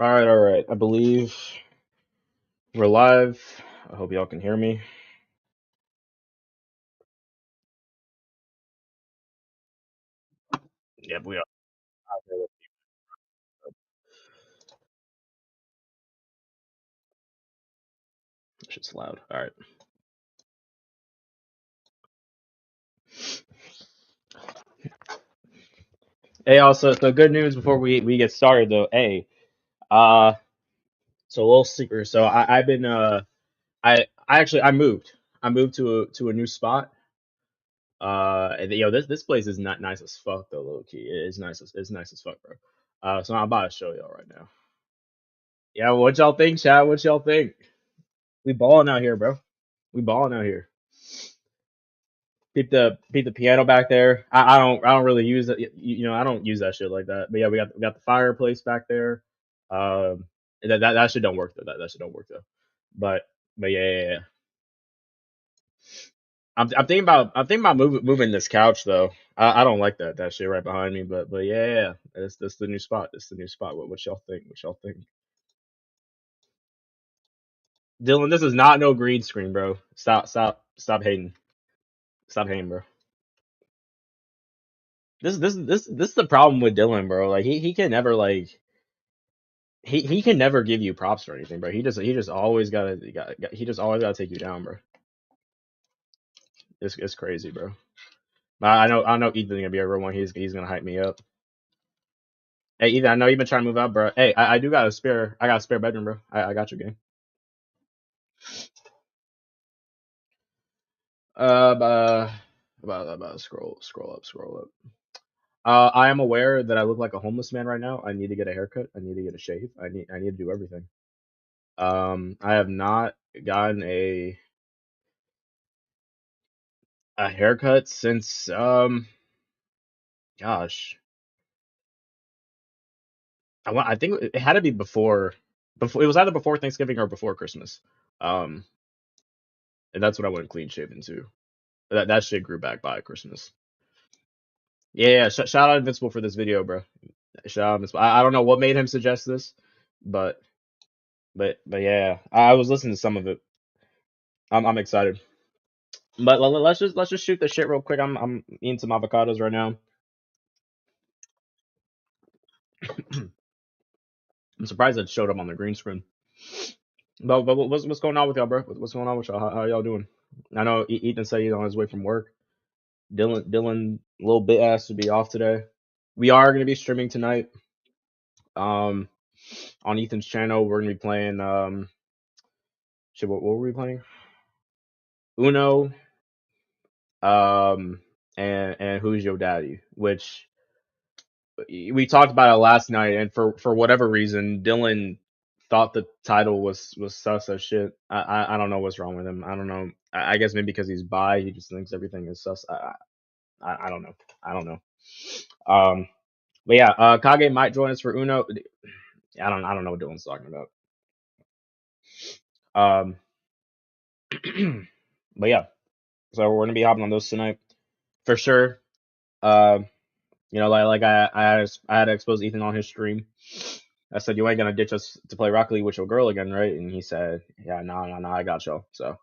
All right. I believe we're live. I hope y'all can hear me. Yep, we are. Shit's loud. All right. Hey, also, so good news before we get started though. Hey, uh, so a little secret. So I've been I actually I moved. I moved to a new spot. And, this place is not nice as fuck though, low key. It's nice as fuck, bro. So I'm about to show y'all right now. Yeah, what y'all think, Chad? What y'all think? We balling out here, bro. We balling out here. Peep the piano back there. I don't really use it. I don't use that shit like that. But yeah, we got the fireplace back there. Um, that shit don't work though. That shit don't work though. But but yeah. I'm thinking about moving this couch though. I don't like that shit right behind me. But yeah. That's the new spot. That's the new spot. What y'all think? What y'all think? Dylan, this is not no green screen, bro. Stop hating. Stop hating, bro. This is the problem with Dylan, bro. Like he can never he can never give you props or anything, bro. He just always he just always gotta take you down, bro. It's crazy, bro. I know Ethan's gonna be a real one. He's gonna hype me up. Hey Ethan, I know you've been trying to move out, bro. Hey, I do got a spare. I got a spare bedroom, bro. I got your game. Uh, uh about scroll up. I am aware that I look like a homeless man right now. I need to get a haircut. I need to get a shave. I need to do everything. I have not gotten a haircut since gosh, I think it had to be before it was either before Thanksgiving or before Christmas. Um, and that's when I went clean shaven too. That shit grew back by Christmas. Yeah. Shout out Invincible for this video, bro. Shout out Invincible. I don't know what made him suggest this, but but yeah, I was listening to some of it. I'm excited. But let's just shoot the shit real quick. I'm eating some avocados right now. I'm surprised it showed up on the green screen. But what's going on with y'all, bro? What's going on with y'all? How y'all doing? I know Ethan said he's on his way from work. Dylan, a little bit asked to be off today. We are gonna be streaming tonight. Um, on Ethan's channel, we're gonna be playing. Shit, what were we playing? Uno. And Who's Your Daddy? Which we talked about it last night, and for whatever reason, Dylan thought the title was sus as shit. I don't know what's wrong with him. I don't know. I guess maybe because he's bi, he just thinks everything is sus. I don't know. I don't know. Um, but yeah, Kage might join us for Uno. I don't know what Dylan's talking about. Um, but yeah, so we're gonna be hopping on those tonight for sure. Um, like I had to expose Ethan on his stream. I said, you ain't gonna ditch us to play Rocket League with your girl again, right? And he said, yeah, no, I got you. So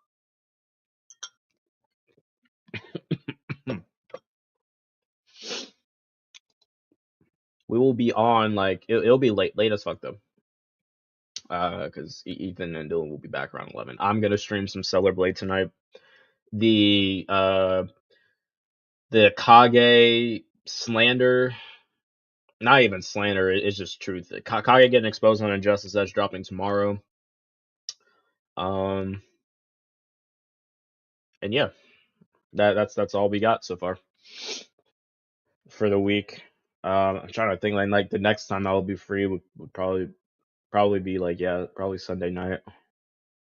we will be on like it'll be late as fuck though. Because Ethan and Dylan will be back around 11. I'm gonna stream some Stellar Blade tonight. The the Kage slander, not even slander, it's just truth. Kage getting exposed on Injustice that's dropping tomorrow. Um, and yeah, that's all we got so far for the week. I'm trying to think like the next time I'll be free would probably be like probably Sunday night.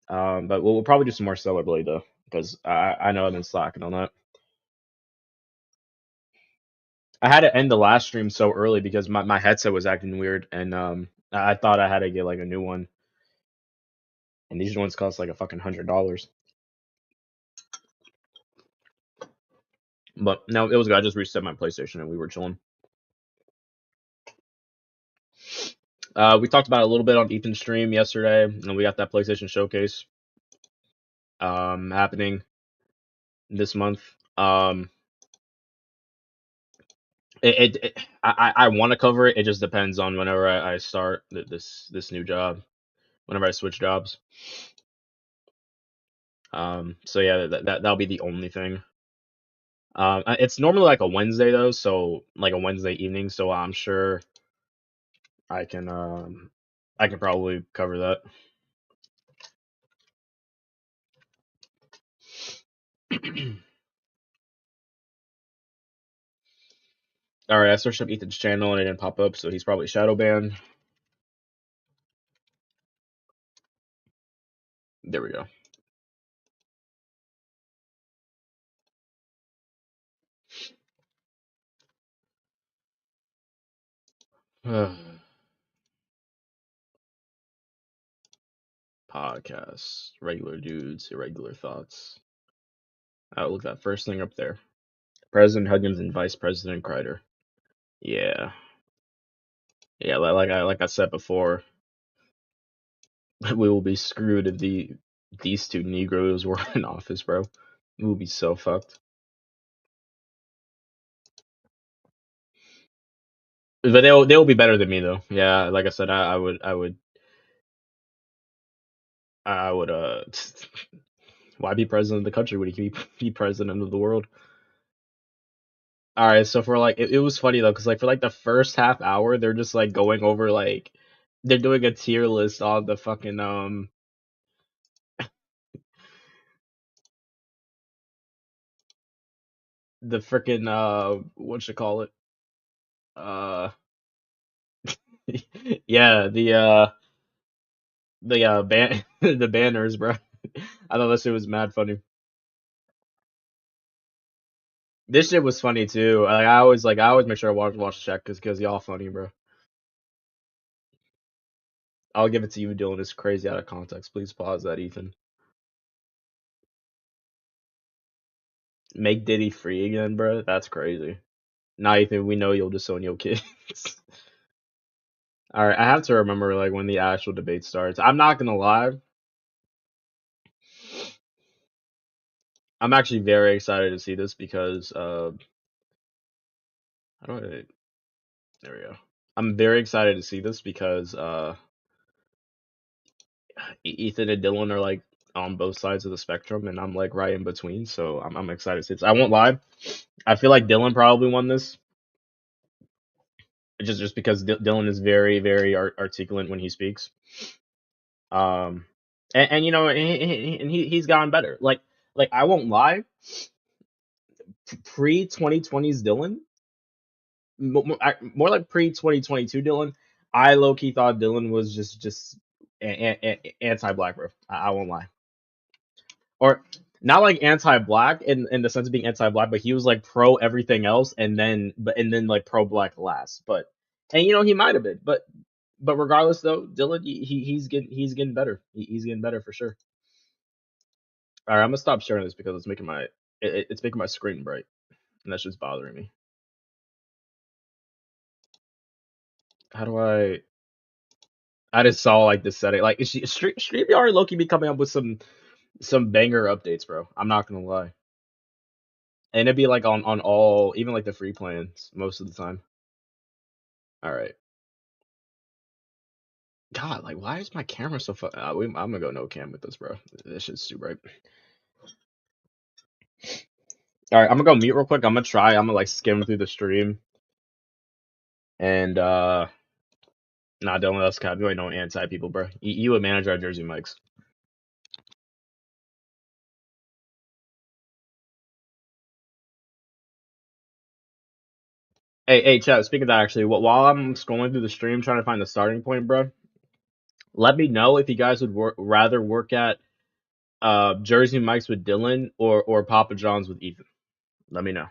But we'll probably do some more Stellar Blade though because I know I've been slacking on that. I had to end the last stream so early because my headset was acting weird and I thought I had to get like a new one and these ones cost like a fucking $100. But no, it was good. I just reset my PlayStation and we were chilling. We talked about it a little bit on Ethan's stream yesterday, and we got that PlayStation Showcase happening this month. I want to cover it. It just depends on whenever I start this new job, whenever I switch jobs. So yeah, that'll be the only thing. It's normally like a Wednesday though, so like a Wednesday evening. So I'm sure I can I can probably cover that. All right, I searched up Ethan's channel and it didn't pop up, so he's probably shadow banned. There we go. Podcasts, regular dudes, irregular thoughts. Oh, look at that first thing up there. President Huggins and Vice President Kreider. Yeah, yeah. Like I said before, we will be screwed if these two Negroes were in office, bro. We will be so fucked. But they'll be better than me though. Yeah, like I said, I would why be president of the country when you can be president of the world? All right, so for like it was funny though, cause like for like the first half hour, they're just like going over like they're doing a tier list on the fucking the freaking what you call it uh yeah the ban the banners, bro. I thought that shit was mad funny. This shit was funny too. I always make sure I watch the chat cause y'all funny, bro. I'll give it to you, Dylan. It's crazy out of context. Please pause that, Ethan. Make Diddy free again, bro. That's crazy. Now, Ethan, we know you'll disown your kids. All right, I have to remember like when the actual debate starts. I'm not gonna lie. I'm actually very excited to see this because how do I there we go. I'm very excited to see this because Ethan and Dylan are like on both sides of the spectrum and I'm like right in between, so I'm excited to see this. I won't lie. I feel like Dylan probably won this just because Dylan is very articulate when he speaks. Um and you know and he's gotten better. Like I won't lie, pre 2020s Dylan, more like pre 2022 Dylan. I low key thought Dylan was just anti black, bro. I won't lie, or not like anti black in the sense of being anti black, but he was like pro everything else, and then like pro black last. But and you know he might have been, but regardless though, Dylan he's getting better. He's getting better for sure. All right, I'm gonna stop sharing this because it's making it's making my screen bright, and that's just bothering me. How do I just saw like this setting. Like StreamYard Loki be coming up with some banger updates, bro. I'm not gonna lie. And it'd be like on all, even like the free plans most of the time. All right. God, like why is my camera so I'm gonna go no cam with this, bro. This shit's too bright. All right, I'm gonna go mute real quick. I'm gonna like skim through the stream and nah, don't let us cap. You ain't no anti people, bro. You would manage our Jersey Mikes. Hey, chat. Speaking of that, actually, while I'm scrolling through the stream trying to find the starting point, bro, let me know if you guys would rather work at Jersey Mike's with Dylan or Papa John's with Ethan. Let me know.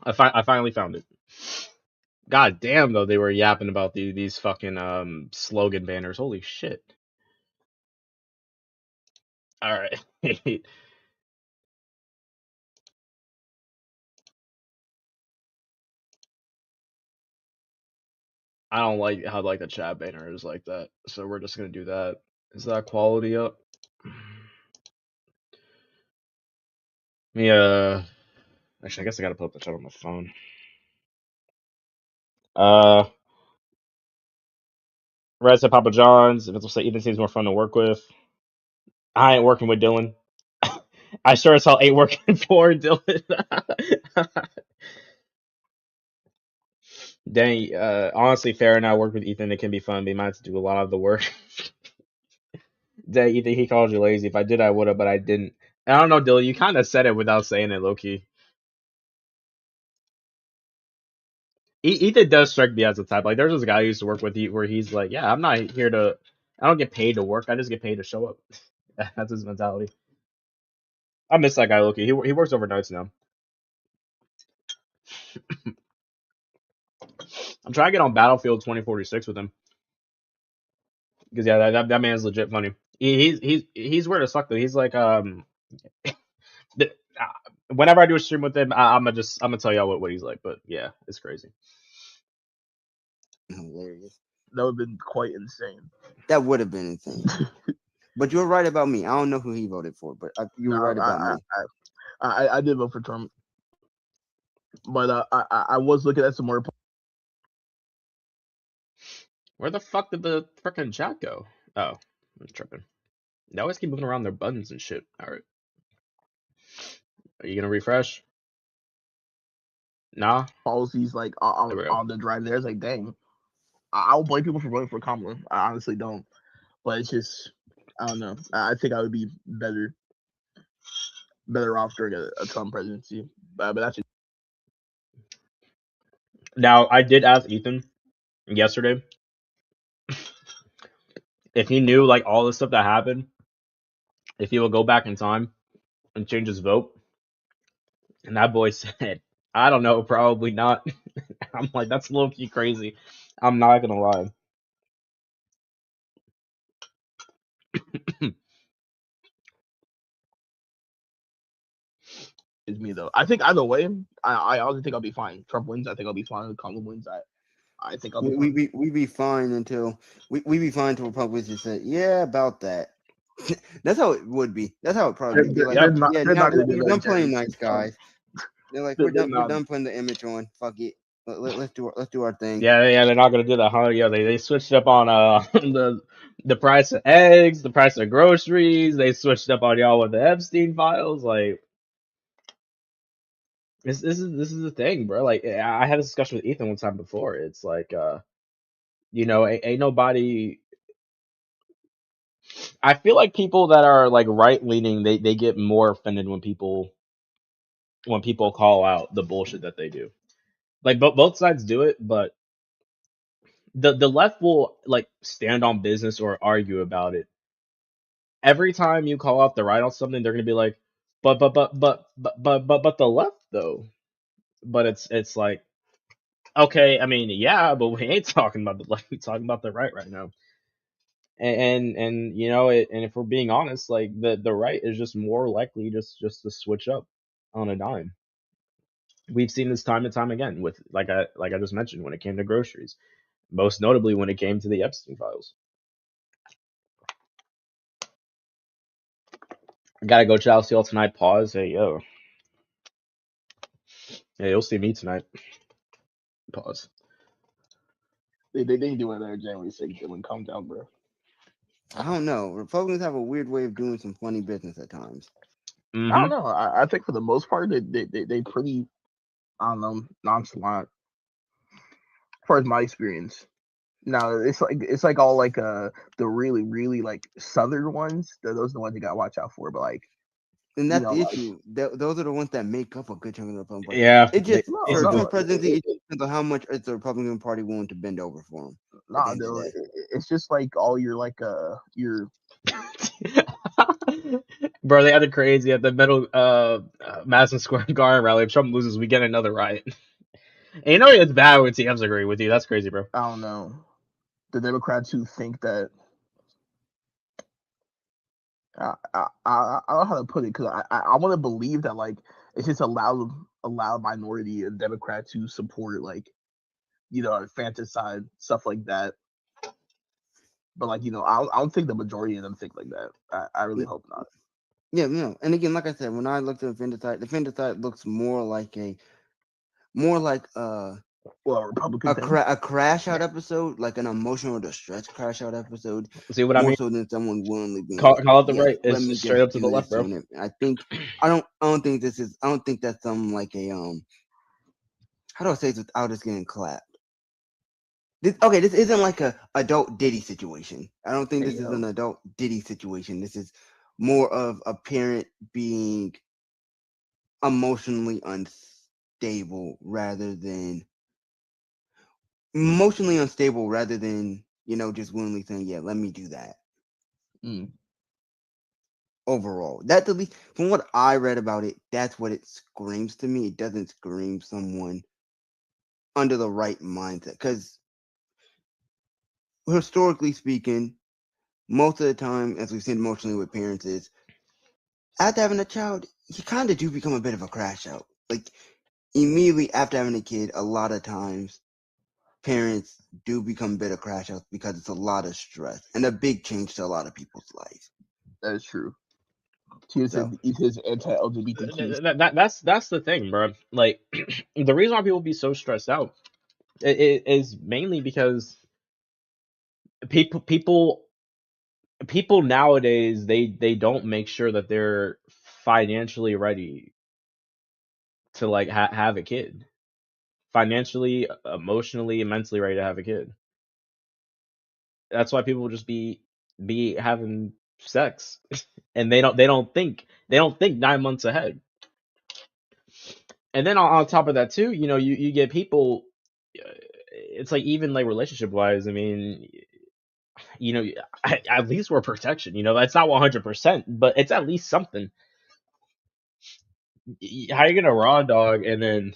I finally found it. God damn, though, they were yapping about these fucking slogan banners. Holy shit. All right. I don't like how like the chat banner is like that, so we're just gonna do that. Is that quality up? Yeah. Actually, I guess I gotta put up the chat on my phone. Red said Papa John's. If it's say Ethan seems more fun to work with. I ain't working with Dylan. I sure as hell ain't working for Dylan. Dang, honestly, fair and I work with Ethan. It can be fun, but he might have to do a lot of the work. Dang, Ethan, he called you lazy. If I did, I would have, but I didn't. I don't know, Dylan. You kind of said it without saying it, low key. Ethan does strike me as a type. Like, there's this guy I used to work with where he's like, yeah, I'm not here to. I don't get paid to work. I just get paid to show up. That's his mentality. I miss that guy, Loki. He works overnights now. I'm trying to get on Battlefield 2046 with him because yeah, that man's legit funny. He's weird as fuck though. He's like th- whenever I do a stream with him, I'm gonna tell y'all what he's like. But yeah, it's crazy. Hilarious. That would have been quite insane. That would have been insane. But you're right about me. I don't know who he voted for, but you were right about me. I did vote for Trump, but I was looking at some more. Where the fuck did the frickin' chat go? Oh, I'm tripping. They always keep moving around their buttons and shit. All right, are you gonna refresh? Nah. Policies like on the drive there. It's like, dang, I don't blame people for voting for Kamala. I honestly don't, but it's just I don't know. I think I would be better off during a Trump presidency. But that's just... Now I did ask Ethan yesterday if he knew like all the stuff that happened, if he would go back in time and change his vote. And that boy said, I don't know, probably not. I'm like, that's low key crazy. I'm not gonna lie. Is me though. I think either way, I honestly think I'll be fine. Trump wins, I think I'll be fine. Kamala wins, I think I'll be fine. We be fine until we be fine until Republicans say, yeah, about that. That's how it would be. That's how it probably would be. Like, yeah, now we're done playing nice guys. They're like, we're done putting the image on. Fuck it. Let's do our thing. Yeah, they're not gonna do that, huh? Yeah, they switched up on the price of eggs, the price of groceries. They switched up on y'all with the Epstein files. Like, this is the thing, bro. Like, I had a discussion with Ethan one time before. It's like, you know, ain't nobody. I feel like people that are like right leaning, they get more offended when people call out the bullshit that they do. Like, both sides do it, but the left will like stand on business or argue about it. Every time you call out the right on something, they're gonna be like, but the left though. But it's like, okay, I mean, yeah, but we ain't talking about the left. We're talking about the right now. And you know it. And if we're being honest, like the right is just more likely just to switch up on a dime. We've seen this time and time again with like I just mentioned when it came to groceries, most notably when it came to the Epstein files. I gotta go Chelsea all tonight. Pause. Hey yo. Yeah, you'll see me tonight. Pause. They didn't do it there January 6th. Dylan, calm down, bro. I don't know. Republicans have a weird way of doing some funny business at times. Mm-hmm. I don't know. I think for the most part, they pretty, I don't know, nonchalant. As far as my experience. Now it's like all like the really really like southern ones. Those are the ones you gotta watch out for. But like, and that's the issue. Those are the ones that make up a good chunk of the Republican Party. Yeah, it just for Trump presidency, it depends on how much is the Republican Party willing to bend over for him. Nah, it's just like all your like your Bro, they had it crazy at the middle Madison Square Garden rally. If Trump loses, we get another riot. And you know it's bad when TMs agree with you. That's crazy, bro. I don't know. The Democrats who think that I don't know how to put it, because I want to believe that like it's just a loud minority of Democrats who support like infanticide stuff like that. But like I don't think the majority of them think like that. I really hope not. Yeah, and again, like I said, when I looked at infanticide looks more like Republican a crash out episode, like an emotional distress crash out episode. See what I mean? More so than someone willingly being call like, it the right. let It's me straight just up to the left, bro. I don't think that's something like a how do I say this without just getting clapped? This isn't like a adult Diddy situation. I don't think this is an adult Diddy situation. This is more of a parent being emotionally unstable rather than just willingly saying, yeah, let me do that. Overall, that's at least from what I read about it, that's what it screams to me. It doesn't scream someone under the right mindset, because historically speaking, most of the time, as we've seen emotionally with parents, is after having a child, you kind of do become a bit of a crash out. Like immediately after having a kid, a lot of times parents do become a bit of crash outs because it's a lot of stress and a big change to a lot of people's lives. That is true. He's anti-LGBTQ. That's the thing, bro. Like the reason why people be so stressed out is mainly because people nowadays they don't make sure that they're financially ready to like have a kid, financially, emotionally, and mentally ready to have a kid. That's why people just be having sex, and they don't think 9 months ahead. And then on top of that too, you get people. It's like even like relationship wise. I mean, at least we're protection. That's not 100%, but it's at least something. How you gonna raw dog and then,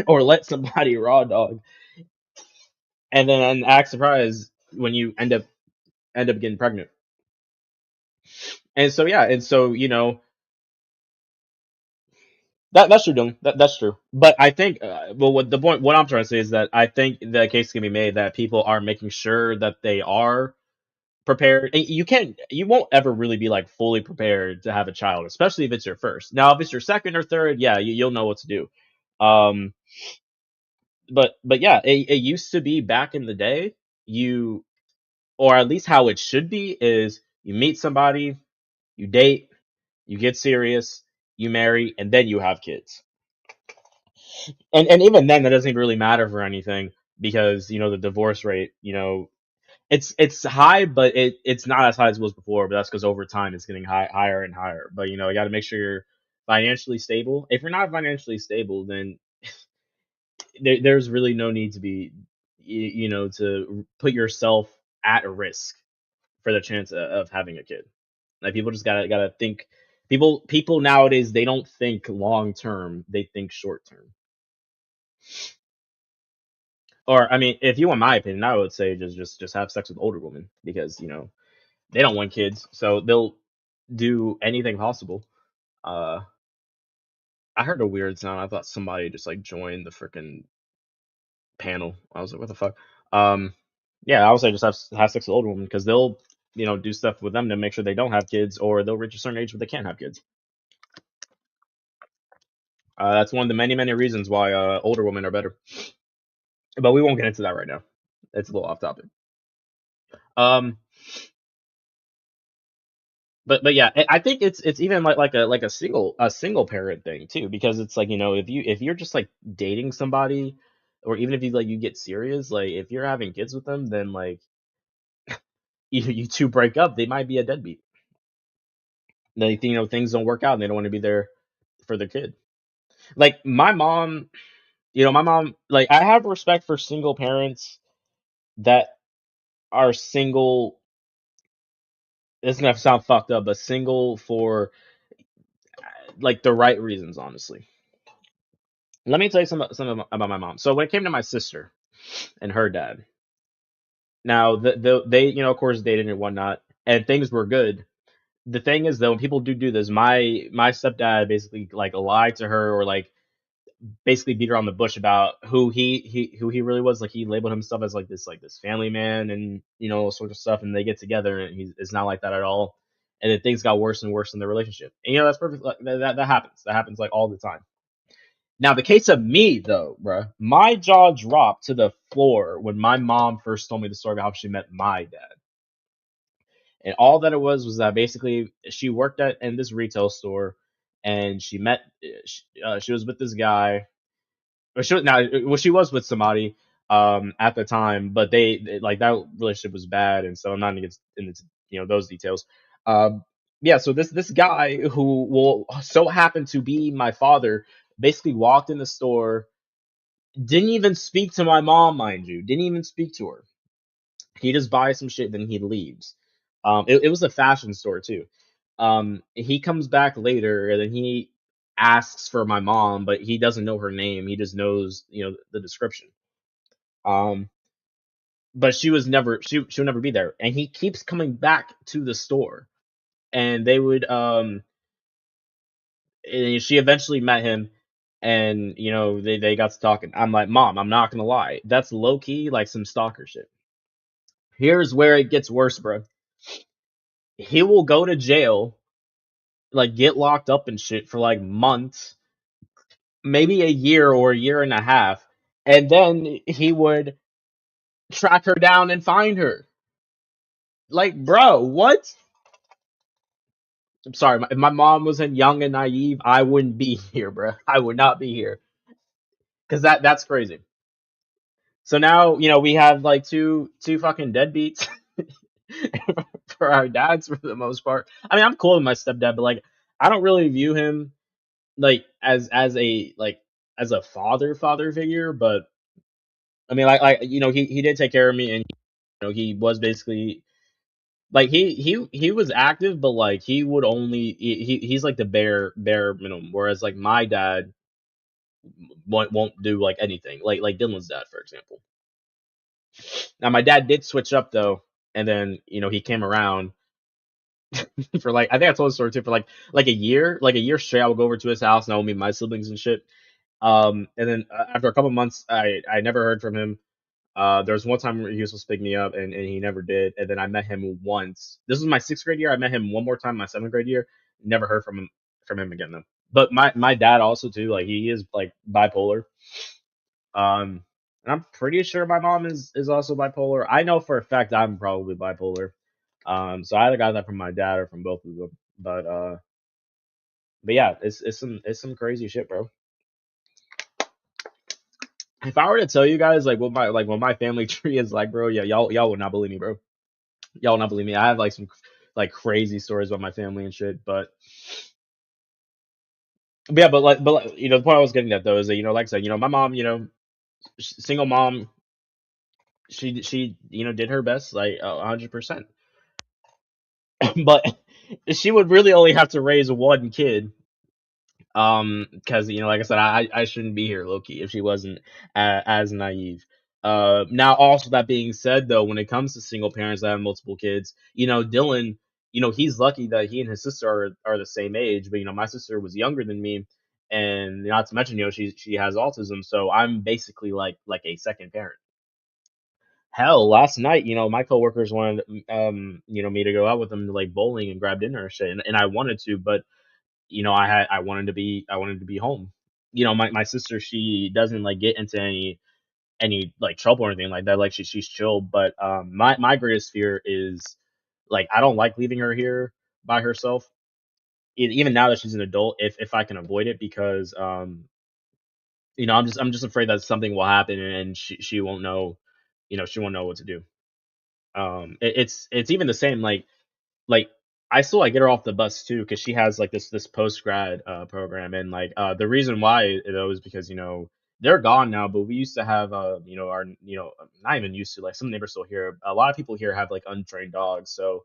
or let somebody raw dog, and then act surprised when you end up getting pregnant? And so yeah, that's true, Dylan. That's true. But I think, what I'm trying to say is that I think the case can be made that people are making sure that they are prepared. And you won't ever really be like fully prepared to have a child, especially if it's your first. Now, if it's your second or third, yeah, you'll know what to do. But yeah, it used to be back in the day, or at least how it should be, is you meet somebody, you date, you get serious, you marry, and then you have kids. And even then, that doesn't really matter for anything, because the divorce rate, it's high, but it's not as high as it was before. But that's because over time it's getting higher and higher. But you got to make sure you're financially stable. If you're not financially stable, then there's really no need to be, to put yourself at risk for the chance of having a kid. Like people just gotta think. People nowadays, they don't think long term; they think short term. Or I mean, if you want my opinion, I would say just have sex with older women, because they don't want kids, so they'll do anything possible. I heard a weird sound. I thought somebody just like joined the freaking panel. I was like, what the fuck? Yeah, I would say just have sex with older women, because they'll do stuff with them to make sure they don't have kids, or they'll reach a certain age where they can't have kids. That's one of the many reasons why older women are better. But we won't get into that right now. It's a little off topic. But yeah, I think it's even like a single parent thing too, because it's like, if you're just like dating somebody, or even if you get serious, like if you're having kids with them, then like you two break up, they might be a deadbeat. They things don't work out, and they don't want to be there for their kid. Like my mom, like I have respect for single parents that are single. It's gonna sound fucked up, but single for like the right reasons, honestly. Let me tell you some about my mom. So when it came to my sister and her dad, now they of course dated and whatnot, and things were good. The thing is though, when people do this, my stepdad basically like lied to her or like basically beat around the bush about who he really was. Like he labeled himself as like this family man and all sorts of stuff. And they get together and it's not like that at all. And then things got worse and worse in their relationship. And that's perfect. Like, that happens. That happens like all the time. Now the case of me though, bruh, my jaw dropped to the floor when my mom first told me the story about how she met my dad. And all that it was that basically she worked in this retail store and she was with this guy. She was with somebody at the time, but like that relationship was bad, and so I'm not gonna get into those details. Yeah, so this guy who will so happen to be my father basically walked in the store, didn't even speak to my mom, mind you, didn't even speak to her. He just buys some shit, then he leaves. It was a fashion store too. He comes back later, and then he asks for my mom, but he doesn't know her name. He just knows, the description. Um, but she would never be there, and he keeps coming back to the store, and they would and she eventually met him, and they got to talking. I'm like, Mom, I'm not gonna lie, that's low key like some stalker shit. Here's where it gets worse, bro. He will go to jail, like get locked up and shit for like months, maybe a year or a year and a half, and then he would track her down and find her. Like, bro, what? I'm sorry, if my mom wasn't young and naive, I wouldn't be here, bro. I would not be here because that's crazy. So now, we have like two fucking deadbeats for our dads for the most part. I mean, I'm cool with my stepdad, but like, I don't really view him like as a like as a father figure. But I mean, he did take care of me, and he was basically like he was active, but like he would only he's like the bare minimum. Whereas like my dad won't do like anything. Like Dylan's dad, for example. Now my dad did switch up though, and then he came around for like I think I told the story too for like a year straight. I would go over to his house and I would meet my siblings and shit. And then after a couple months, I never heard from him. There was one time where he was supposed to pick me up, and he never did. And then I met him once. This was my sixth grade year. I met him one more time my seventh grade year. Never heard from him again though. But my dad also too, like he is like bipolar. And I'm pretty sure my mom is also bipolar. I know for a fact I'm probably bipolar. So I either got that from my dad or from both of them. But yeah, it's some crazy shit, bro. If I were to tell you guys what my family tree is like, bro, yeah, y'all would not believe me, bro. Y'all would not believe me. I have like some like crazy stories about my family and shit, but yeah, but the point I was getting at though is that like I said, my mom, single mom, she did her best like 100%, but she would really only have to raise one kid. Because like I said, I shouldn't be here, Loki, if she wasn't as naive. Now also that being said, though, when it comes to single parents that have multiple kids, Dylan, he's lucky that he and his sister are the same age, but my sister was younger than me, and not to mention, she has autism, so I'm basically like a second parent. Hell, last night, my coworkers wanted me to go out with them to like bowling and grab dinner and shit, and I wanted to, but I wanted to be home. My sister, she doesn't like get into any like trouble or anything like that. Like she's chill. But my greatest fear is like I don't like leaving her here by herself. Even now that she's an adult, if I can avoid it, because I'm just afraid that something will happen and she won't know, she won't know what to do. It's even the same like I still like get her off the bus too because she has like this post grad program, and like the reason why though is because they're gone now, but we used to have our not even used to, like some neighbors still here, a lot of people here have like untrained dogs, so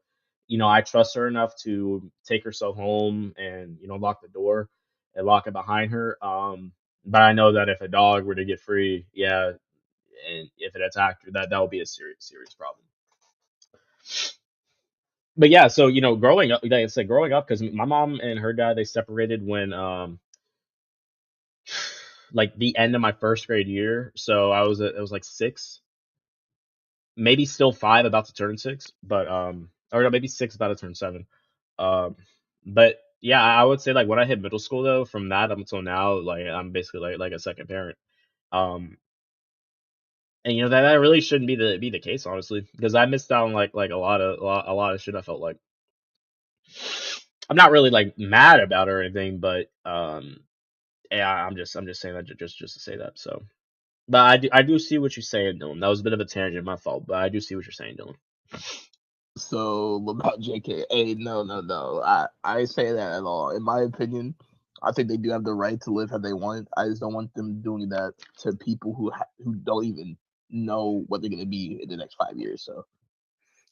I trust her enough to take herself home and lock the door. and lock it behind her. But I know that if a dog were to get free, yeah, and if it attacked her, that would be a serious problem. But yeah, so growing up, like I said, growing up, because my mom and her dad, they separated when like the end of my first grade year. So it was like 6, maybe still 5, about to turn 6, but or no, maybe 6, about to turn 7. But yeah, I would say like when I hit middle school though, from that up until now, like I'm basically like a second parent. And that really shouldn't be the case, honestly, because I missed out on like a lot of shit. I felt like I'm not really like mad about it or anything, but yeah, I'm just saying that just to say that. So, but I do see what you're saying, Dylan. That was a bit of a tangent, my fault, but I do see what you're saying, Dylan. So about JK, no. I say that at all. In my opinion, I think they do have the right to live how they want. I just don't want them doing that to people who don't even know what they're gonna be in the next 5 years. So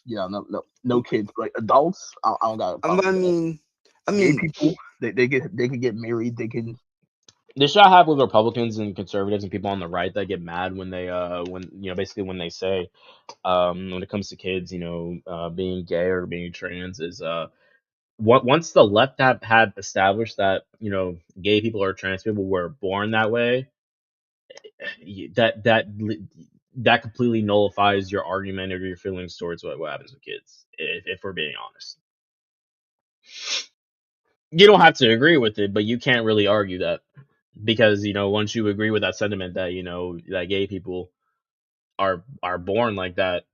yeah, no kids. Like adults, I don't got a problem. I mean, people they can get married. They can. The issue I have with Republicans and conservatives and people on the right that get mad when they basically when they say when it comes to kids being gay or being trans is once the left had established that gay people or trans people were born that way, that completely nullifies your argument or your feelings towards what happens with kids, if we're being honest. You don't have to agree with it, but you can't really argue that, because once you agree with that sentiment that that gay people are born like that,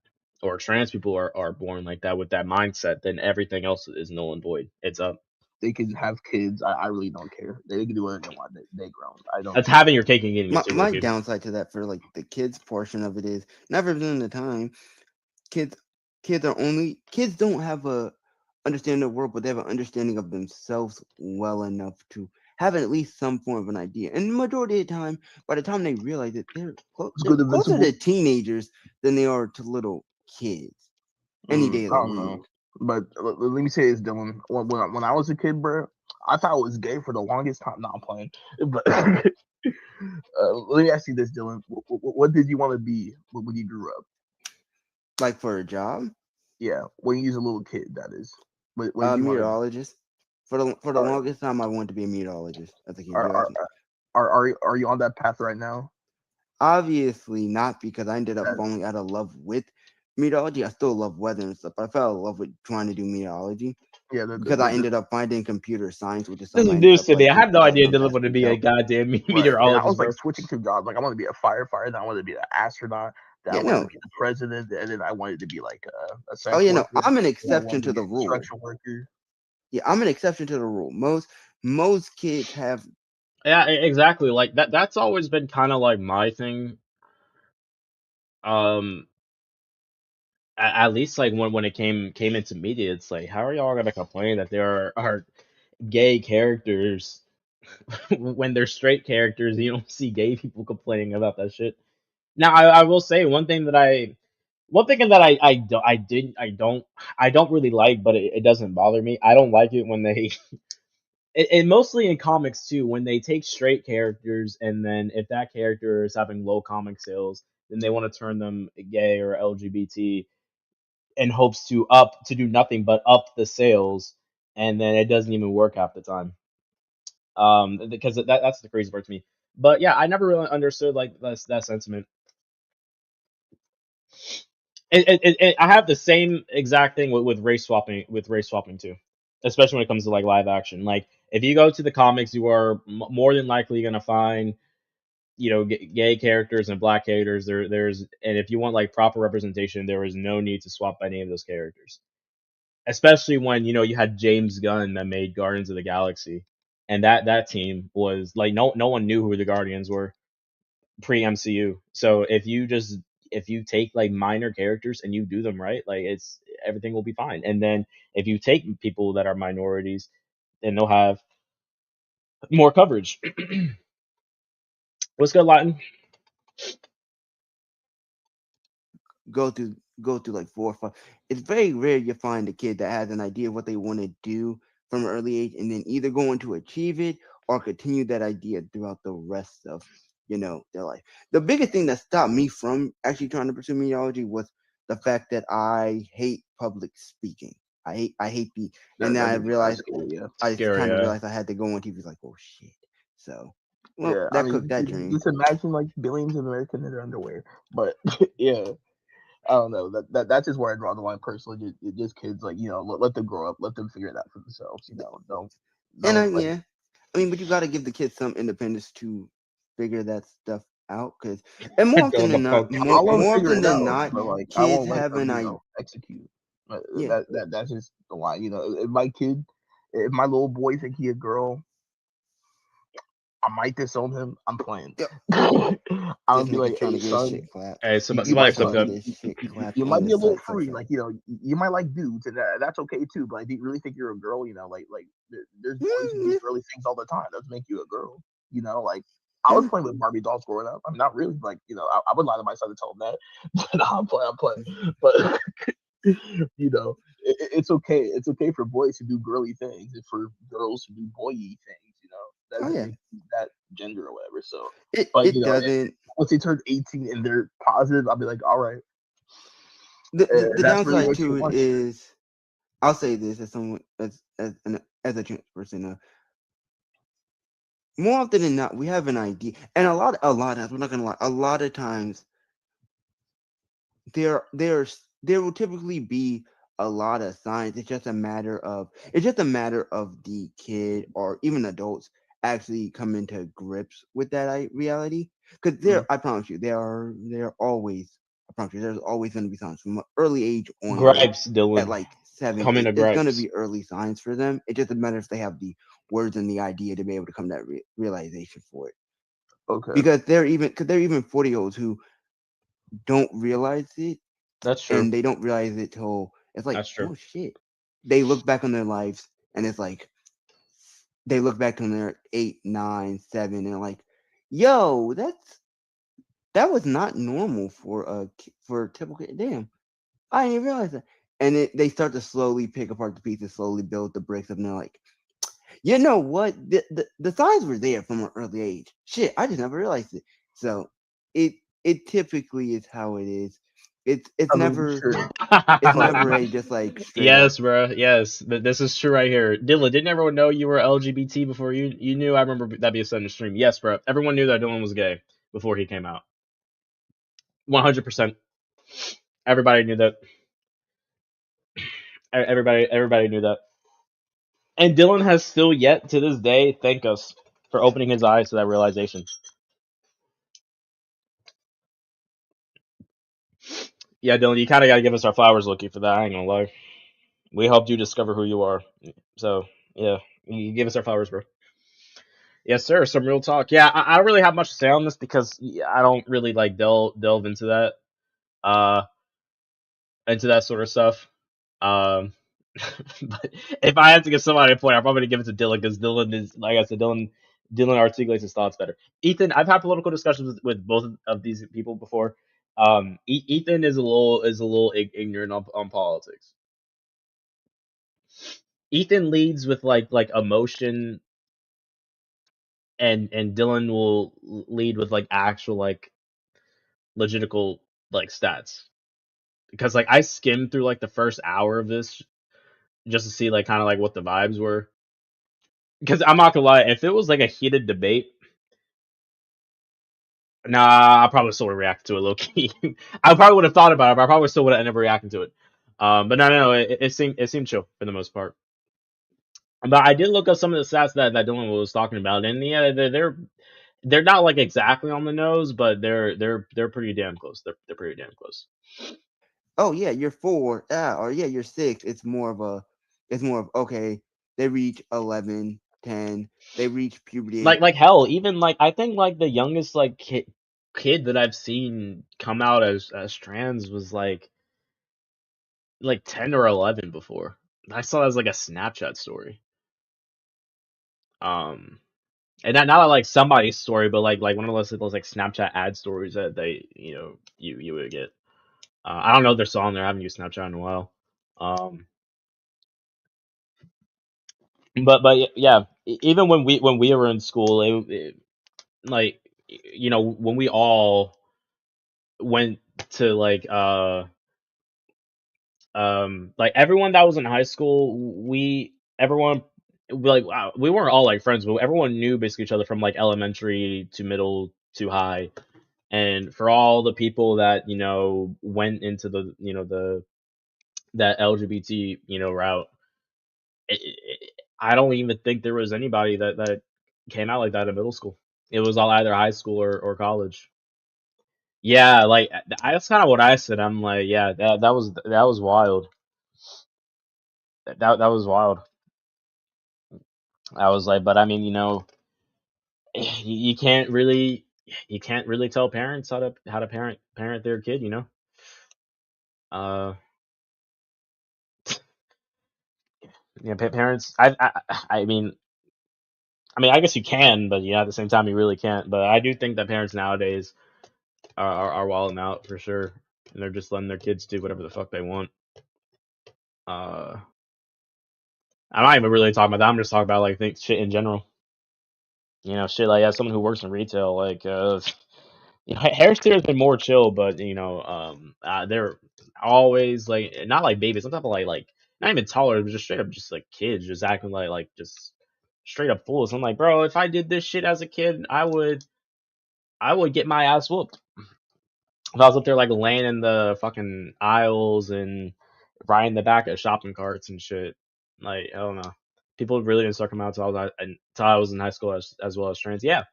or trans people are born like that with that mindset, then everything else is null and void. It's up. They can have kids. I really don't care. They can do whatever they want. They grown. I don't. That's having your cake and eating it too. My downside to that for like the kids portion of it is 90% of the time, kids don't have a understanding of the world, but they have an understanding of themselves well enough to have at least some form of an idea. And the majority of the time, by the time they realize it, they're closer to teenagers than they are to little kids. Any day of the week. Know. But let me say this, Dylan. When I was a kid, bro, I thought I was gay for the longest time. No, I'm playing. But let me ask you this, Dylan. What did you want to be when you grew up? Like for a job? Yeah, when you was a little kid, that is. Meteorologist. For the longest time, I wanted to be a meteorologist. I think are you on that path right now? Obviously not, because I ended up falling out of love with meteorology. I still love weather and stuff. I fell in love with trying to do meteorology. Yeah, because I ended up finding computer science, which is something. This is news to me. I have no idea Dylan wanted to be a goddamn meteorologist. I was like switching to jobs. Like I wanted to be a firefighter, then I wanted to be an astronaut, then I wanted to be the president, and then I wanted to be like a sex worker. I'm an exception to the rule. Construction worker. Yeah, I'm an exception to the rule. Most kids have. Yeah, exactly. Like that's always been kind of like my thing. At least like when it came into media, it's like, how are y'all gonna complain that there are gay characters when they're straight characters? You don't see gay people complaining about that shit. Now, I will say one thing that I don't really like, but it doesn't bother me. I don't like it when they and mostly in comics too, when they take straight characters and then if that character is having low comic sales, then they want to turn them gay or LGBT in hopes to do nothing but up the sales, and then it doesn't even work half the time. Because that's the crazy part to me. But yeah, I never really understood like that sentiment. I have the same exact thing with race swapping too, especially when it comes to like live action. Like if you go to the comics, you are more than likely gonna find gay characters and black characters. And if you want like proper representation, there is no need to swap any of those characters. Especially when you had James Gunn that made Guardians of the Galaxy, and that team was like no one knew who the Guardians were pre MCU. So if you take like minor characters and you do them right, like everything will be fine. And then if you take people that are minorities, then they'll have more coverage. What's good, Latin? Go through like 4 or 5. It's very rare you find a kid that has an idea of what they want to do from an early age and then either going to achieve it or continue that idea throughout the rest of their life. The biggest thing that stopped me from actually trying to pursue meteorology was the fact that I hate public speaking. I hate the and then I realized I kind of realized I had to go on TV like, oh shit. So that cooked that dream. Just imagine like billions of Americans in their underwear. But yeah. I don't know. That's just where I draw the line personally. Just kids, like let them grow up, let them figure it out for themselves. Don't. But you got to give the kids some independence to figure that stuff out, and more often than not, kids have an idea. Execute. That's just the line. If my little boy think he a girl, I might disown him. I'm playing. Yep. I'll be like, trying to get shit clapped. Hey, somebody clip up. You might be a little free, like you might like dudes, and that's okay too. But I didn't really think you're a girl, like there's boys who do girly things all the time. That doesn't make you a girl, like. I was playing with Barbie dolls growing up. I'm not really like, I would lie to myself to tell them that. But I'm playing. But it's okay. It's okay for boys to do girly things and for girls to do boy-y things. That gender or whatever. So it doesn't. Once they turn 18 and they're positive, I'll be like, all right. The downside really to it is, I'll say this as someone as a trans person. More often than not, we have an idea, and a lot of times, we're not gonna lie. A lot of times, there will typically be a lot of signs. It's just a matter of the kid or even adults actually coming to grips with that reality. Because I promise you, there's always going to be signs from an early age on. Gripes, Dylan. At like 7, 8, there's going to be early signs for them. It just matters if they have the words and the idea to be able to come to that realization for it. Okay. Because there are even 40-year-olds who don't realize it. That's true. And they don't realize it till it's like, oh shit. They look back on their lives and it's like they look back on their 8, 9, 7 and like, yo, that was not normal for a typical. Damn, I didn't even realize that. And they start to slowly pick apart the pieces, slowly build the bricks up, and they're like, you know what? The signs were there from an early age. Shit, I just never realized it. So it typically is how it is. It's never just like yes, bro. Yes, this is true right here. Dylan, didn't everyone know you were LGBT before you knew? I remember that being said in the stream. Yes, bro. Everyone knew that Dylan was gay before he came out. 100%. Everybody knew that. Everybody knew that. And Dylan has still yet to this day thank us for opening his eyes to that realization. Yeah, Dylan, you kind of got to give us our flowers looking for that. I ain't gonna lie. We helped you discover who you are. So, yeah, you give us our flowers, bro. Yes, sir. Some real talk. Yeah, I don't really have much to say on this because I don't really like delve into that, into that sort of stuff. But if I had to give somebody a point, I'm probably gonna give it to Dylan because Dylan is, like I said, Dylan articulates his thoughts better. Ethan, I've had political discussions with both of these people before. Ethan is a little ignorant on politics. Ethan leads with like emotion, and Dylan will lead with like actual like logistical like stats. Because like I skimmed through like the first hour of this just to see like kind of like what the vibes were. Because I'm not gonna lie, if it was like a heated debate, nah, I probably still would have reacted to it low key. I probably would have thought about it, but I probably still would have ended up reacting to it. But no, it seemed chill for the most part. But I did look up some of the stats that Dylan was talking about, and yeah, they're not like exactly on the nose, but they're pretty damn close. They're pretty damn close. Oh yeah, you're 4, or yeah, you're 6. It's more of okay. They reach 11, 10. They reach puberty. Like hell, even like I think like the youngest like kid that I've seen come out as trans was like 10 or 11 before. I saw that as like a Snapchat story. And not like somebody's story, but like one of those like Snapchat ad stories that they you would get. I don't know if they're still on there. I haven't used Snapchat in a while. But yeah, even when we were in school, like, you know, when we all went to like everyone that was in high school, everyone like we weren't all like friends, but everyone knew basically each other from like elementary to middle to high. And for all the people that, you know, went into the, you know, that LGBT, you know, route, I don't even think there was anybody that came out like that in middle school. It was all either high school or college. Yeah, like that's kind of what I said. I'm like, yeah, that was wild. That was wild. I was like, but I mean, you know, you can't really tell parents how to parent their kid, you know. Uh, yeah, parents. I guess you can, but yeah, at the same time, you really can't. But I do think that parents nowadays are wilding out for sure, and they're just letting their kids do whatever the fuck they want. I'm not even really talking about that. I'm just talking about like things, shit in general. You know, shit like as someone who works in retail, like you know, Harris has been more chill, but you know, they're always like not like babies, some type of like not even taller, but just straight up just like kids, just acting like just straight up fools. I'm like, bro, if I did this shit as a kid, I would get my ass whooped. If I was up there like laying in the fucking aisles and riding the back of shopping carts and shit, like I don't know. People really didn't start coming out until I was in high school as well as trans. Yeah,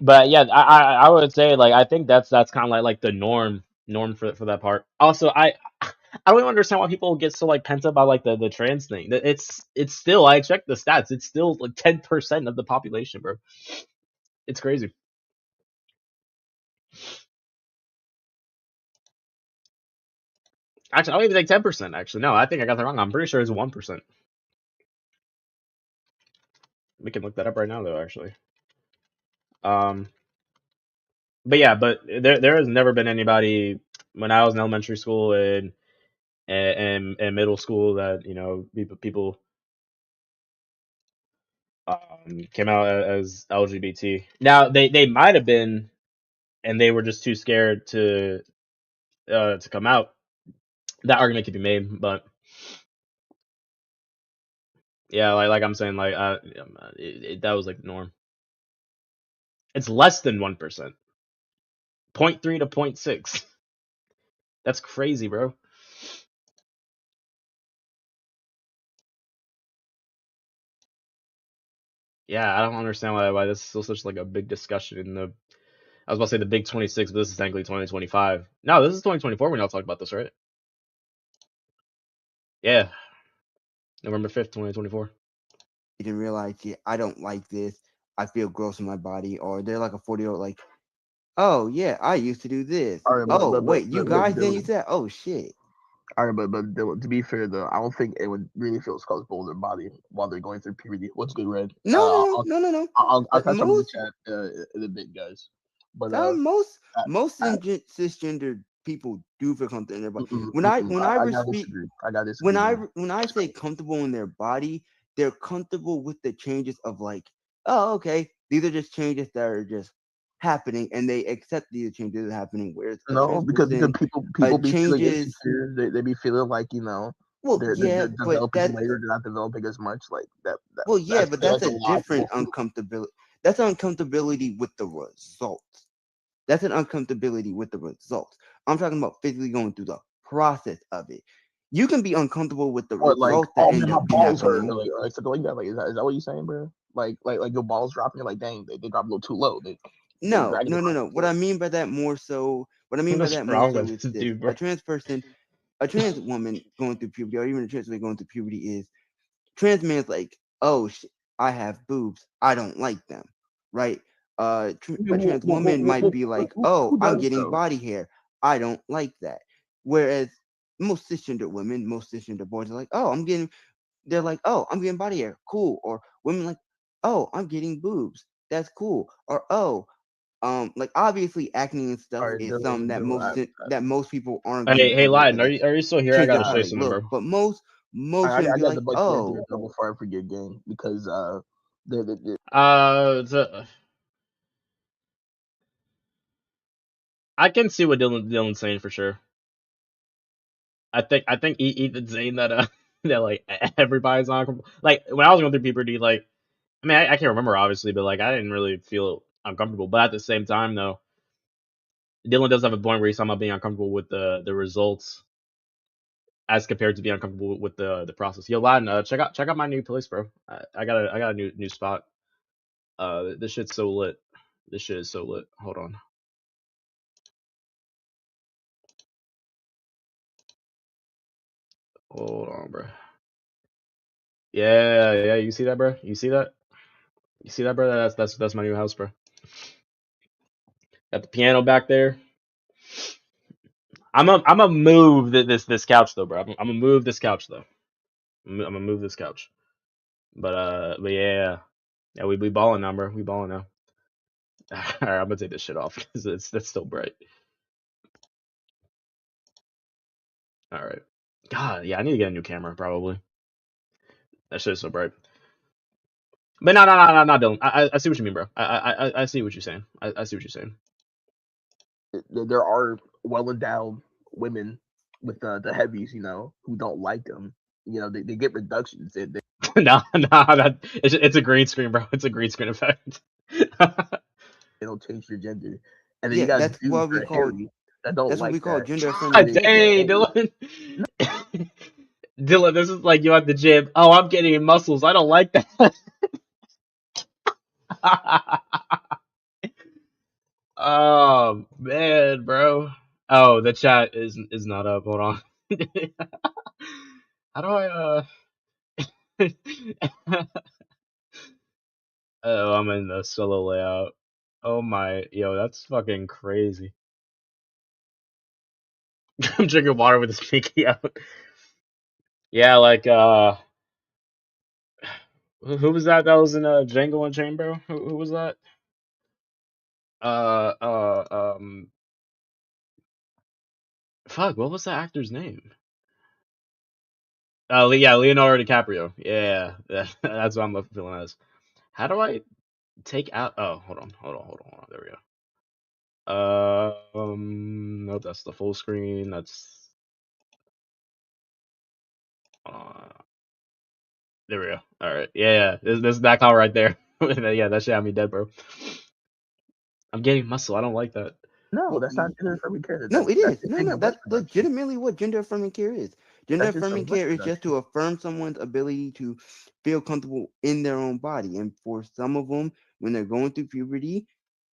but yeah, I would say like I think that's kind of like the norm for that part. Also, I don't even understand why people get so like pent up by like the trans thing. It's still, I checked the stats. It's still like 10% of the population, bro. It's crazy. Actually, I don't even think 10%. Actually, no, I think I got that wrong. I'm pretty sure it's 1%. We can look that up right now, though. Actually, um, but yeah, but there has never been anybody when I was in elementary school and middle school that, you know, people came out as LGBT. Now they might have been, and they were just too scared to come out. That argument could be made, but yeah, like I'm saying, like that was like the norm. It's less than 1%, 0.3 to 0.6. That's crazy, bro. Yeah, I don't understand why this is still such like a big discussion in the. I was about to say the big 26, but this is technically 2025. No, this is 2024. When y'all talk about this, right? Yeah, November 5th, 2024. You didn't realize, yeah, I don't like this. I feel gross in my body. Or they're like a 40-year-old, like, oh yeah, I used to do this. All right, oh wait, you guys didn't use that? Oh shit. All right, but to be fair though, I don't think anyone really feels comfortable with their body while they're going through puberty. What's good, Red? No. I'll catch up with the chat in a bit, guys. But most cisgender people do feel comfortable in their body. When I say comfortable in their body, they're comfortable with the changes of like, oh, okay, these are just changes that are just happening, and they accept these changes that are happening. Whereas because people be feeling insecure. They be feeling like, you know, they're developing later, they're not developing as much like that. But that's a different uncomfortability. That's uncomfortability with the results. That's an uncomfortability with the results. I'm talking about physically going through the process of it. You can be uncomfortable with the results that end up happening. Like something like that. Like, is that what you're saying, bro? Like your balls dropping, you're like, dang, they drop a little too low. No. What I mean by that more so is this: a trans person, a trans woman going through puberty, or even a trans woman going through puberty, is trans man's like, oh, I have boobs, I don't like them, right? A trans woman might be like, oh, I'm getting body hair, I don't like that. Whereas most cisgender women, most cisgender boys are like, oh, I'm getting body hair, cool. Or women like, oh, I'm getting boobs, that's cool. Or oh, like obviously acne and stuff is something that most people aren't. Hey, Lyden, are you still here? I gotta show you something, bro. But most most women be like, "Oh." Before I forget game because I can see what Dylan's saying for sure. I think Ethan's saying that that like everybody's uncomfortable. Like when I was going through puberty, like I mean I can't remember obviously, but like I didn't really feel uncomfortable. But at the same time though, Dylan does have a point where he's talking about being uncomfortable with the results as compared to being uncomfortable with the process. Yo, Laden, check out my new place, bro. I got a new spot. This shit's so lit. This shit is so lit. Hold on. Hold on, bro. Yeah, you see that, bro? You see that? You see that, bro? That's my new house, bro. Got the piano back there. I'm gonna move this couch though, bro. I'm gonna move this couch though. I'm gonna move this couch. But yeah, we balling now, bro. We balling now. All right, I'm gonna take this shit off because it's still bright. All right. God, yeah, I need to get a new camera probably. That shit's so bright. But no, Dylan. I see what you mean, bro. I see what you're saying. I see what you're saying. There are well-endowed women with the heavies, you know, who don't like them. You know, they get reductions. No, it's a green screen, bro. It's a green screen effect. They don't change your gender, and then you got that's what we call that don't that's like what we call that. gender affirming. Dang, Dylan. Dylan, this is like you at the gym. Oh, I'm getting muscles. I don't like that. Oh man, bro. Oh, the chat is not up. Hold on. How do I Oh, I'm in the solo layout. Oh my, yo, that's fucking crazy. I'm drinking water with this pinky out. Yeah, like who was that was in Django Unchained, bro? Who was that? Fuck, what was that actor's name? Yeah, Leonardo DiCaprio. Yeah, that's what I'm feeling as. How do I take out? Oh, hold on. There we go. No, that's the full screen. That's there we go. All right, yeah. This is that call right there. Yeah, that shit had me dead, bro. I'm getting muscle. I don't like that. No, that's not gender affirming care. No, it is. No, that's legitimately what gender affirming care is. Gender affirming care is just to affirm someone's ability to feel comfortable in their own body. And for some of them, when they're going through puberty,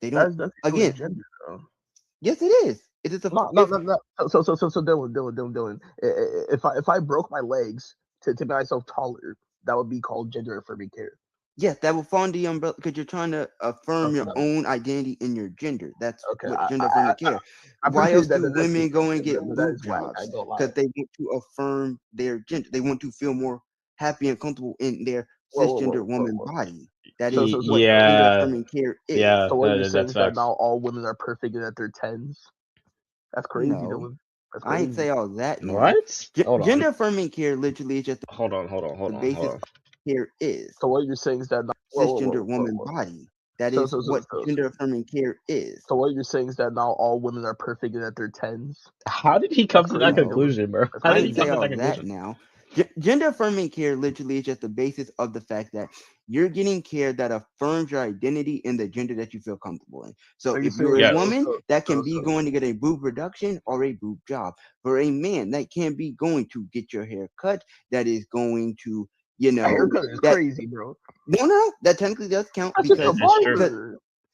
they don't. Again, gender, yes, it is. It is a no. So Dylan. If I broke my legs to make myself taller, that would be called gender affirming care. Yes, that will fall under the umbrella because you're trying to affirm your own identity in your gender. That's what gender affirming care. Why else do women go and get boob jobs? Because they want to affirm their gender. They want to feel more happy and comfortable in their cisgender woman body. That is what gender affirming care is. Yeah, so what you're saying is that not all women are perfect and at their 10s? That's crazy, Dylan. I ain't say all that. Now. What? Gender affirming care literally is just hold on. The basis of care is. So what you're saying is that not cisgender woman body. That is what gender affirming care is. So what you're saying is that not all women are perfect and at their 10s? How did he come to that conclusion, bro? How did he come to that conclusion? Now, gender affirming care literally is just the basis of the fact that you're getting care that affirms your identity in the gender that you feel comfortable in. So if you're a woman, that can be going to get a boob reduction or a boob job. For a man, that can be going to get your hair cut. That is going to, you know, haircut is crazy, bro. No, that technically does count because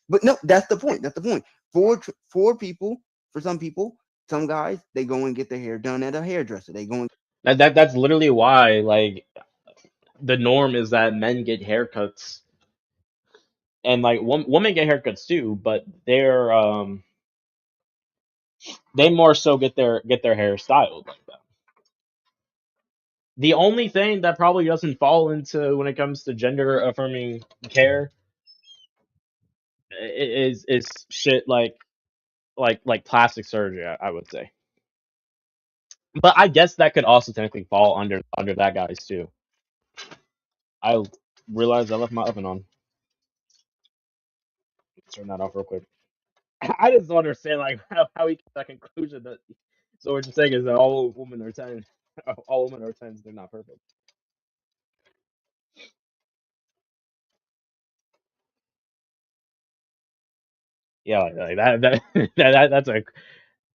but no, that's the point. That's the point. For people, for some people, some guys, they go and get their hair done at a hairdresser. They go and that's literally why, like, the norm is that men get haircuts, and like women get haircuts too, but they more so get their hair styled like that. The only thing that probably doesn't fall into when it comes to gender affirming care is shit like plastic surgery, I would say. But I guess that could also technically fall under that guy's too. I realized I left my oven on. Turn that off real quick. I just don't understand like how he came to that conclusion that. So what you're saying is that all women are 10. All women are 10s. They're not perfect. Yeah, like that's a.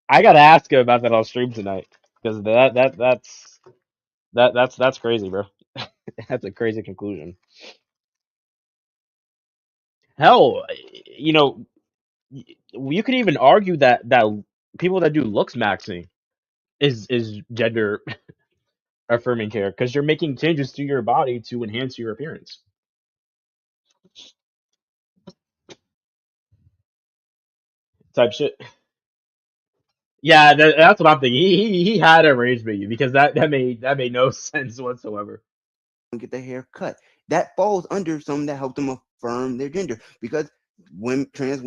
I gotta ask him about that on stream tonight because that's crazy, bro. That's a crazy conclusion. Hell, you know, you could even argue that people that do looks maxing is gender affirming care because you're making changes to your body to enhance your appearance type shit. Yeah, that's what I'm thinking. He had to rage bait because that made no sense whatsoever. Get their hair cut. That falls under something that helps them affirm their gender because trans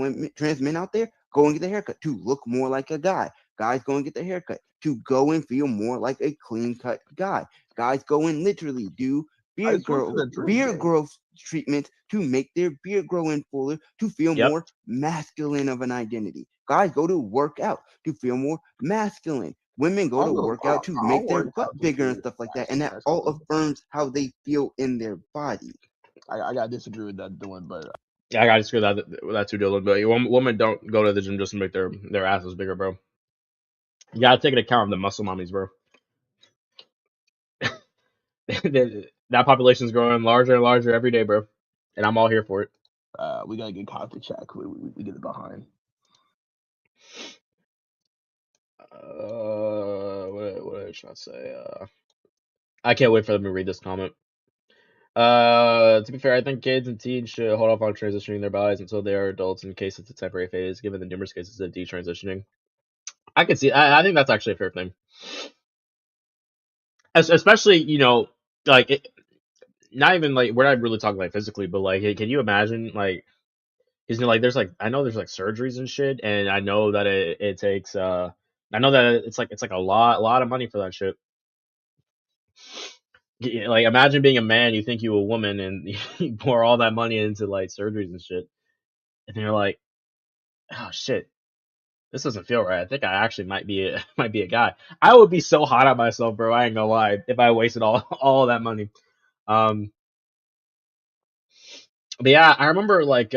men out there go and get their haircut to look more like a guy. Guys go and get their haircut to go and feel more like a clean cut guy. Guys go and literally do beard growth treatment to make their beard grow in fuller to feel more masculine of an identity. Guys go to work out to feel more masculine. Women go to work out to make their butt bigger and stuff like that, and that all affirms how they feel in their body. I gotta disagree with that, Dylan, but Yeah, I gotta disagree with that too, Dylan. But women don't go to the gym just to make their asses bigger, bro. You gotta take into account of the muscle mommies, bro. That population is growing larger and larger every day, bro, and I'm all here for it. We gotta get Coffee check. We get it behind. What should I say? I can't wait for them to read this comment. To be fair, I think kids and teens should hold off on transitioning their bodies until they are adults in case it's a temporary phase, given the numerous cases of detransitioning. I can see. I think that's actually a fair thing. Especially, like not even like we're not really talking like physically, but like, hey, can you imagine like, because like there's like I know there's like surgeries and shit, and I know that it takes I know that it's like a lot of money for that shit. Like imagine being a man, you think you a woman, and you pour all that money into like surgeries and shit, and you're like, oh shit, this doesn't feel right. I think I actually might be a guy. I would be so hot on myself, bro. I ain't gonna lie, if I wasted all that money. But yeah, I remember like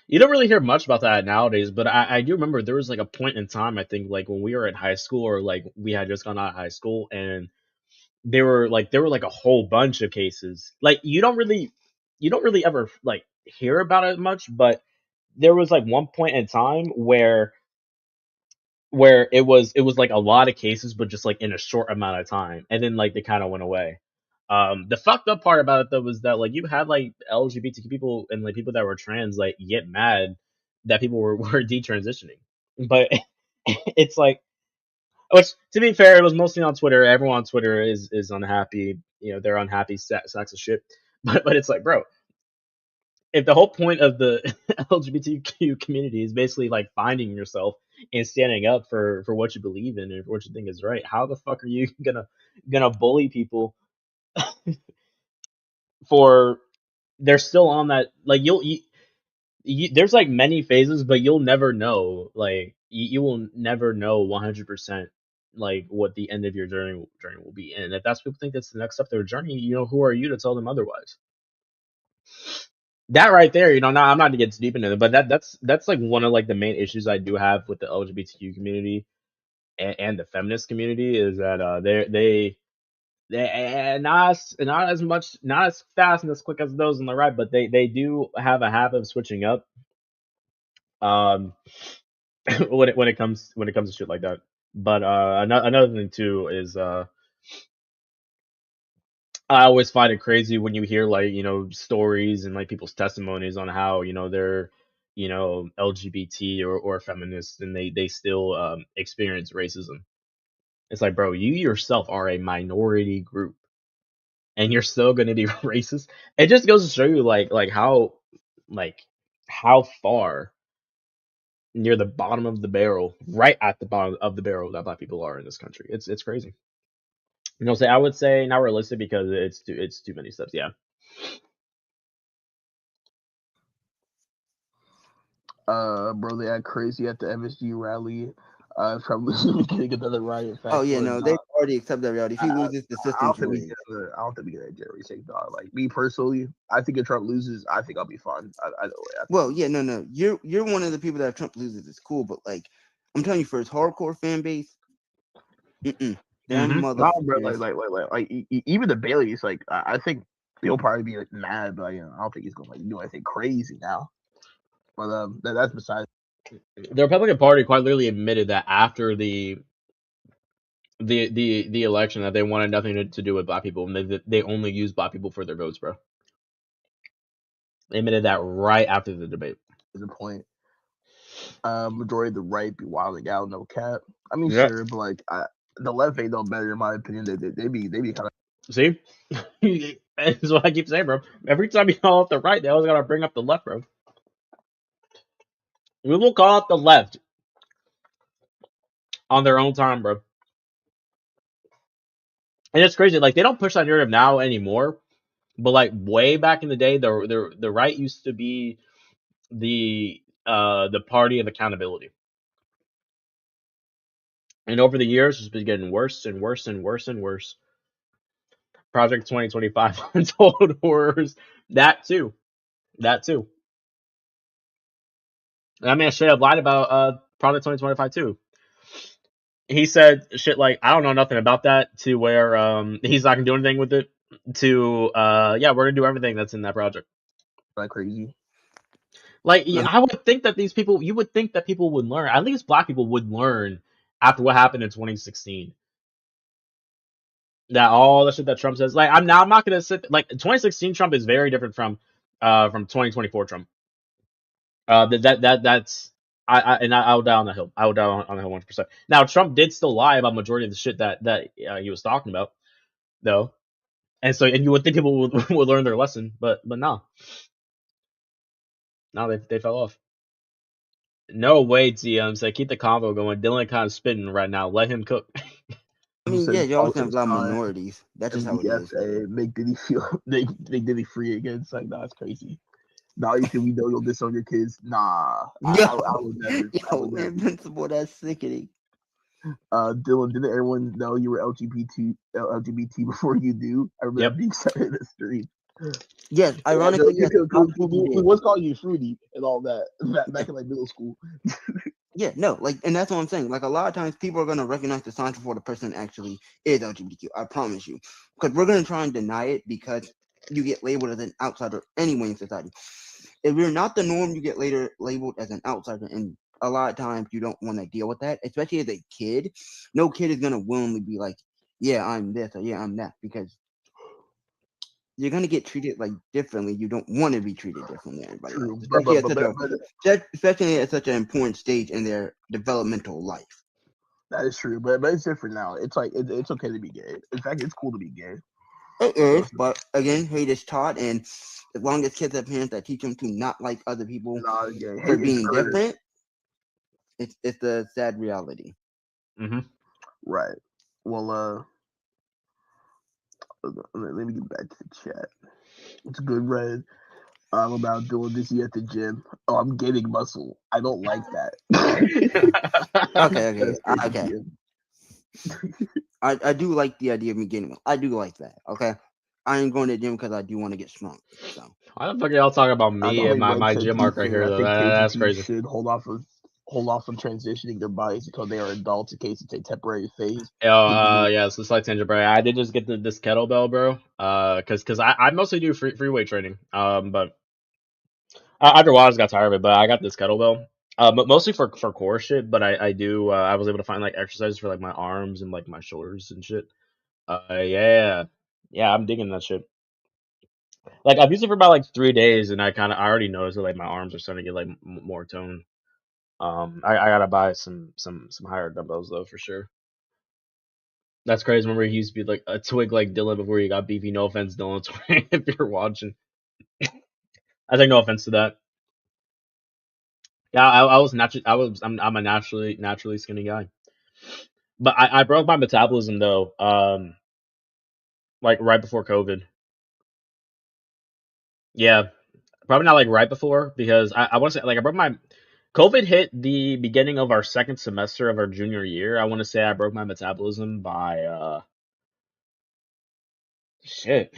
you don't really hear much about that nowadays, but I do remember there was like a point in time I think like when we were in high school or like we had just gone out of high school and there were like a whole bunch of cases. Like you don't really ever like hear about it much, but there was like one point in time where it was like a lot of cases, but just like in a short amount of time, and then like they kind of went away. The fucked up part about it though was that like you had like LGBTQ people and like people that were trans like get mad that people were detransitioning, but it's like, which to be fair, it was mostly on Twitter. Everyone on Twitter is unhappy. They're unhappy sacks of shit. But it's like, bro, if the whole point of the LGBTQ community is basically like finding yourself and standing up for what you believe in and for what you think is right, how the fuck are you gonna bully people for they're still on that? Like there's like many phases, but you'll never know. Like you will never know 100% like what the end of your journey will be. And if that's people think that's the next step of their journey, who are you to tell them otherwise? That right there, now I'm not to get too deep into it, but that's like one of like the main issues I do have with the LGBTQ community and the feminist community is that they not as much, not as fast and as quick as those on the right, but they do have a habit of switching up um when it comes to shit like that. But another thing too is I always find it crazy when you hear like stories and like people's testimonies on how they're LGBT or feminists and they still experience racism. It's like, bro, you yourself are a minority group and you're still going to be racist. It just goes to show you like how far near the bottom of the barrel, right at the bottom of the barrel that black people are in this country. It's crazy. I would say not realistic because it's too many steps. Yeah. Bro, they act crazy at the MSG rally. Probably getting another riot. Oh yeah, no, they've already accepted that reality. If he loses, the system's rigged. I don't think we get a Jerry take dog. Like me personally, I think if Trump loses, I think I'll be fine. Well, yeah, no. You're one of the people that if Trump loses is cool, but like I'm telling you, for his hardcore fan base, them motherfuckers. Like even the Baileys, like I think they'll probably be like mad, but I don't think he's gonna like do anything crazy now. But that's besides. The Republican Party quite literally admitted that after the election that they wanted nothing to do with black people, and they only use black people for their votes, bro. They admitted that right after the debate. The point. Majority of the right be wilding out, no cap. I mean, sure, but like the left ain't no better in my opinion. They be kind of. See, that's what I keep saying, bro. Every time you call out the right, they always gotta bring up the left, bro. We will call out the left on their own time, bro. And it's crazy, like they don't push that narrative now anymore. But like way back in the day, the right used to be the party of accountability. And over the years, it's been getting worse and worse and worse and worse. Project 2025 Untold Horrors. That too. I mean, I straight up lied about Project 2025 too. He said shit like, I don't know nothing about that, to where he's not gonna do anything with it, to yeah, we're gonna do everything that's in that project. Like crazy. Like, yeah, I would think that you would think that people would learn, at least black people would learn after what happened in 2016. That all the shit that Trump says, like, I'm not gonna sit, like, 2016 Trump is very different from 2024 Trump. That's I will die on the hill. I will die on the hill 100%. Now Trump did still lie about majority of the shit that he was talking about, though, and you would think people would learn their lesson, but no, they fell off. No way, TM said keep the convo going. Dylan kind of spitting right now. Let him cook. I mean, yeah, you always have a lot of minorities. That's just how it is. Make Diddy feel make Diddy free again. It's like, nah, it's crazy. Now you think we know you'll disown your kids? Nah. I would never. Invincible, that's sickening. Dylan, didn't everyone know you were LGBT before you do? I remember being said in the street. Yes, ironically, we was calling you Fruity and all that back in like middle school. Yeah, no, like, and that's what I'm saying. Like, a lot of times people are gonna recognize the signs before the person actually is LGBTQ. I promise you, because we're gonna try and deny it because you get labeled as an outsider anyway in society. If you're not the norm, you get later labeled as an outsider, and a lot of times you don't want to deal with that, especially as a kid. No kid is gonna willingly be like, "Yeah, I'm this," or "Yeah, I'm that," because you're gonna get treated like differently. You don't want to be treated differently than everybody else, especially at such an important stage in their developmental life. That is true, but it's different now. It's like it's okay to be gay. In fact, it's cool to be gay. It is, but again, hate is taught, and as long as kids have parents that teach them to not like other people for being different, it's a sad reality. Mm-hmm. Right. Well, let me get back to the chat. It's good, Red. I'm about doing this at the gym. Oh, I'm getting muscle. I don't like that. Okay. I do like the idea of me getting muscle. I do like that. Okay. I ain't going to the gym because I do want to get strong. So why the fuck are y'all talking about me and my gym mark right here? Though? That's crazy. Should hold off from transitioning their bodies until they are adults in case it's a temporary phase. Yeah, so it's like tangent, bro. I did just get this kettlebell, bro. Cause I mostly do free weight training. But after a while I just got tired of it. But I got this kettlebell. But mostly for core shit. But I was able to find like exercises for like my arms and like my shoulders and shit. Yeah, I'm digging that shit. Like I've used it for about like 3 days, and I already noticed that like my arms are starting to get like more toned. I gotta buy some higher dumbbells though for sure. That's crazy. Remember he used to be like a twig like Dylan before he got beefy. No offense, Dylan, if you're watching. I take no offense to that. Yeah, I'm a naturally skinny guy. But I broke my metabolism though, like right before COVID. Yeah, probably not like right before, because I want to say like I broke my COVID hit the beginning of our second semester of our junior year. I want to say I broke my metabolism by shit,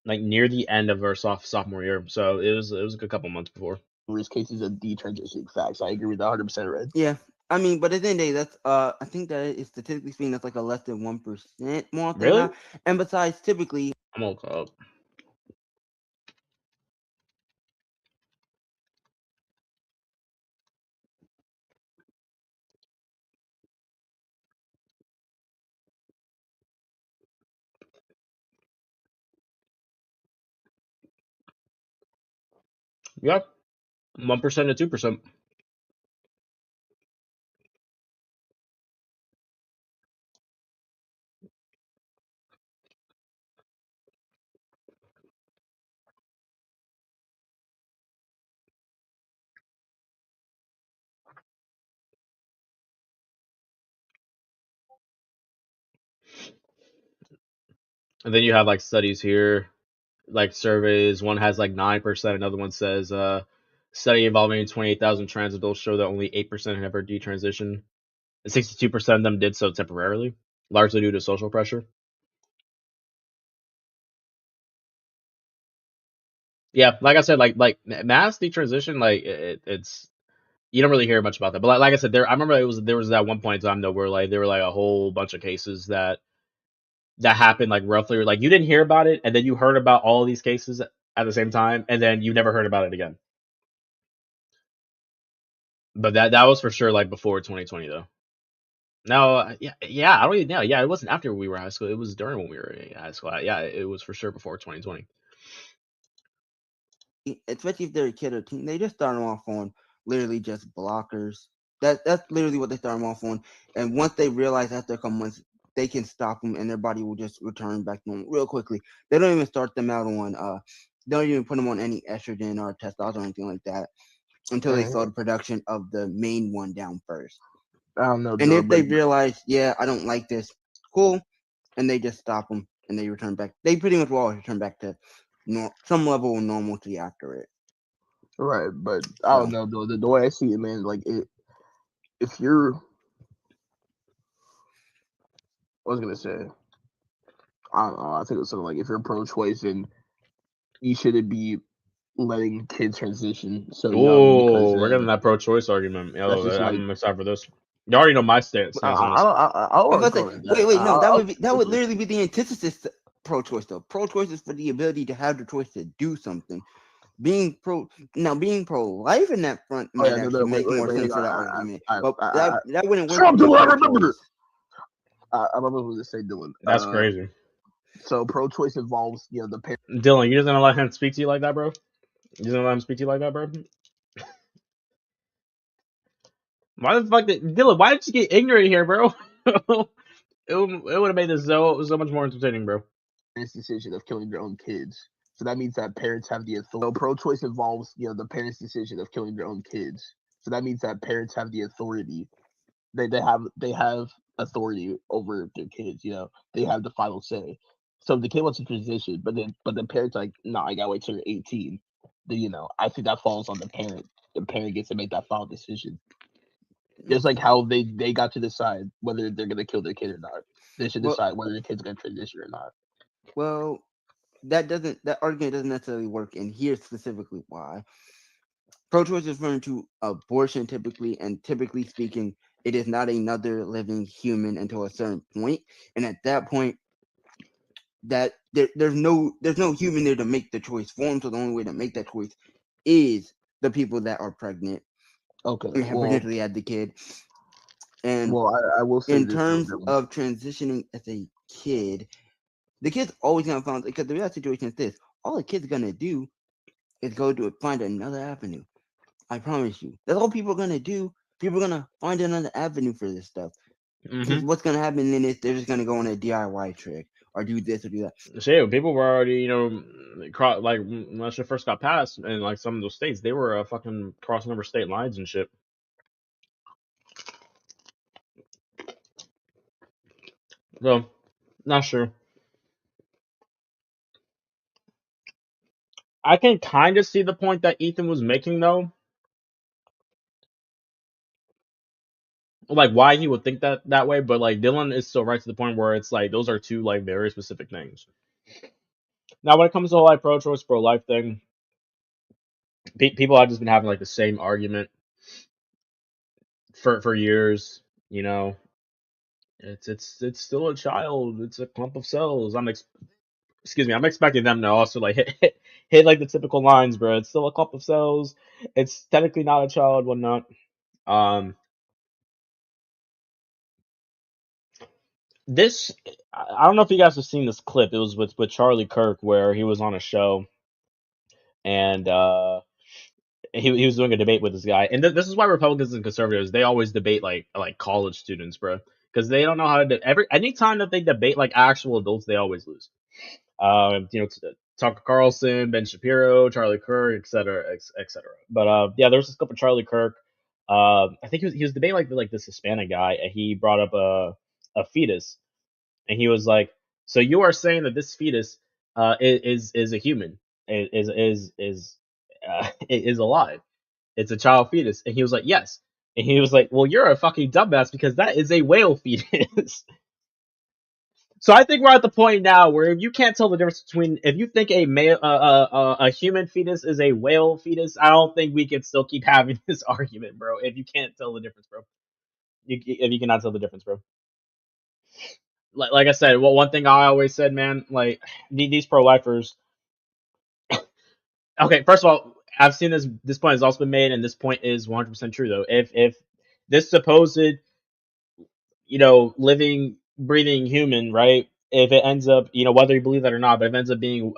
like near the end of our sophomore year. So it was a good couple months before. Worst cases of detransitioning facts. I agree with that 100%, Red. Yeah. I mean, but at the end of the day, that's I think that is statistically speaking, that's like a less than 1% more often Really? now. And besides, typically, I'm all caught up. Yeah, 1% to 2%. And then you have like studies here, like surveys. One has like 9%. Another one says study involving 28,000 trans adults show that only 8% had ever detransitioned, and 62% of them did so temporarily, largely due to social pressure. Yeah, like I said, like mass detransition, like it's you don't really hear much about that. But like I said, I remember there was that one point in time though where like there were like a whole bunch of cases that happened like roughly, like you didn't hear about it, and then you heard about all these cases at the same time, and then you never heard about it again. But that was for sure like before 2020 though. No, yeah, I don't even know. Yeah, it wasn't after we were in high school. It was during when we were in high school. Yeah, it was for sure before 2020. especially if they're a kid or teen, they just start them off on literally just blockers. That's literally what they start them off on. And once they realize after a couple months, they can stop them and their body will just return back to normal real quickly. They don't even start them out on they don't even put them on any estrogen or testosterone or anything like that until they slow the production of the main one down first. I don't know. And if they realize, yeah, I don't like this, cool, and they just stop them and they return back. They pretty much will always return back to some level of normalcy after it. Right, but I don't know though. The way I see it, man, like if you're, I was gonna say, I don't know. I think it's something like if you're pro-choice, and you shouldn't be letting kids transition so young, because We're getting that pro-choice argument. I'm excited for this. You already know my stance on this. Wait, no, that would literally be the antithesis to pro-choice though. Pro-choice is for the ability to have the choice to do something. Being pro-life in that front might actually make more sense for that argument. But that wouldn't work. I remember. I remember what to say, Dylan. That's crazy. So pro-choice involves, the parent. Dylan, you just gonna let him speak to you like that, bro? You just gonna let him speak to you like that, bro? Why the fuck Dylan? Why did you get ignorant here, bro? It would have made this so much more entertaining, bro. Parents' decision of killing their own kids. So that means that parents have the authority. So pro-choice involves, the parents' decision of killing their own kids. So that means that parents have the authority. They have authority over their kids. They have the final say. So if the kid wants to transition, but the parents like, no, I gotta wait till you're 18. Then I think that falls on the parent. The parent gets to make that final decision. Just like how they got to decide whether they're gonna kill their kid or not. They should decide whether the kid's gonna transition or not. Well, that argument doesn't necessarily work, and here's specifically why. Pro-choice is referring to abortion typically, and typically speaking, it is not another living human until a certain point, and at that point, that there's no human there to make the choice for them. So the only way to make that choice is the people that are pregnant, and have potentially had the kid. And I will say in terms of transitioning as a kid, the kid's always gonna find, because the real situation is this: all the kid's gonna do is go to find another avenue. I promise you. That's all people are gonna do. People are gonna find another avenue for this stuff. Because what's gonna happen then is they're just gonna go on a DIY trick, or do this or do that. Shit, people were already, like when shit first got passed in like some of those states, they were fucking crossing over state lines and shit. So, not sure. I can kind of see the point that Ethan was making, though. Like, why he would think that way, but, like, Dylan is still right to the point where it's, like, those are two, like, very specific things. Now, when it comes to the whole, like, pro-choice, pro-life thing, people have just been having, like, the same argument for years, you know? It's still a child. It's a clump of cells. I'm expecting them to also like hit like the typical lines, bro. It's still a clump of cells. It's technically not a child, whatnot. This I don't know if you guys have seen this clip. It was with Charlie Kirk where he was on a show and he was doing a debate with this guy. And this is why Republicans and conservatives, they always debate like college students, bro, because they don't know how to anytime that they debate like actual adults, they always lose. Tucker Carlson, Ben Shapiro, Charlie Kirk, etc., etc. But yeah, there was this clip of Charlie Kirk. I think he was debating like this Hispanic guy, and he brought up a fetus, and he was like, "So you are saying that this fetus is a human, is alive? It's a child fetus?" And he was like, "Yes." And he was like, "Well, you're a fucking dumbass because that is a whale fetus." So I think we're at the point now where if you can't tell the difference between if you think a human fetus is a whale fetus, I don't think we can still keep having this argument, bro. If you can't tell the difference, bro, if you cannot tell the difference, bro. Like I said, well, one thing I always said, man, like these pro-lifers. Okay, first of all, I've seen this point has also been made, and this point is 100% true though. If this supposed living, breathing human, right? If it ends up, whether you believe that or not, but if it ends up being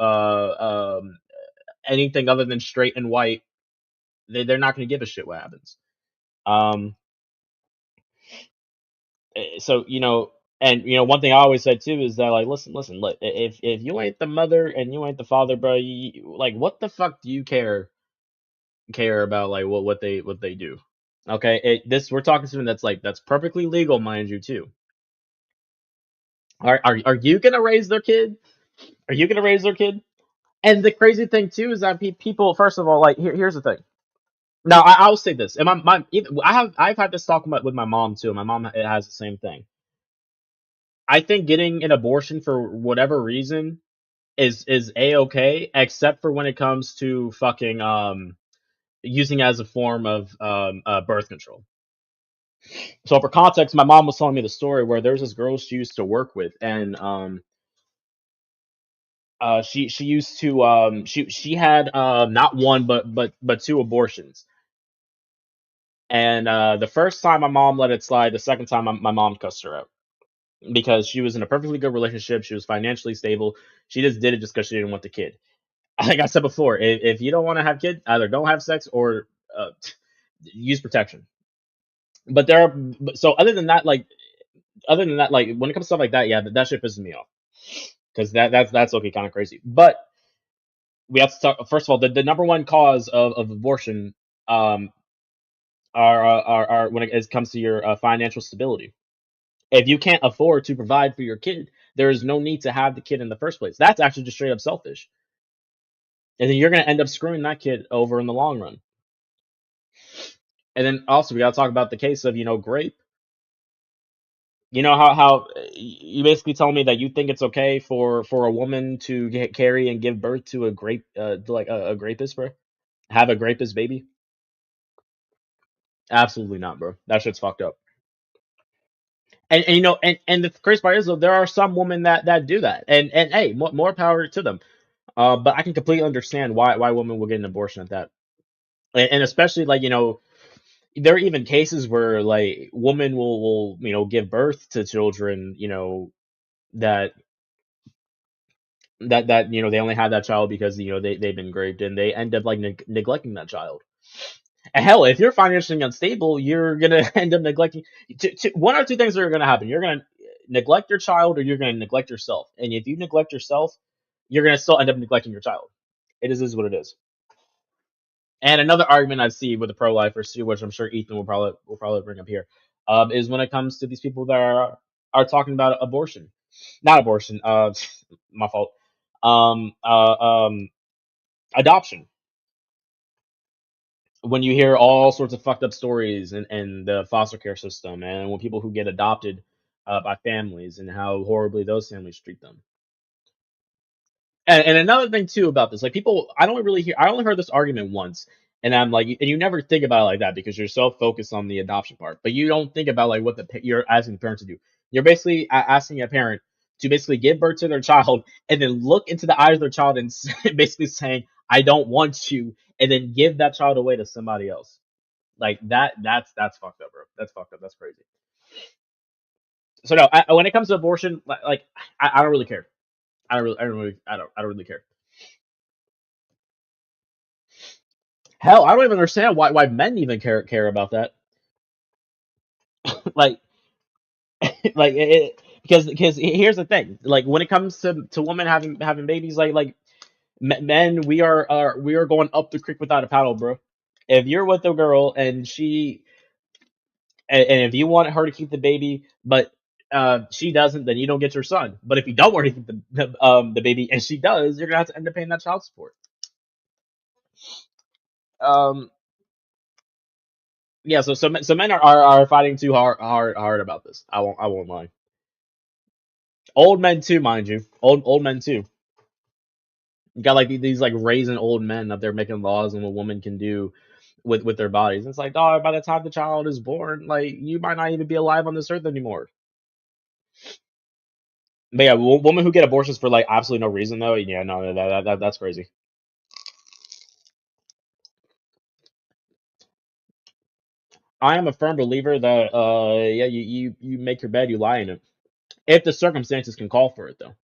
anything other than straight and white, they're not going to give a shit what happens. So and one thing I always said too is that like, listen, if you ain't the mother and you ain't the father, bro, like what the fuck do you care about like what they do? Okay, we're talking to someone that's perfectly legal, mind you, too. Are you gonna raise their kid? Are you gonna raise their kid? And the crazy thing too is that people, first of all, like here's the thing. Now I'll say this, and I've had this talk with my mom too. My mom has the same thing. I think getting an abortion for whatever reason is a-okay, except for when it comes to fucking using it as a form of birth control. So for context, my mom was telling me the story where there's this girl she used to work with, and she used to she had not one but two abortions. And the first time my mom let it slide, the second time my mom cussed her out because she was in a perfectly good relationship. She was financially stable. She just did it just because she didn't want the kid. Like I said before, if you don't want to have kids, either don't have sex or use protection. But so other than that, like when it comes to stuff like that, yeah, that shit pisses me off because that's okay, kind of crazy. But we have to talk. First of all, the number one cause of abortion are when it comes to your financial stability. If you can't afford to provide for your kid, there is no need to have the kid in the first place. That's actually just straight up selfish. And then you're going to end up screwing that kid over in the long run. And then also, we got to talk about the case of, grape. You know how you basically tell me that you think it's okay for a woman to carry and give birth to a grape, like a grapist, bro? Have a grapist baby? Absolutely not, bro. That shit's fucked up. And the crazy part is though, there are some women that do that, and hey, more power to them. But I can completely understand why women will get an abortion at that, and especially like there are even cases where like women will give birth to children that they only had that child because they've been raped and they end up like neglecting that child. And hell, if you're financially unstable, you're gonna end up neglecting. One or two things are gonna happen. You're gonna neglect your child or you're going to neglect yourself. And if you neglect yourself, you're going to still end up neglecting your child. It is what it is. And another argument I see with the pro-lifers too, which I'm sure Ethan will probably bring up here, is when it comes to these people that are talking about abortion, not abortion. My fault. Adoption. When you hear all sorts of fucked up stories in the foster care system, and when people who get adopted by families and how horribly those families treat them. And another thing too about this, like people, I only heard this argument once, and I'm like, and you never think about it like that because you're so focused on the adoption part, but you don't think about like what you're asking the parent to do. You're basically asking a parent to basically give birth to their child and then look into the eyes of their child and basically saying, "I don't want you," and then give that child away to somebody else. Like that's fucked up, bro. That's fucked up. That's crazy. So no, when it comes to abortion, like I don't really care. I don't really care. Hell, I don't even understand why men even care about that. Like because here's the thing. Like when it comes to women having babies, like men, we are going up the creek without a paddle, bro. If you're with a girl and and if you want her to keep the baby, but she doesn't, then you don't get your son. But if you don't want to keep the baby and she does, you're gonna have to end up paying that child support. Um, yeah. So men are fighting too hard about this. I won't lie. Old men too, mind you. Old men too. You got like these like raising old men up there making laws on what women can do with their bodies. It's like, dog, by the time the child is born, like you might not even be alive on this earth anymore. But yeah, women who get abortions for like absolutely no reason though, yeah, no, that's crazy. I am a firm believer that yeah, you make your bed, you lie in it. If the circumstances can call for it though.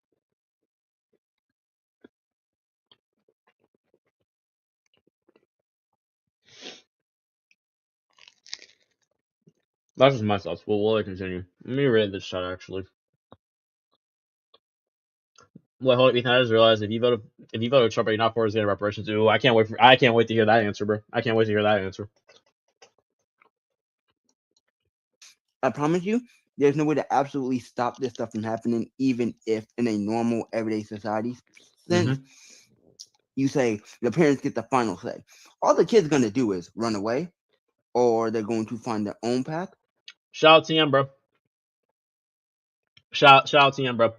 That's just my thoughts. We'll continue. Let me read this shot actually. Well, hold up, Ethan. I just realized if you voted Trump, are you not for his getting reparations? Ooh, I can't wait to hear that answer, bro. I can't wait to hear that answer. I promise you, there's no way to absolutely stop this stuff from happening, even if in a normal everyday society. Since you say the parents get the final say, all the kid's gonna do is run away, or they're going to find their own path. Shout out to him, bro. Shout out to him, bro.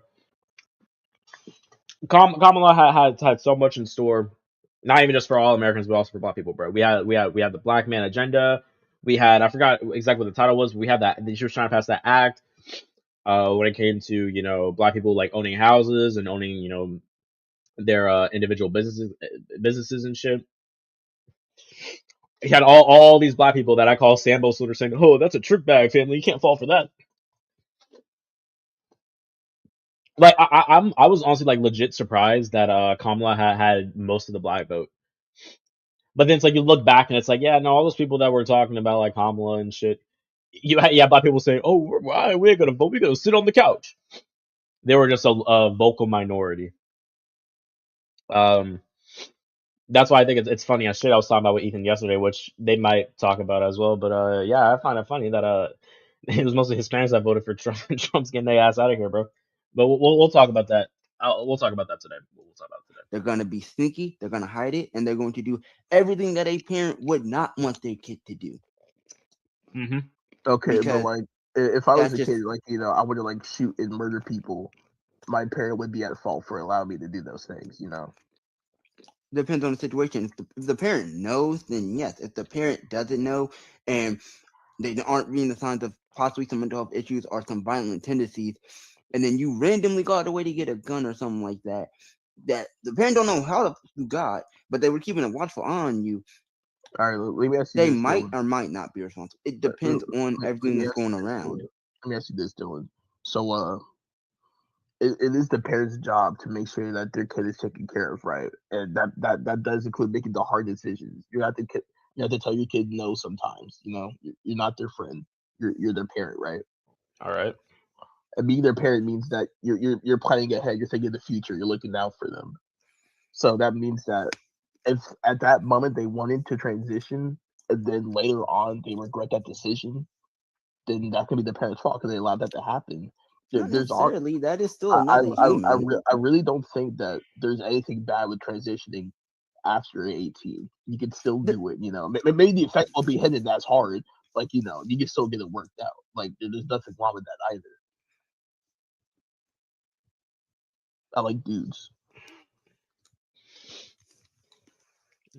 Kamala had so much in store, not even just for all Americans, but also for Black people, bro. We had the Black Man Agenda. We had, I forgot exactly what the title was. But we had that. She was trying to pass that act when it came to Black people like owning houses and owning their individual businesses and shit. He had all these Black people that I call Sambo Sluter saying, "Oh, that's a trick bag family. You can't fall for that." Like I was honestly like legit surprised that Kamala had most of the Black vote. But then it's like you look back and it's like, yeah, no, all those people that were talking about like Kamala and shit, you had Black people saying, "Oh, why we ain't gonna vote? We gonna sit on the couch." They were just a vocal minority. That's why I think it's funny as shit. I was talking about with Ethan yesterday, which they might talk about as well. But yeah, I find it funny that it was mostly Hispanics that voted for Trump. Trump's getting their ass out of here, bro. But we'll talk about that. We'll talk about that today. We'll talk about it today. They're gonna be sneaky. They're gonna hide it, and they're going to do everything that a parent would not want their kid to do. Okay, but like if I was a kid, like I would like shoot and murder people. My parent would be at fault for allowing me to do those things. Depends on the situation. If the parent knows, then yes. If the parent doesn't know and they aren't reading the signs of possibly some mental health issues or some violent tendencies, and then you randomly got away to get a gun or something like that, that the parent don't know how you got, but they were keeping a watchful eye on you. All right, let me ask you. They might or might not be responsible. It depends on everything that's going around. Let me ask you this, Dylan. So, it is the parents' job to make sure that their kid is taken care of, right? And that does include making the hard decisions. You have to tell your kid no sometimes. You're not their friend. You're their parent, right? All right. And being their parent means that you're planning ahead, you're thinking of the future, you're looking out for them. So that means that if at that moment they wanted to transition and then later on they regret that decision, then that could be the parents' fault because they allowed that to happen. Not necessarily. That is still another human. I really don't think that there's anything bad with transitioning after 18. You can still do it, you know. Maybe the effect will be hidden as hard. Like, you know, you can still get it worked out. Like, there's nothing wrong with that either. I like dudes.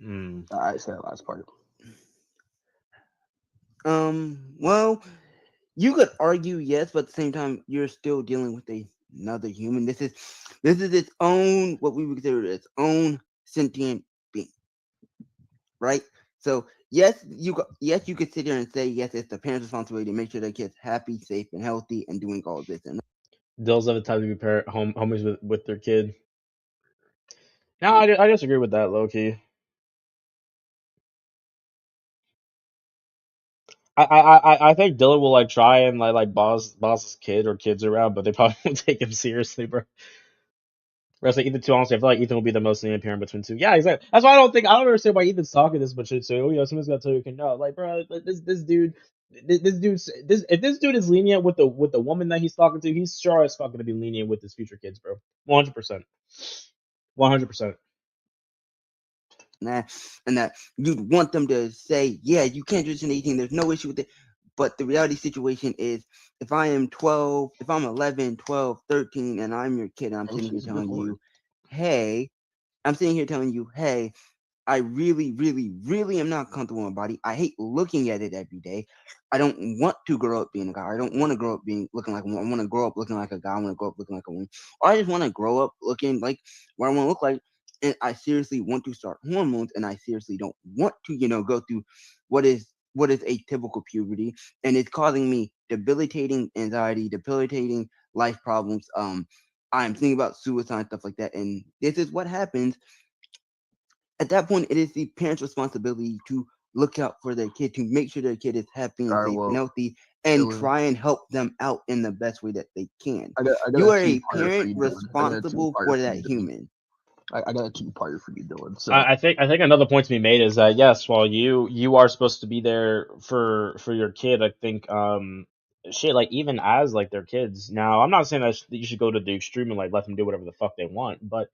I said that last part. Well, you could argue yes, but at the same time, you're still dealing with another human. This is its own, what we would consider its own sentient being, right? So yes, you could sit here and say yes, it's the parents' responsibility to make sure their kid's happy, safe, and healthy, and doing all this. And Those are the time to be homies with their kid. No, I disagree with that, low key. I think Dylan will like try and like boss his kid or kids around, but they probably won't take him seriously, bro. Whereas like Ethan too, honestly, I feel like Ethan will be the most lenient parent between two. Yeah, exactly. That's why I don't understand why Ethan's talking this much shit. So someone's gotta tell you can know. Like, bro, this dude, if this dude is lenient with the woman that he's talking to, he's sure as fuck gonna be lenient with his future kids, bro. 100%, 100%. And that you'd want them to say, yeah, you can't transition 18. There's no issue with it. But the reality situation is, if I am 12, if I'm 11, 12, 13, and I'm your kid, I'm sitting here telling you, hey, I really, really, really am not comfortable in my body. I hate looking at it every day. I don't want to grow up being a guy. I don't want to grow up looking like a woman. I want to grow up looking like a guy. I want to grow up looking like a woman. Or I just want to grow up looking like what I want to look like. And I seriously want to start hormones, and I seriously don't want to, go through what is a typical puberty, and it's causing me debilitating anxiety, debilitating life problems. I'm thinking about suicide, stuff like that, and this is what happens. At that point, it is the parents' responsibility to look out for their kid, to make sure their kid is happy and safe and healthy, and try and help them out in the best way that they can. You are a parent responsible for that human. I got a two-parter for you, Dylan. So I think another point to be made is that yes, while you are supposed to be there for your kid, I think shit, like even as like their kids. Now, I'm not saying that you should go to the extreme and like let them do whatever the fuck they want, but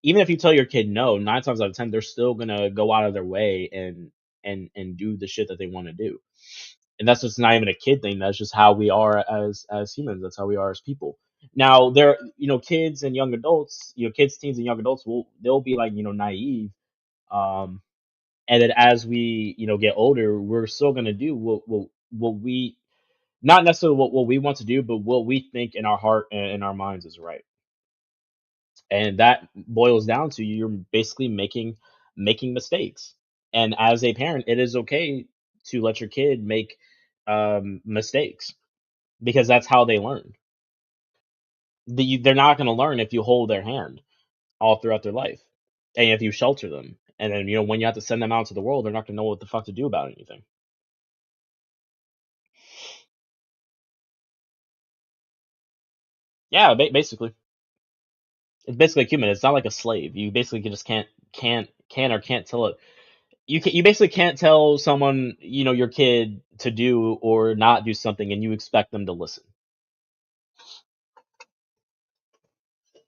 even if you tell your kid no, 9 times out of 10 they're still gonna go out of their way and do the shit that they want to do. And that's just not even a kid thing. That's just how we are as humans. That's how we are as people. Now, there, kids and young adults, kids, teens, and young adults they'll be like, naive. And then as we, get older, we're still gonna do what we, not necessarily what we want to do, but what we think in our heart and in our minds is right. And that boils down to you're basically making mistakes. And as a parent, it is okay to let your kid make mistakes because that's how they learn. They're not going to learn if you hold their hand all throughout their life and if you shelter them. And then, when you have to send them out to the world, they're not going to know what the fuck to do about anything. Yeah, basically. It's basically a human. It's not like a slave. You basically just can't tell it. You basically can't tell someone, your kid to do or not do something and you expect them to listen.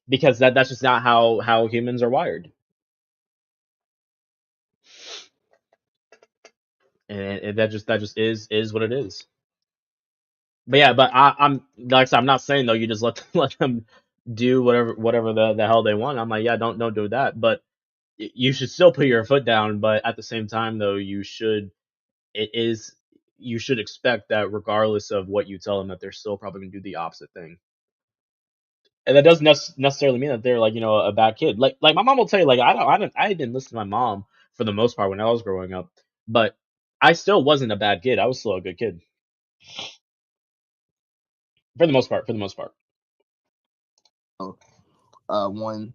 Because that's just not how humans are wired. And that just is what it is. But yeah, but I'm like I said, I'm not saying though you just let them do whatever the hell they want. I'm like, yeah, don't do that. But you should still put your foot down. But at the same time, though, you should expect that regardless of what you tell them, that they're still probably gonna do the opposite thing. And that doesn't necessarily mean that they're like a bad kid. Like my mom will tell you, like I didn't listen to my mom for the most part when I was growing up, but I still wasn't a bad kid. I was still a good kid for the most part. One.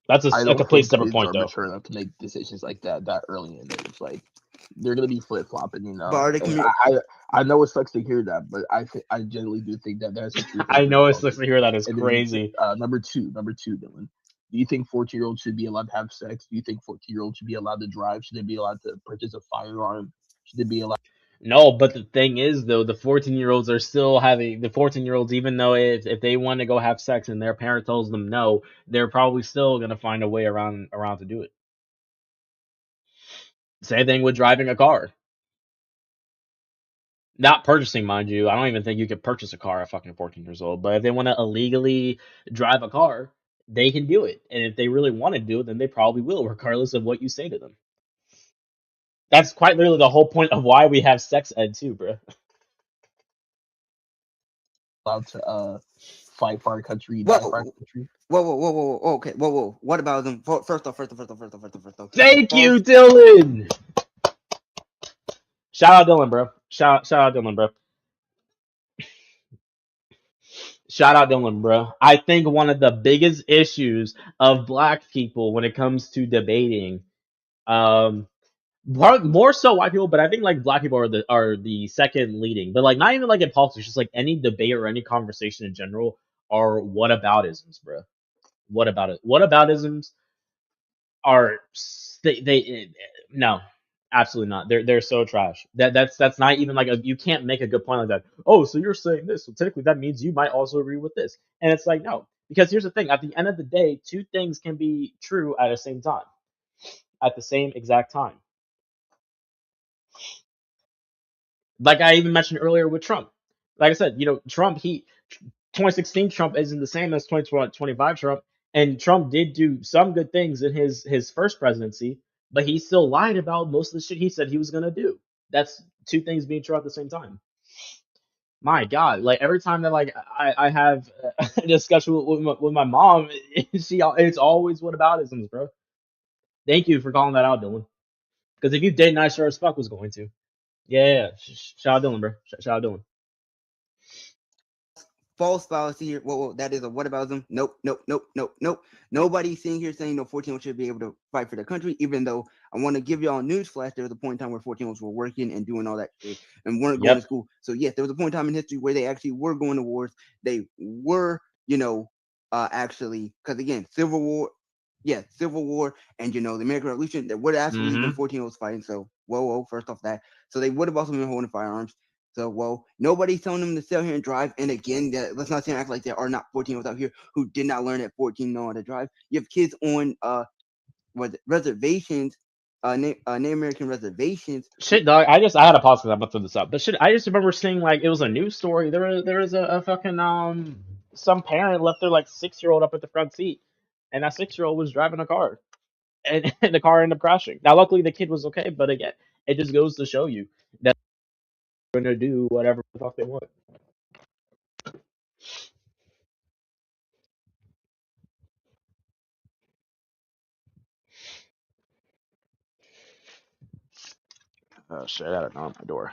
That's a complete separate point, though. Mature enough to make decisions like that early in age. Like They're gonna be flip flopping, you know. But I know it sucks to hear that, but I generally do think that that's the truth. I know it sucks to hear that. It's crazy. Number two, Dylan. Do you think 14-year-olds should be allowed to have sex? Do you think 14-year-olds should be allowed to drive? Should they be allowed to purchase a firearm? Should they be allowed? No, but the thing is, though, the 14-year-olds are still having the 14-year-olds, even though if they want to go have sex and their parent tells them no, they're probably still gonna find a way around to do it. Same thing with driving a car. Not purchasing, mind you. I don't even think you could purchase a car at fucking 14 years old. But if they want to illegally drive a car, they can do it. And if they really want to do it, then they probably will, regardless of what you say to them. That's quite literally the whole point of why we have sex ed too, bro. Allowed to fight for our country, die for our country. Whoa. Okay, whoa. What about them? First off. Thank you, Dylan. Shout out Dylan, bro. Shout out Dylan, bro. Shout out Dylan, bro. I think one of the biggest issues of black people when it comes to debating, more so white people, but I think like black people are the second leading. But like not even like in politics, just like any debate or any conversation in general are whataboutisms, bro. Whataboutisms are they no, absolutely not. They're so trash. That's not even like you can't make a good point like that. Oh, so you're saying this, so technically that means you might also agree with this. And it's like, no, because here's the thing, at the end of the day, two things can be true at the same time. At the same exact time. Like I even mentioned earlier with Trump. Like I said, Trump, 2016 Trump isn't the same as 2025 Trump. And Trump did do some good things in his first presidency, but he still lied about most of the shit he said he was gonna do. That's two things being true at the same time. My God, like every time that like I have a discussion with my mom, it's always whataboutisms, bro. Thank you for calling that out, Dylan. Because if you didn't, I sure as fuck was going to. Yeah. Shout out Dylan, bro. Shout out Dylan. False fallacy here. Whoa, that is a whataboutism. Nope. Nobody's sitting here saying no 14-year-olds should be able to fight for their country, even though I want to give y'all a news flash. There was a point in time where 14-year-olds were working and doing all that shit and weren't going to school. So yes, there was a point in time in history where they actually were going to wars. They were, actually, because again, Civil War and the American Revolution, there would have absolutely been 14-year-olds fighting. So whoa, first off that. So they would have also been holding firearms. So, nobody's telling them to sit here and drive. And again, let's not act like there are not 14-year-olds out here who did not learn at 14 know how to drive. You have kids on reservations, Native American reservations. Shit, dog. I had a pause because I'm about to throw this up. But shit, I just remember seeing like it was a news story. There was a fucking some parent left their like 6-year-old up at the front seat, and that 6-year-old was driving a car, and the car ended up crashing. Now, luckily the kid was okay, but again, it just goes to show you that they're gonna do whatever the fuck they want. Oh shit! I got a knock on my door.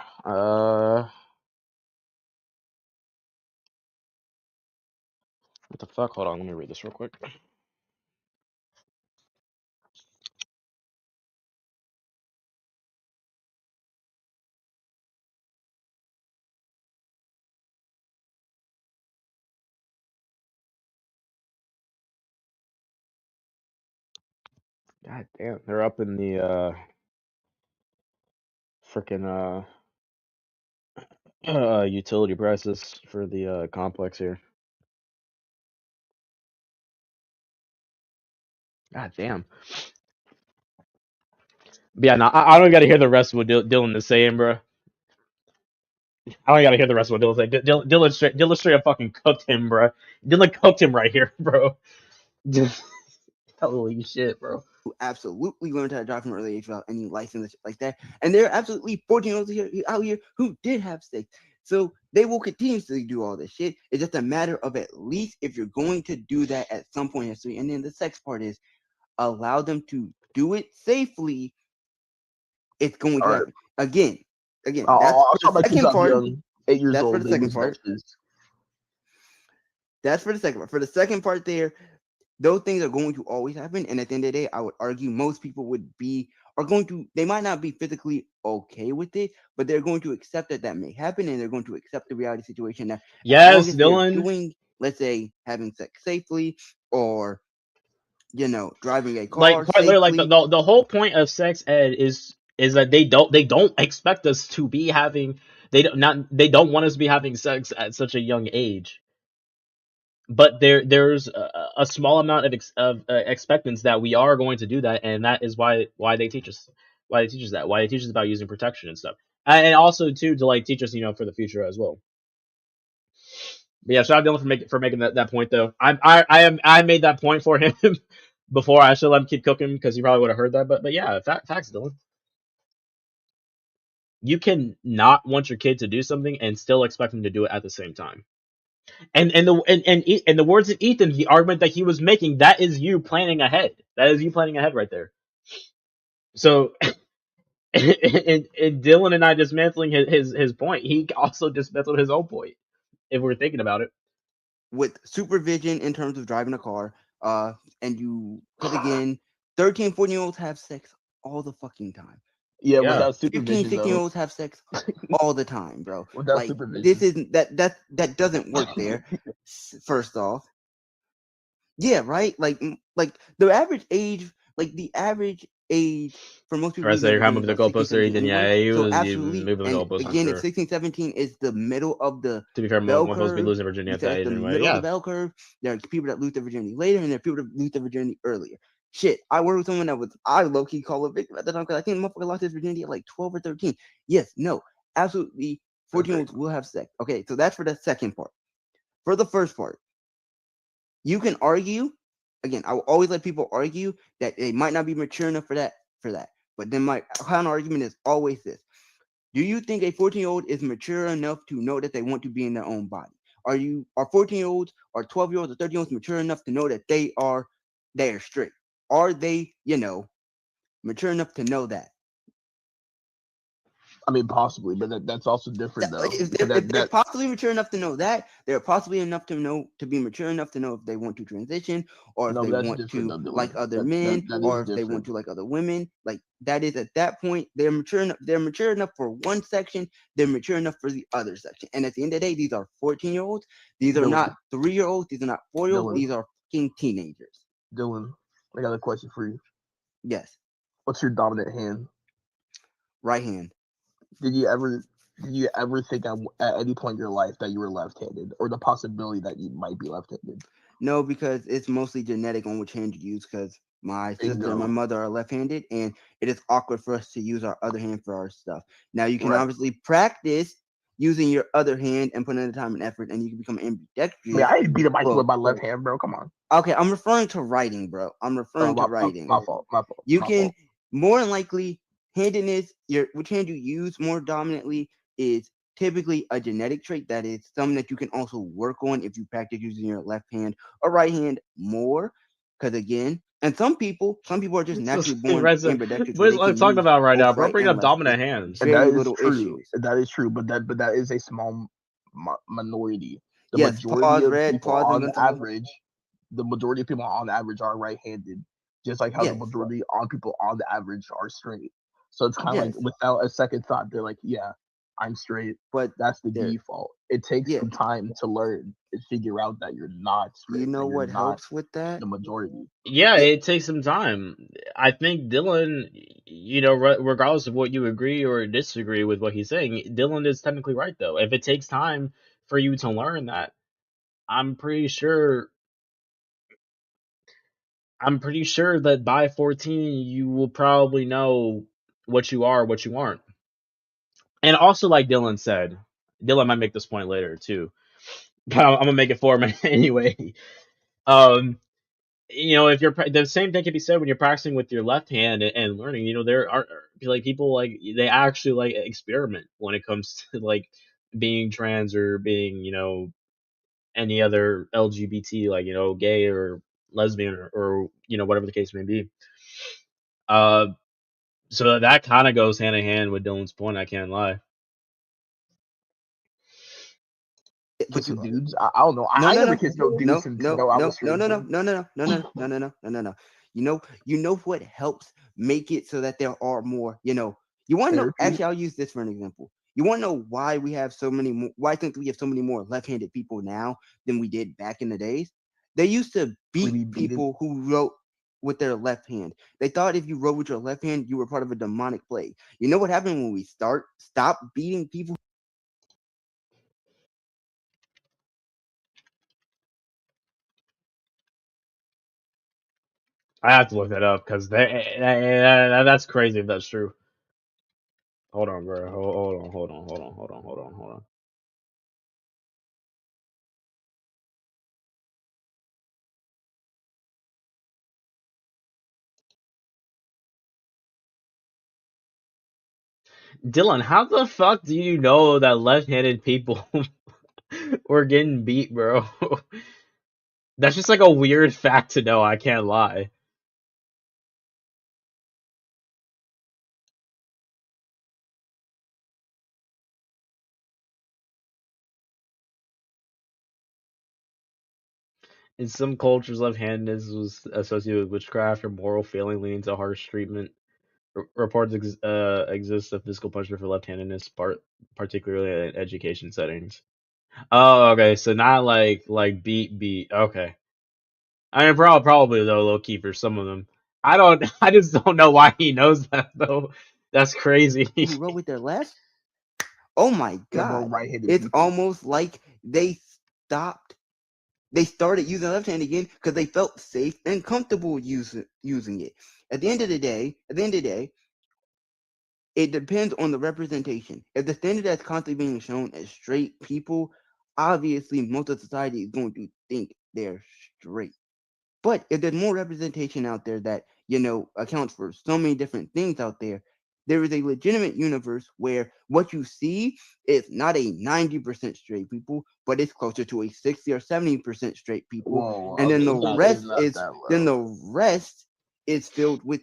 What the fuck? Hold on, let me read this real quick. God damn, they're up in the freaking utility prices for the complex here. God damn. But yeah, no, I don't gotta hear the rest of what Dylan is saying, bro. I don't gotta hear the rest of what Dylan's saying. Dylan straight up fucking cooked him, bro. Dylan cooked him right here, bro. Holy shit, bro. Who absolutely learned how to drive from early age without any license like that. And there are absolutely 14-year-olds out here who did have sex. So they will continuously do all this shit. It's just a matter of at least if you're going to do that at some point in history. And then the sex part is allow them to do it safely. It's going to happen. Again, that's for the second part. 8 years old. That's for the second part. That's for the second part. For the second part there, those things are going to always happen. And at the end of the day, I would argue most people would be are going to, they might not be physically okay with it, but they're going to accept that may happen, and they're going to accept the reality situation that as long as they're doing, let's say, having sex safely, or driving a car safely. Like the whole point of sex ed is that they don't expect us to be having, they don't want us to be having sex at such a young age. But there's a small amount of expectance that we are going to do that, and that is why they teach us why they teach us about using protection and stuff, and also too to like teach us for the future as well. But yeah, shout out Dylan for making that point though. I made that point for him before. I should let him keep cooking because he probably would have heard that. But yeah, facts, Dylan. You can not want your kid to do something and still expect them to do it at the same time. And the words of Ethan, the argument that he was making, that is you planning ahead. That is you planning ahead right there. So, and Dylan and I dismantling his point, he also dismantled his own point. If we're thinking about it, with supervision in terms of driving a car, and you, because again, 13, 14-year-olds have sex all the fucking time. Yeah, without supervision, 15, 16-year-olds have sex all the time, bro. Without like supervision. This isn't that doesn't work there. First off, yeah, right. Like the average age, for most people. Right, so you're kind of moving the goalpost there, Ethan. Yeah, he was absolutely moving the goalpost. Again, sure. if 16, 17 is the middle of the to be fair, bell most curve, people be losing virginity at that age anyway. Middle of the bell curve. There are people that lose their virginity later, and there are people that lose their virginity earlier. Shit, I worked with someone that was, I low key call a victim at the time because I think the motherfucker lost his virginity at like 12 or 13. Yes, no, absolutely. 14-year-olds will have sex. Okay, so that's for the second part. For the first part, you can argue. Again, I will always let people argue that they might not be mature enough for that. But then my counter argument is always this: do you think a 14-year-old is mature enough to know that they want to be in their own body? Are 14-year-olds or 12-year-olds or 13-year-olds mature enough to know that they are straight? Are they, mature enough to know that? I mean, possibly, but that's also different though. If they're possibly mature enough to know that, they're possibly enough to be mature enough to know if they want to transition, or if they want to like other men, or if they want to like other women. Like that is, at that point, they're mature enough. They're mature enough for one section. They're mature enough for the other section. And at the end of the day, these are 14-year-olds. These are not 3-year-olds. These are not 4-year-olds. These are fucking teenagers. Dylan, I got a question for you. Yes. What's your dominant hand? Right hand. Did you ever think at any point in your life that you were left-handed, or the possibility that you might be left-handed? No, because it's mostly genetic on which hand you use, because my sister and my mother are left-handed, and it is awkward for us to use our other hand for our stuff. Now, you can obviously practice using your other hand and put in the time and effort, and you can become ambidextrous. Yeah, I ain't beat up with my left hand, bro. Come on. Okay, I'm referring to writing, bro. I'm referring to writing. My fault. You can more than likely, handedness, which hand you use more dominantly is typically a genetic trait. That is something that you can also work on if you practice using your left hand or right hand more. Because again, and some people are just naturally born ambidextrous. What I'm talking about right now, bro? Bring up dominant hands. Very little issues. That is true, but that is a small minority. The majority of people on average, are right-handed, just like how the majority of people on the average are straight. So it's kind of like, without a second thought, they're like, yeah, I'm straight, but that's the default. It takes some time to learn and figure out that you're not straight. You know what helps with that? The majority. Yeah, it takes some time. I think Dylan, regardless of what you agree or disagree with what he's saying, Dylan is technically right, though. If it takes time for you to learn that, I'm pretty sure that by 14, you will probably know what you are, what you aren't. And also, like Dylan said, Dylan might make this point later too, but I'm gonna make it for him anyway. If you're the same thing can be said when you're practicing with your left hand and learning. There are like people like they actually like experiment when it comes to like being trans or being any other LGBT, like gay or lesbian or whatever the case may be. So that kind of goes hand in hand with Dylan's point. I can't lie. Kissing dudes? I don't know. I never kissed no dudes. No. You know what helps make it so that there are more. You want to know? Actually, I'll use this for an example. You want to know why we have so many more? Why I think we have so many more left-handed people now than we did back in the days? They used to beat people who wrote with their left hand. They thought if you wrote with your left hand, you were part of a demonic plague. You know what happened when we stop beating people? I have to look that up because that's crazy if that's true. Hold on, bro. Hold on. Dylan, how the fuck do you know that left-handed people were getting beat, bro? That's just like a weird fact to know. I can't lie. In some cultures, left-handedness was associated with witchcraft or moral failing, leading to harsh treatment. Reports exist of physical punishment for left-handedness, particularly in education settings. Oh, okay. So not like beat. Okay. I mean, probably though, low key for some of them. I just don't know why he knows that though. That's crazy. Who wrote with their left? Oh my god! It's almost like they stopped. They started using left hand again because they felt safe and comfortable using it. At the end of the day, it depends on the representation. If the standard that's constantly being shown as straight people, obviously most of society is going to think they're straight. But if there's more representation out there that, accounts for so many different things out there is a legitimate universe where what you see is not a 90% straight people, but it's closer to a 60 or 70% straight people. Whoa, and then the rest is filled with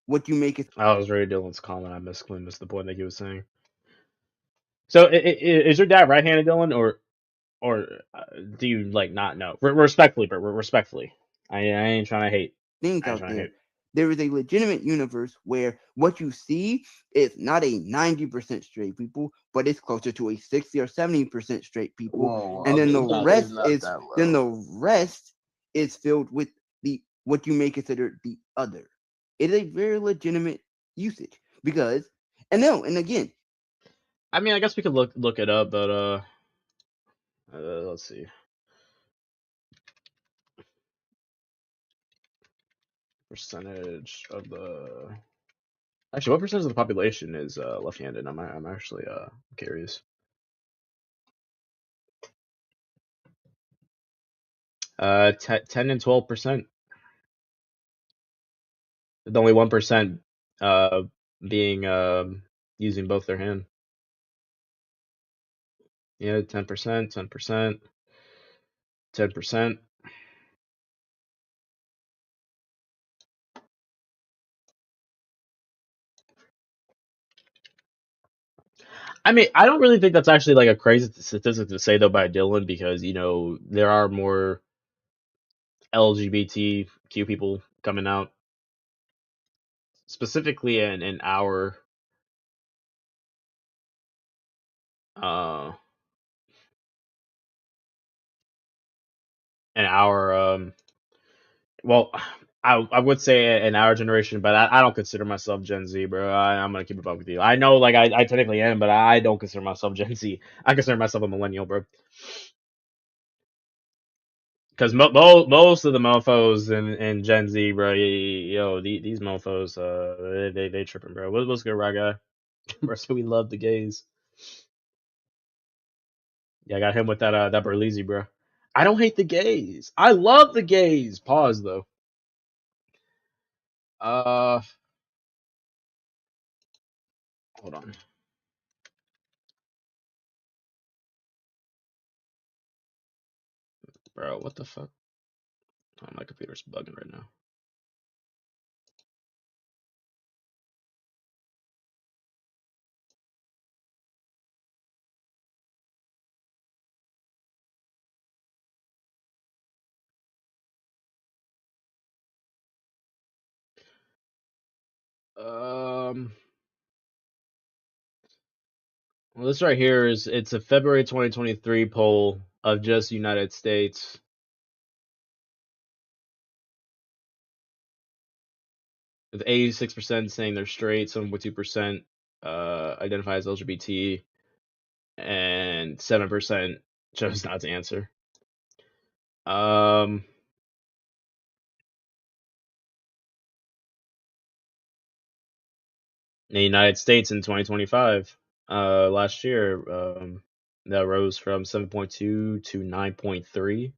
what you make it. I was reading Dylan's comment. I missed the point that he was saying. So is your dad right-handed, Dylan, or do you like not know? Respectfully, but respectfully, I ain't trying to hate things out there. There is a legitimate universe where what you see is not a 90% straight people, but it's closer to a 60 or 70% straight people. Whoa, and then the rest is filled with what you may consider the other. It is a very legitimate usage because and again. I mean, I guess we could look it up, but let's see. Percentage of the Actually, what percentage of the population is left-handed? I'm actually curious. 10 and 12%. With only 1% being using both their hand. Yeah, 10%, 10%, 10%. I mean, I don't really think that's actually like a crazy statistic to say though by Dylan because there are more LGBTQ people coming out, specifically in our uh in our well, I would say in our generation, but I don't consider myself Gen Z, bro. I'm gonna keep it up with you. I know, like I technically am, but I don't consider myself Gen Z. I consider myself a millennial, bro. Because most of the mofos in Gen Z, bro, these mofos, they tripping, bro. What's good, right guy? Bro, so we love the gays. Yeah, I got him with that Berleezy, bro. I don't hate the gays. I love the gays. Pause though. Hold on. Bro, what the fuck? Oh, my computer's bugging right now. Well, this right here it's a February 2023 poll of just United States. With 86% saying they're straight, 7.2% identify as LGBT, and 7% chose not to answer. The United States in 2025, last year, that rose from 7.2 to 9.3.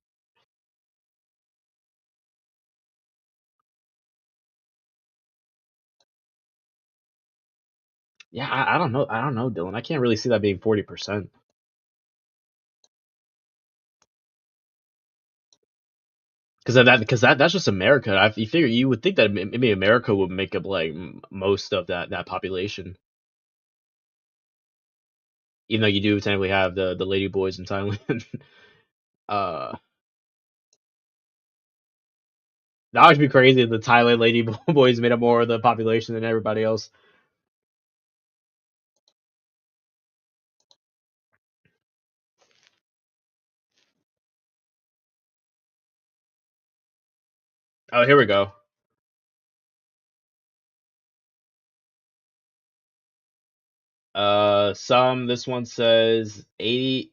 Yeah, I don't know. I don't know, Dylan. I can't really see that being 40%. Because that's just America. You figure you would think that maybe America would make up like most of that population, even though you do technically have the lady boys in Thailand. uh, that would be crazy if the Thailand lady boys made up more of the population than everybody else. Oh, here we go. This one says 80%,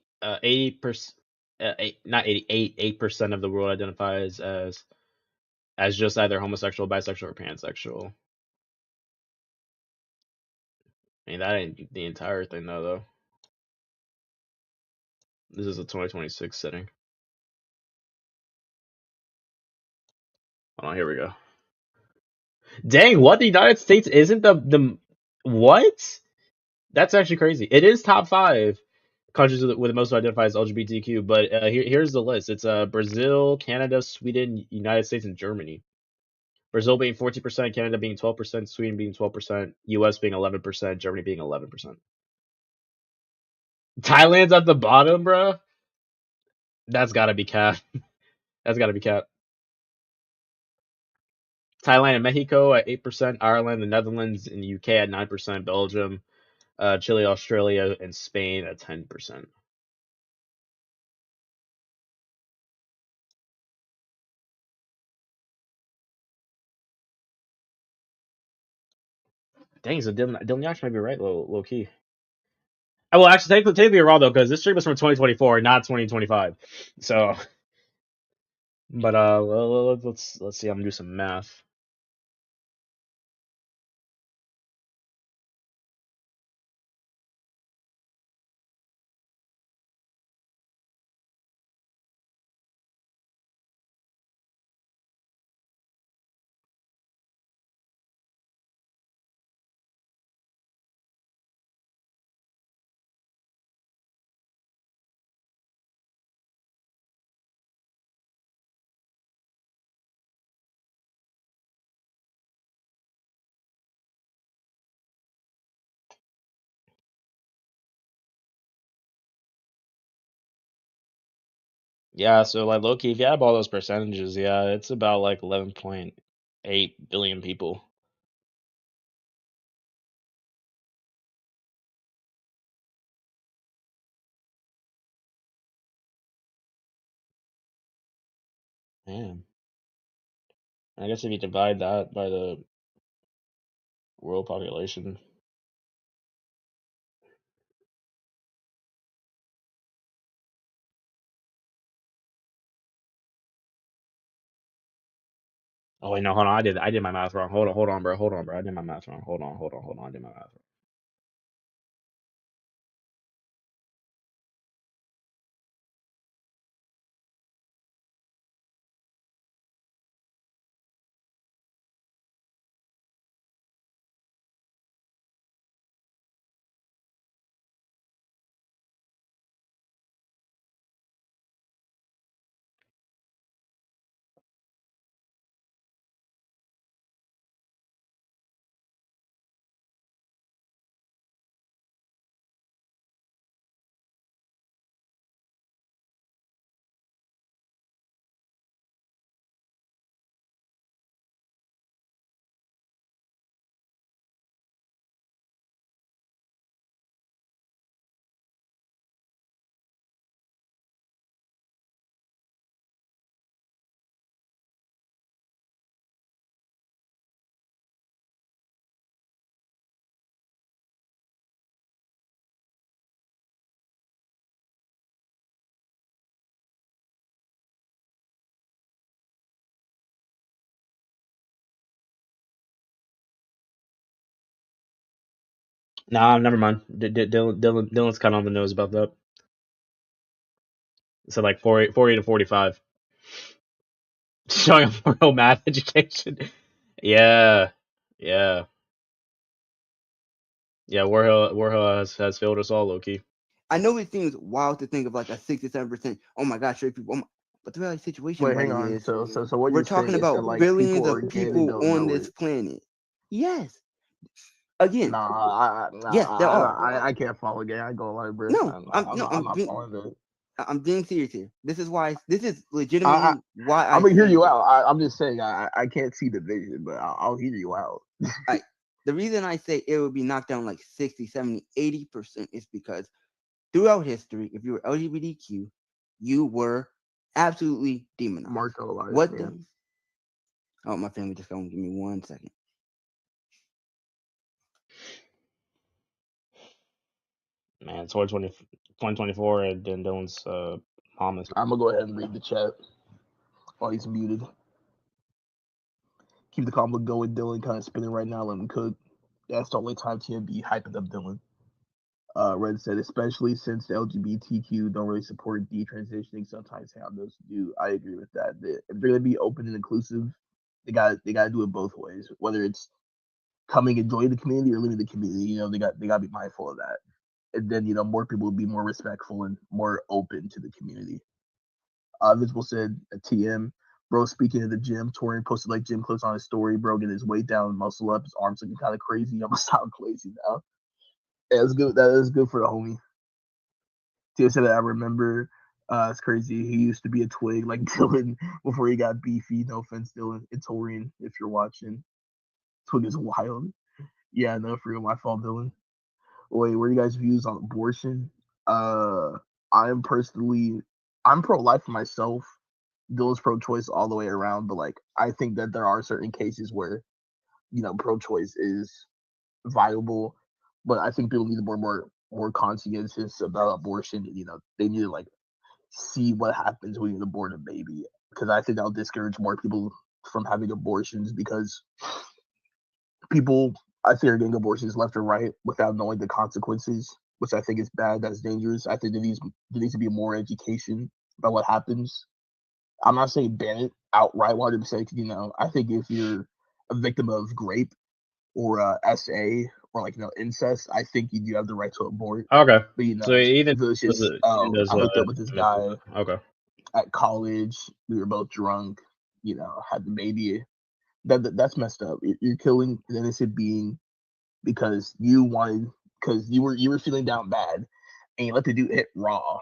not 88, 8% of the world identifies as just either homosexual, bisexual, or pansexual. I mean, that ain't the entire thing though. This is a 2026 setting. Oh, here we go. Dang, what? The United States isn't the what? That's actually crazy. It is top 5 countries with the most identified as LGBTQ, but here's the list. It's Brazil, Canada, Sweden, United States, and Germany. Brazil being 14%, Canada being 12%, Sweden being 12%, US being 11%, Germany being 11%. Thailand's at the bottom, bro. That's gotta be cap. That's gotta be cap. Thailand and Mexico at 8%, Ireland, the Netherlands, and the UK at 9%, Belgium, Chile, Australia, and Spain at 10%. Dang, so Dylan Yash might be right, low key. Well, actually, technically you're wrong though, because this stream is from 2024, not 2025. So, but let's see. I'm gonna do some math. Yeah, so like low key, if you add up all those percentages, yeah, it's about like 11.8 billion people. Man, I guess if you divide that by the world population. Oh wait, no, hold on. I did my math wrong. Hold on, bro. Hold on, bro. I did my math wrong. Hold on. I did my math wrong. Nah, never mind. Dylan's kind of on the nose about that. So like 40 to 45. Showing up real math education. Yeah. Yeah. Yeah, Warhill has failed us all, low key. I know it seems wild to think of like a 67%. Oh my gosh, straight people. But the real situation, Wait, buddy, hang on. is So what we're you're saying talking is that about like people billions of organically people don't on know this it. planet. Yes. Again. Nah, Yes, there are. I can't follow gang. I go like, bro. No, I'm not following that. I'm being serious here. This is legitimately why I'm gonna hear you it. out. I'm just saying I can't see the vision, but I'll hear you out. The reason I say it would be knocked down like 60, 70, 80% is because throughout history, if you were LGBTQ, you were absolutely demonized. Marginalized. What yeah. Oh, my family just gonna give me 1 second. Man, 2024 and then Dylan's mom is. I'm gonna go ahead and read the chat while he's muted. Keep the combo going, Dylan. Kind of spinning right now. Let him cook. That's the only time TMB hyping up Dylan. Red said, especially since the LGBTQ don't really support detransitioning, sometimes how those do. I agree with that. If they're gonna be open and inclusive, they got to do it both ways. Whether it's coming and joining the community or leaving the community, they got to be mindful of that. And then more people will be more respectful and more open to the community. Visible said TM, bro, speaking of the gym, Torian posted like gym clips on his story, bro, getting his weight down, muscle up, his arms looking kind of crazy. I'm gonna sound crazy now. Yeah, it's good. That is good for the homie. TM said that I remember. It's crazy. He used to be a twig like Dylan before he got beefy. No offense, Dylan. It's Torian if you're watching. Twig is wild. Yeah, no, for real, my fault, Dylan. Wait, what are you guys' views on abortion? I'm pro-life for myself. Dylan's pro-choice all the way around, but like I think that there are certain cases where pro-choice is viable, but I think people need to be more conscientious about abortion. They need to like see what happens when you abort a baby, because I think that'll discourage more people from having abortions, because people I think are getting abortions left or right without knowing the consequences, which I think is bad. That's dangerous. I think there needs to be more education about what happens. I'm not saying ban it outright 100%. I think if you're a victim of rape or SA or incest, I think you do have the right to abort. Okay. But so even if it was just I hooked up with this guy okay at college, we were both drunk, had the baby. That's messed up. You're killing an innocent being because you were feeling down bad and you let the dude hit raw.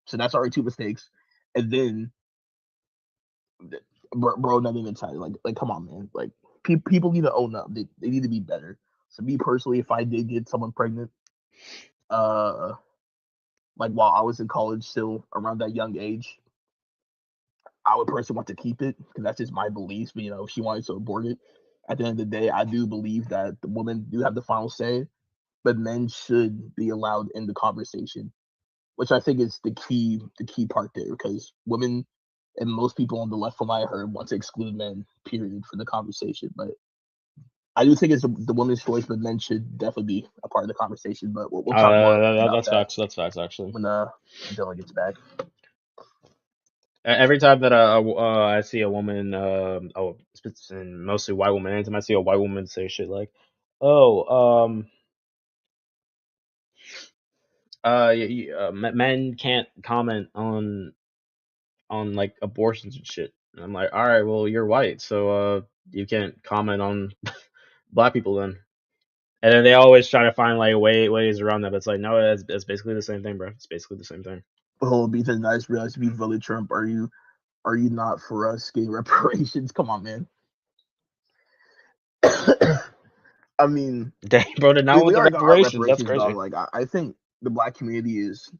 So that's already two mistakes. And then bro not even tired. Like come on, man. Like people need to own up. They need to be better. So me personally, if I did get someone pregnant, like while I was in college, still around that young age, I would personally want to keep it because that's just my beliefs. But if she wanted to abort it, at the end of the day, I do believe that the women do have the final say, but men should be allowed in the conversation, which I think is the key part there, because women and most people on the left, from what I heard, want to exclude men, period, from the conversation. But I do think it's the woman's choice, but men should definitely be a part of the conversation. But we'll talk more about that's that. facts. That's facts, actually. When Dylan gets back. Every time that I see a woman, and mostly white woman, anytime I see a white woman say shit like, men can't comment on like abortions and shit. And I'm like, all right, well, you're white, so you can't comment on black people then. And then they always try to find like ways around that. But it's like, no, it's basically the same thing, bro. It's basically the same thing. Oh, be the nice realize to be voted Trump. Are you not for us getting reparations? Come on, man. I mean, dang, bro, did not want the reparations. That's crazy. Dog. Like I think the black community is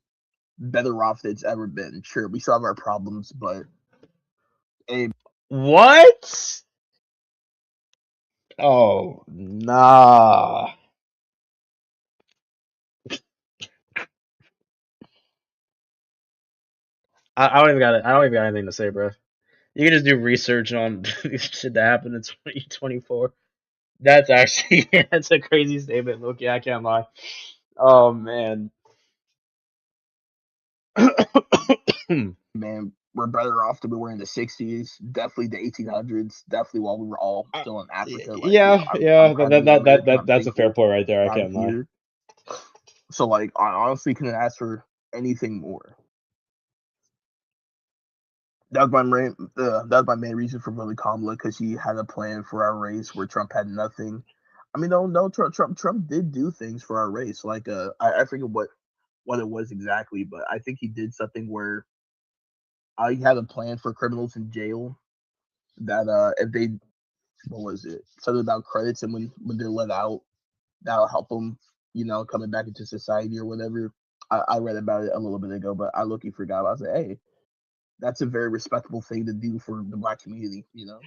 better off than it's ever been. Sure, we still have our problems, but what? Oh nah. I don't even got anything to say, bro. You can just do research on shit that happened in 2024. That's actually that's a crazy statement, Loki. I can't lie. Oh man. Man, we're better off to be wearing the 60s, definitely the 1800s, definitely while we were all still in Africa. Like, Yeah, I'm yeah. proud to be American. I'm That's a fair thankful point right there. I I'm can't lie. here. So, like, I honestly couldn't ask for anything more. That was my main reason for voting Kamala, because she had a plan for our race where Trump had nothing. I mean, no, Trump did do things for our race. Like, I forget what it was exactly, but I think he did something where I had a plan for criminals in jail that if they, what was it, something about credits, and when they're let out, that'll help them, coming back into society or whatever. I read about it a little bit ago, but I low-key forgot. I was like, hey, that's a very respectable thing to do for the black community, Because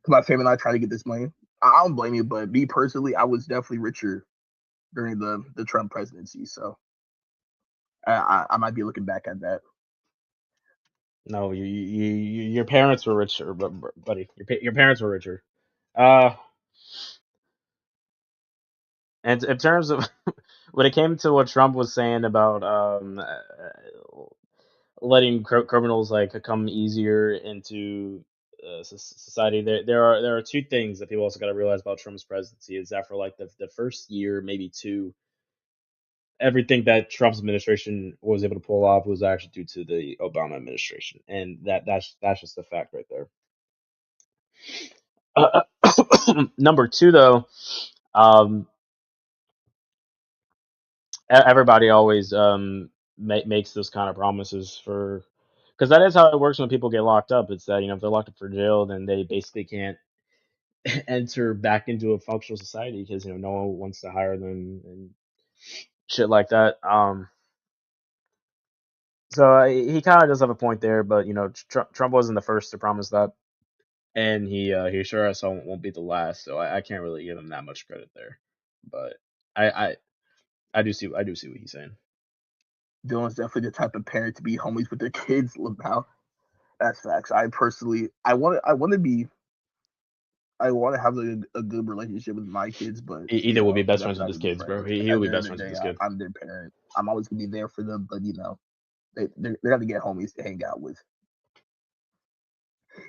my family and I try to get this money. I don't blame you, but me personally, I was definitely richer during the Trump presidency, so I might be looking back at that. No, your parents were richer, buddy. Your parents were richer. Uh, and in terms of when it came to what Trump was saying about letting criminals like come easier into society, there are two things that people also got to realize about Trump's presidency is that for like the first year, maybe two, everything that Trump's administration was able to pull off was actually due to the Obama administration, and that's just a fact right there. Number two, though, um, everybody always makes those kind of promises for, because that is how it works when people get locked up. It's that if they're locked up for jail, then they basically can't enter back into a functional society because no one wants to hire them and shit like that. So he kind of does have a point there, but Trump wasn't the first to promise that, and he sure as hell won't be the last. So I can't really give him that much credit there, but I I do see what he's saying. Dylan's definitely the type of parent to be homies with their kids. Now, that's facts. I personally, I want to have a good relationship with my kids, but Either will be best that's friends with not his gonna be kids, bro. friends. He At will be the end of best the friends with day, his kid. I'm their parent. I'm always gonna be there for them, but they're gonna get homies to hang out with.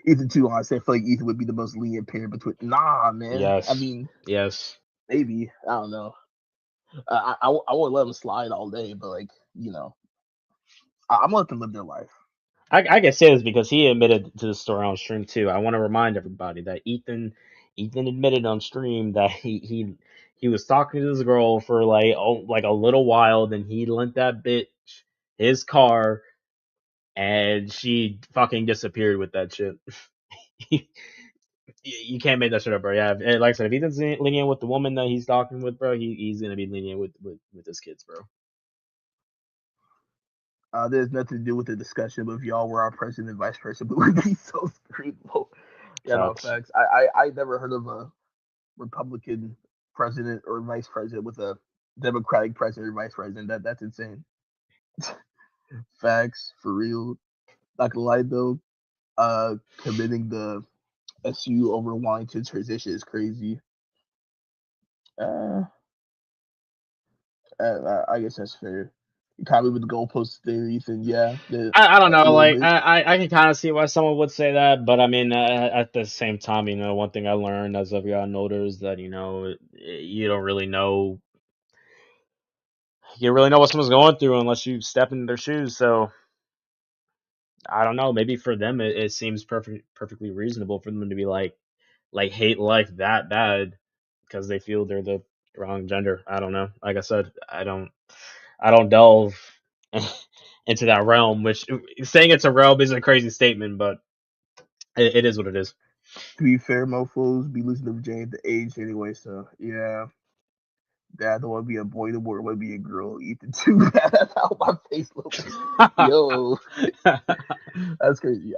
Ethan too, honestly, I feel like Ethan would be the most lenient parent between. Nah, man. I Yes, mean, yes. maybe, I don't know. I would let them slide all day, but like I'm gonna let them live their life. I can say this because he admitted to the story on stream too. I want to remind everybody that Ethan admitted on stream that he was talking to this girl for like a little while, then he lent that bitch his car, and she fucking disappeared with that shit. You can't make that shit up, bro. Yeah, like I said, if Ethan's lenient with the woman that he's talking with, bro, he's gonna be lenient with his kids, bro. There's nothing to do with the discussion, but if y'all were our president and vice president, we would be so screwed. Yeah, no Facts. facts. I never heard of a Republican president or vice president with a Democratic president or vice president. That's insane. Facts for real. Not gonna lie though, committing the SU over wanting to transition is crazy. Uh, I guess that's fair. You kind of with the goalposts there, Ethan. Yeah, I don't a know. little Like bit. I can kind of see why someone would say that, but I mean, at the same time, one thing I learned as I've gotten older is that you don't really know. You really know what someone's going through unless you step in their shoes. So I don't know. Maybe for them, it seems perfectly reasonable for them to be like hate life that bad because they feel they're the wrong gender. I don't know. Like I said, I don't delve into that realm. Which saying it's a realm is a crazy statement, but it is what it is. To be fair, mofos be losing their virginity at the age anyway. So yeah, Dad don't want to be a boy no more. Want to be a girl. Ethan too. That's how my face looks. Yo, that's crazy.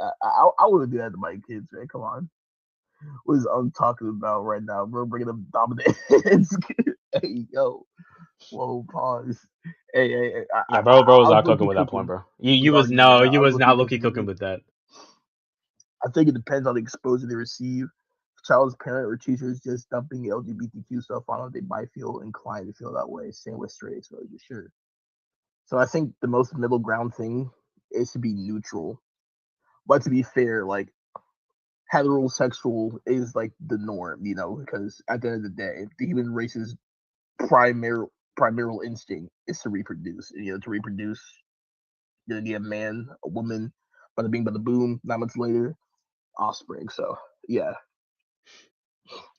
I wouldn't do that to my kids, man. Come on. What is I'm talking about right now, bro? Bringing up dominant. Hey, yo. Whoa, pause. Hey. Yeah, bro was I was not low cooking key with that point, cooking. bro. We arguing right now. You I was was low key not low key cooking with cooking it. with that. I think it depends on the exposure they receive. child's parent or teacher is just dumping LGBTQ stuff on them, they might feel inclined to feel that way. Same with straight exposure, sure. So I think the most middle ground thing is to be neutral. But to be fair, like heterosexual is like the norm, because at the end of the day, the human race's primeval instinct is to reproduce. To reproduce, you're gonna need a man, a woman, bada bing, bada boom. 9 months later, offspring. So yeah,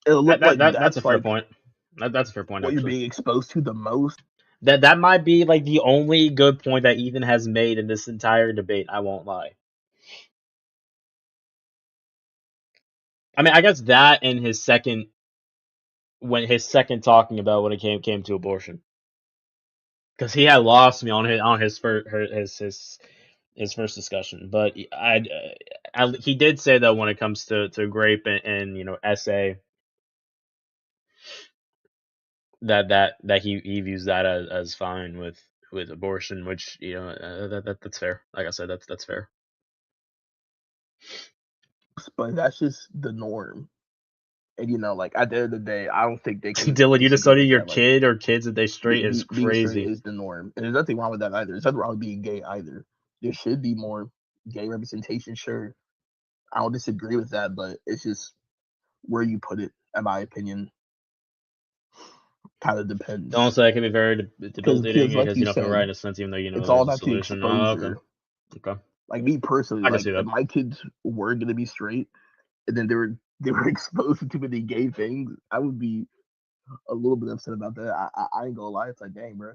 it'll look that's a fair point. That's a fair point. What actually. You're being exposed to the most. That might be like the only good point that Ethan has made in this entire debate. I won't lie. I mean, I guess that and his second talking about when it came to abortion, because he had lost me on his first discussion. But he did say that when it comes to grape and essay, that he views that as fine with abortion, which that's fair. Like I said, that's fair. But that's just the norm. And like at the end of the day, I don't think they can. Dylan, you just study your kid or kids if they straight is crazy. Being straight is the norm, and there's nothing wrong with that either. There's nothing wrong with being gay either. There should be more gay representation, sure. I don't disagree with that, but it's just where you put it, in my opinion. Kind of depends. Also, that can be very debilitating because you don't feel right in a sense, even though it's all about the exposure. Okay. Like me personally, like if my kids were gonna be straight, and then they were exposed to too many gay things, I would be a little bit upset about that. I ain't gonna lie. It's like, dang, bro,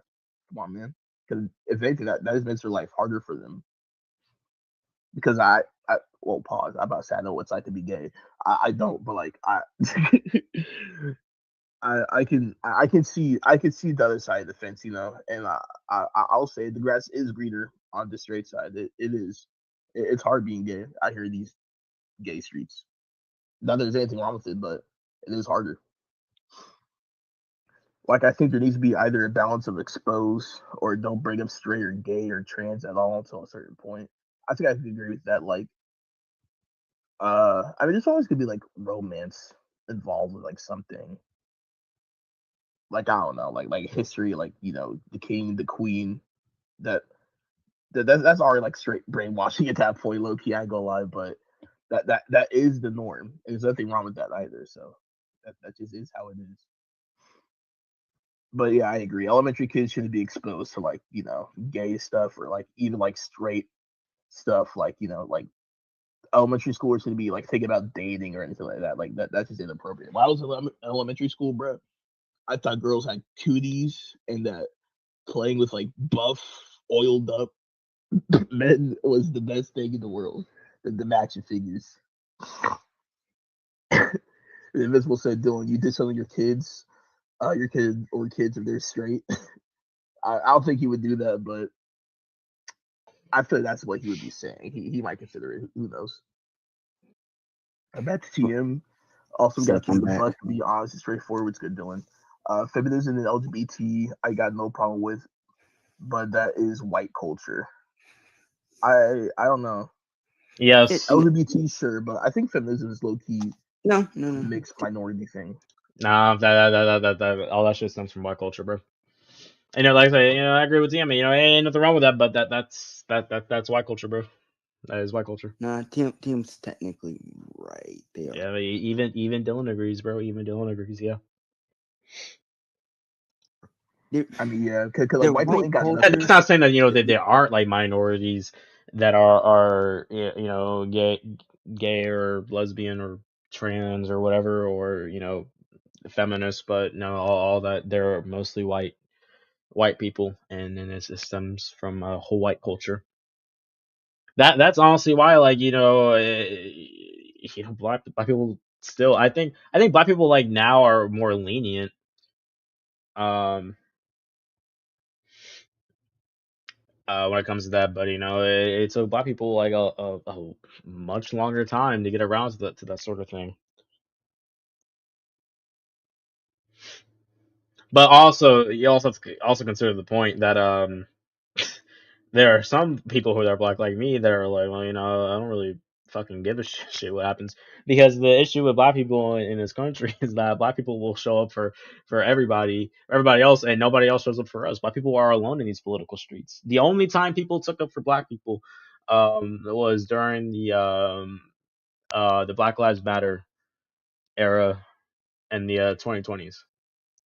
come on, man. Because if anything, that just makes their life harder for them. Because well, pause. I'm about to say I know what it's like to be gay. I don't, but like I can see the other side of the fence, and I'll say the grass is greener on the straight side. It is. It's hard being gay. I hear these gay streets. Not that there's anything wrong with it, but it is harder. Like I think there needs to be either a balance of expose or don't bring up straight or gay or trans at all until a certain point. I think I can agree with that. Like, I mean, there's always gonna be like romance involved with like something. Like I don't know, like history, like the king, the queen. That's already like straight brainwashing at that point, low key. I ain't gonna lie, but that is the norm. There's nothing wrong with that either. So that just is how it is. But yeah, I agree. Elementary kids shouldn't be exposed to like gay stuff or like even like straight stuff. Like like elementary schoolers shouldn't be like thinking about dating or anything like that. Like that's just inappropriate. When I was in elementary school, bro, I thought girls had cooties and that playing with like buff, oiled up men was the best thing in the world. The matching figures. The Invisible said, Dylan, you did something to your kids. Your kid or kids if they're straight. I don't think he would do that, but I feel that's what he would be saying. He might consider it. Who knows? I bet TM also got to the bus. To be honest, it's straightforward. It's good, Dylan. Feminism and LGBT, I got no problem with, but that is white culture. I don't know. Yes, LGBT, sure, but I think feminism is low key. No. Mixed minority thing. Nah, that all that shit stems from white culture, bro. And like I say, I agree with Tim. Ain't nothing wrong with that, but that's white culture, bro. That is white culture. Nah, Tim's technically right there. Yeah, even Dylan agrees, bro. Even Dylan agrees. Yeah. I mean, yeah, because like white people ain't got nothing. That's not saying that that there aren't like minorities that are gay or lesbian or trans or whatever, or feminist, but no, all that they're mostly white people, and then it stems from a whole white culture. That's honestly why, like black people still. I think black people like now are more lenient. When it comes to that, but it took black people like a much longer time to get around to that sort of thing. But also, you also have to consider the point that there are some people who are black like me that are like, well, I don't really fucking give a shit what happens, because the issue with black people in this country is that black people will show up for everybody else, and nobody else shows up for us. Black people are alone in these political streets. The only time people took up for black people was during the Black Lives Matter era in the 2020s.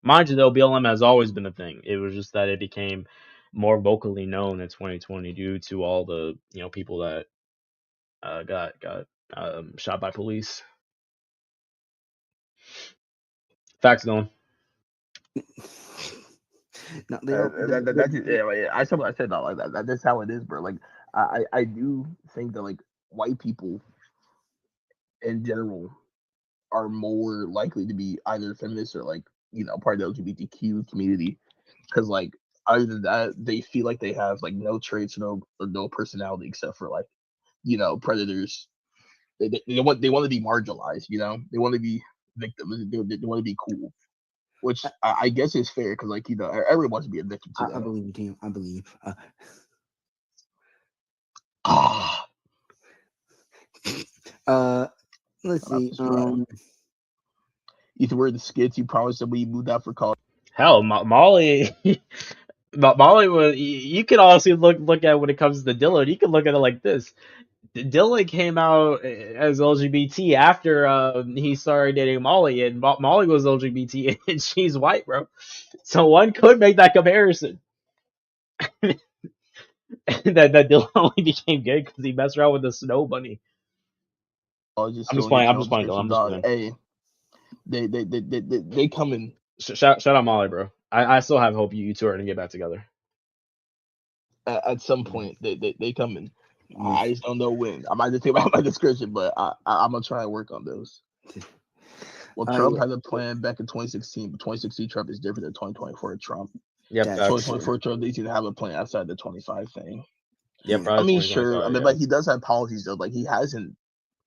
Mind you, though, BLM has always been a thing. It was just that it became more vocally known in 2020 due to all the people that got shot by police. Facts, Dylan. I said not like that. That's how it is, bro. Like I do think that like white people in general are more likely to be either feminists or like part of the LGBTQ community, because like other than that they feel like they have like no traits, no personality except for like predators. They want to be marginalized. They want to be victims. They want to be cool, which I guess is fair because like everyone wants to be a victim to that. I believe you, team. I believe. Let's see. You were the skits you promised that we moved out for college. Hell, Molly. Molly was. You can also look at when it comes to Dylan. You can look at it like this. Dylan came out as LGBT after he started dating Molly, and Molly was LGBT and she's white, bro. So one could make that comparison. that Dylan only became gay because he messed around with the snow bunny. I'm just playing. Hey, they coming. Shout out Molly, bro. I still have hope you two are gonna get back together. At some point, they coming. I just don't know when. I might just take out my description, but I'm gonna try and work on those. Well, Trump had a plan back in 2016, but 2016 Trump is different than 2024 Trump. Yep, 2024 Trump needs to have a plan outside the 25 thing. Yeah, I mean, sure. I mean, but he does have policies though. Like he has an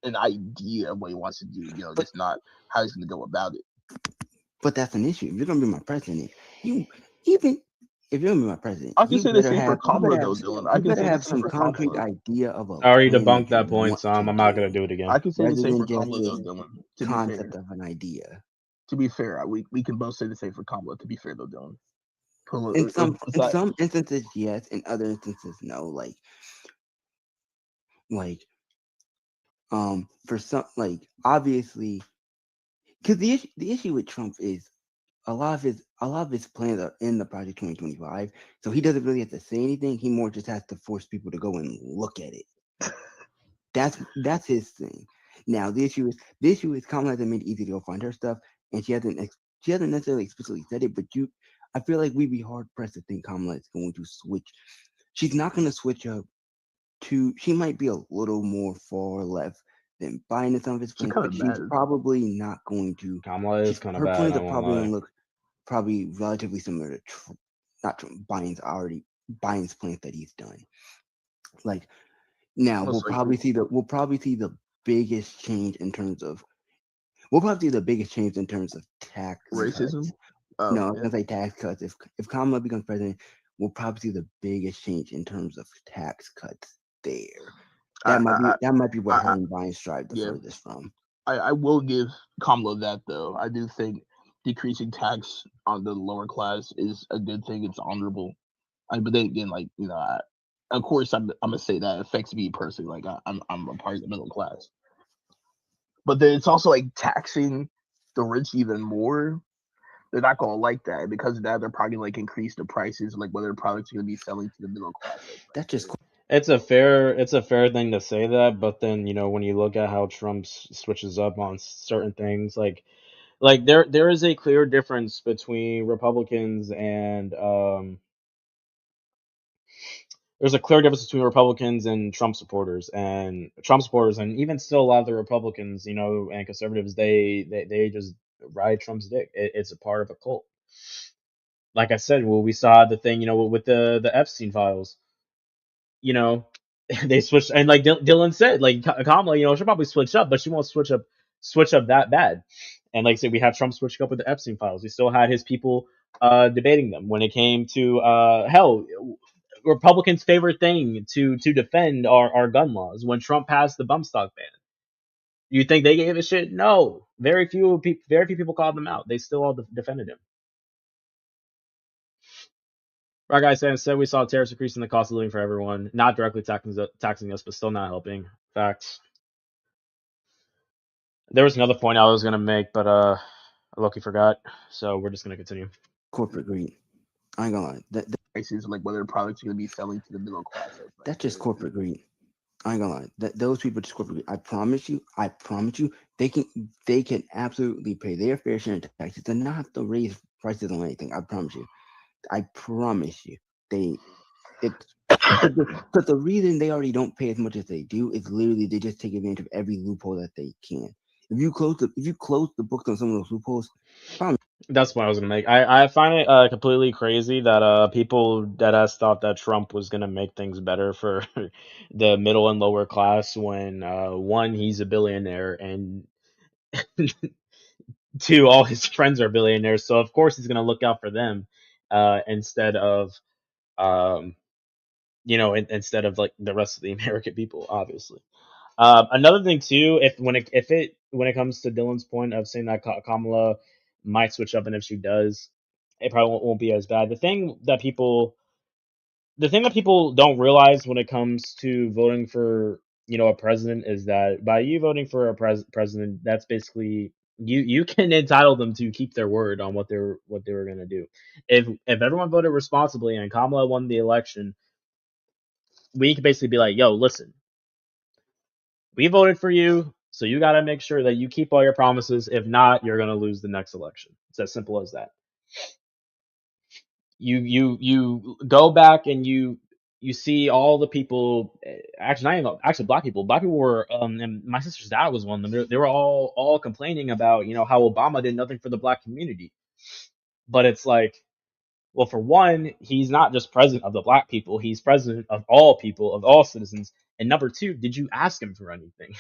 idea of what he wants to do. Just not how he's gonna go about it. But that's an issue. If you're gonna be my president, if you're gonna be my president, I can say the same for Kamala though, Dylan. I can have some concrete idea of a. I already debunked that point, so I'm not gonna do it again. I can say the same for Kamala though, Dylan. Concept of an idea. To be fair, we can both say the same for Kamala. To be fair though, Dylan. In some instances, yes. In other instances, no. For some, obviously, because the issue with Trump is a lot of his plans are in the Project 2025, so he doesn't really have to say anything. He more just has to force people to go and look at it. That's his thing. Now the issue is Kamala hasn't made it easy to go find her stuff, and she hasn't necessarily explicitly said it, but I feel like we'd be hard pressed to think Kamala is going to switch. She's not going to switch up to. She might be a little more far left than Biden in some of his plans, but she's probably not going to. Kamala is kind of bad. Her plans are probably going to look relatively similar to Biden's plans that he's done. Now we'll probably see the biggest change in terms of. We'll probably see the biggest change in terms of tax racism. No, I was gonna say tax cuts. If Kamala becomes president, we'll probably see the biggest change in terms of tax cuts there. That might be where her and Biden strive the furthest from. I will give Kamala that though. I do think decreasing tax on the lower class is a good thing. It's honorable. But then again, of course, I'm gonna say that affects me personally. I'm a part of the middle class. But then it's also taxing the rich even more. They're not gonna like that, because of that they're probably increase the prices, whether the products are gonna be selling to the middle class. That's just cool. It's a fair thing to say that, but then when you look at how Trump switches up on certain things, there is a clear difference between Republicans and there's a clear difference between Republicans and Trump supporters, and even still a lot of the Republicans, and conservatives, they just ride Trump's dick. It's a part of a cult. Like I said, we saw the thing, with the Epstein files. They switched, and like Dylan said, Kamala, she'll probably switch up, but she won't switch up that bad. And like I said, we have Trump switching up with the Epstein files. We still had his people debating them when it came to hell. Republicans' favorite thing to defend our gun laws when Trump passed the bump stock ban. You think they gave a shit? No. Very few people called them out. They still all defended him. Right, guys, said we saw tariffs increasing the cost of living for everyone, not directly taxing us, but still not helping. Facts. There was another point I was gonna make, but I lucky forgot. So we're just gonna continue. Corporate greed. I ain't gonna lie. That prices, like whether products are gonna be selling to the middle class. That's just corporate greed. I ain't gonna lie. Those people just corporate greed. I promise you, they can absolutely pay their fair share of taxes and not have to raise prices on anything. I promise you. But the reason they already don't pay as much as they do is literally they just take advantage of every loophole that they can. If you close the books on some of those loopholes, that's what I was gonna make. I find it completely crazy that people that thought that Trump was gonna make things better for the middle and lower class when one, he's a billionaire, and two, all his friends are billionaires, so of course he's gonna look out for them instead of instead of like the rest of the American people, obviously. Another thing too, when it comes to Dylan's point of saying that Kamala might switch up, and if she does, it probably won't be as bad. The thing that people don't realize when it comes to voting for a president is that by you voting for a president, that's basically you can entitle them to keep their word on what they were going to do. If everyone voted responsibly and Kamala won the election, we could basically be like, yo, listen, we voted for you, so you got to make sure that you keep all your promises. If not, you're going to lose the next election. It's as simple as that. You go back and you see all the people. Actually, black people. Black people were, and my sister's dad was one of them. They were all complaining about how Obama did nothing for the black community. But it's like, well, for one, he's not just president of the black people. He's president of all people, of all citizens. And number two, did you ask him for anything,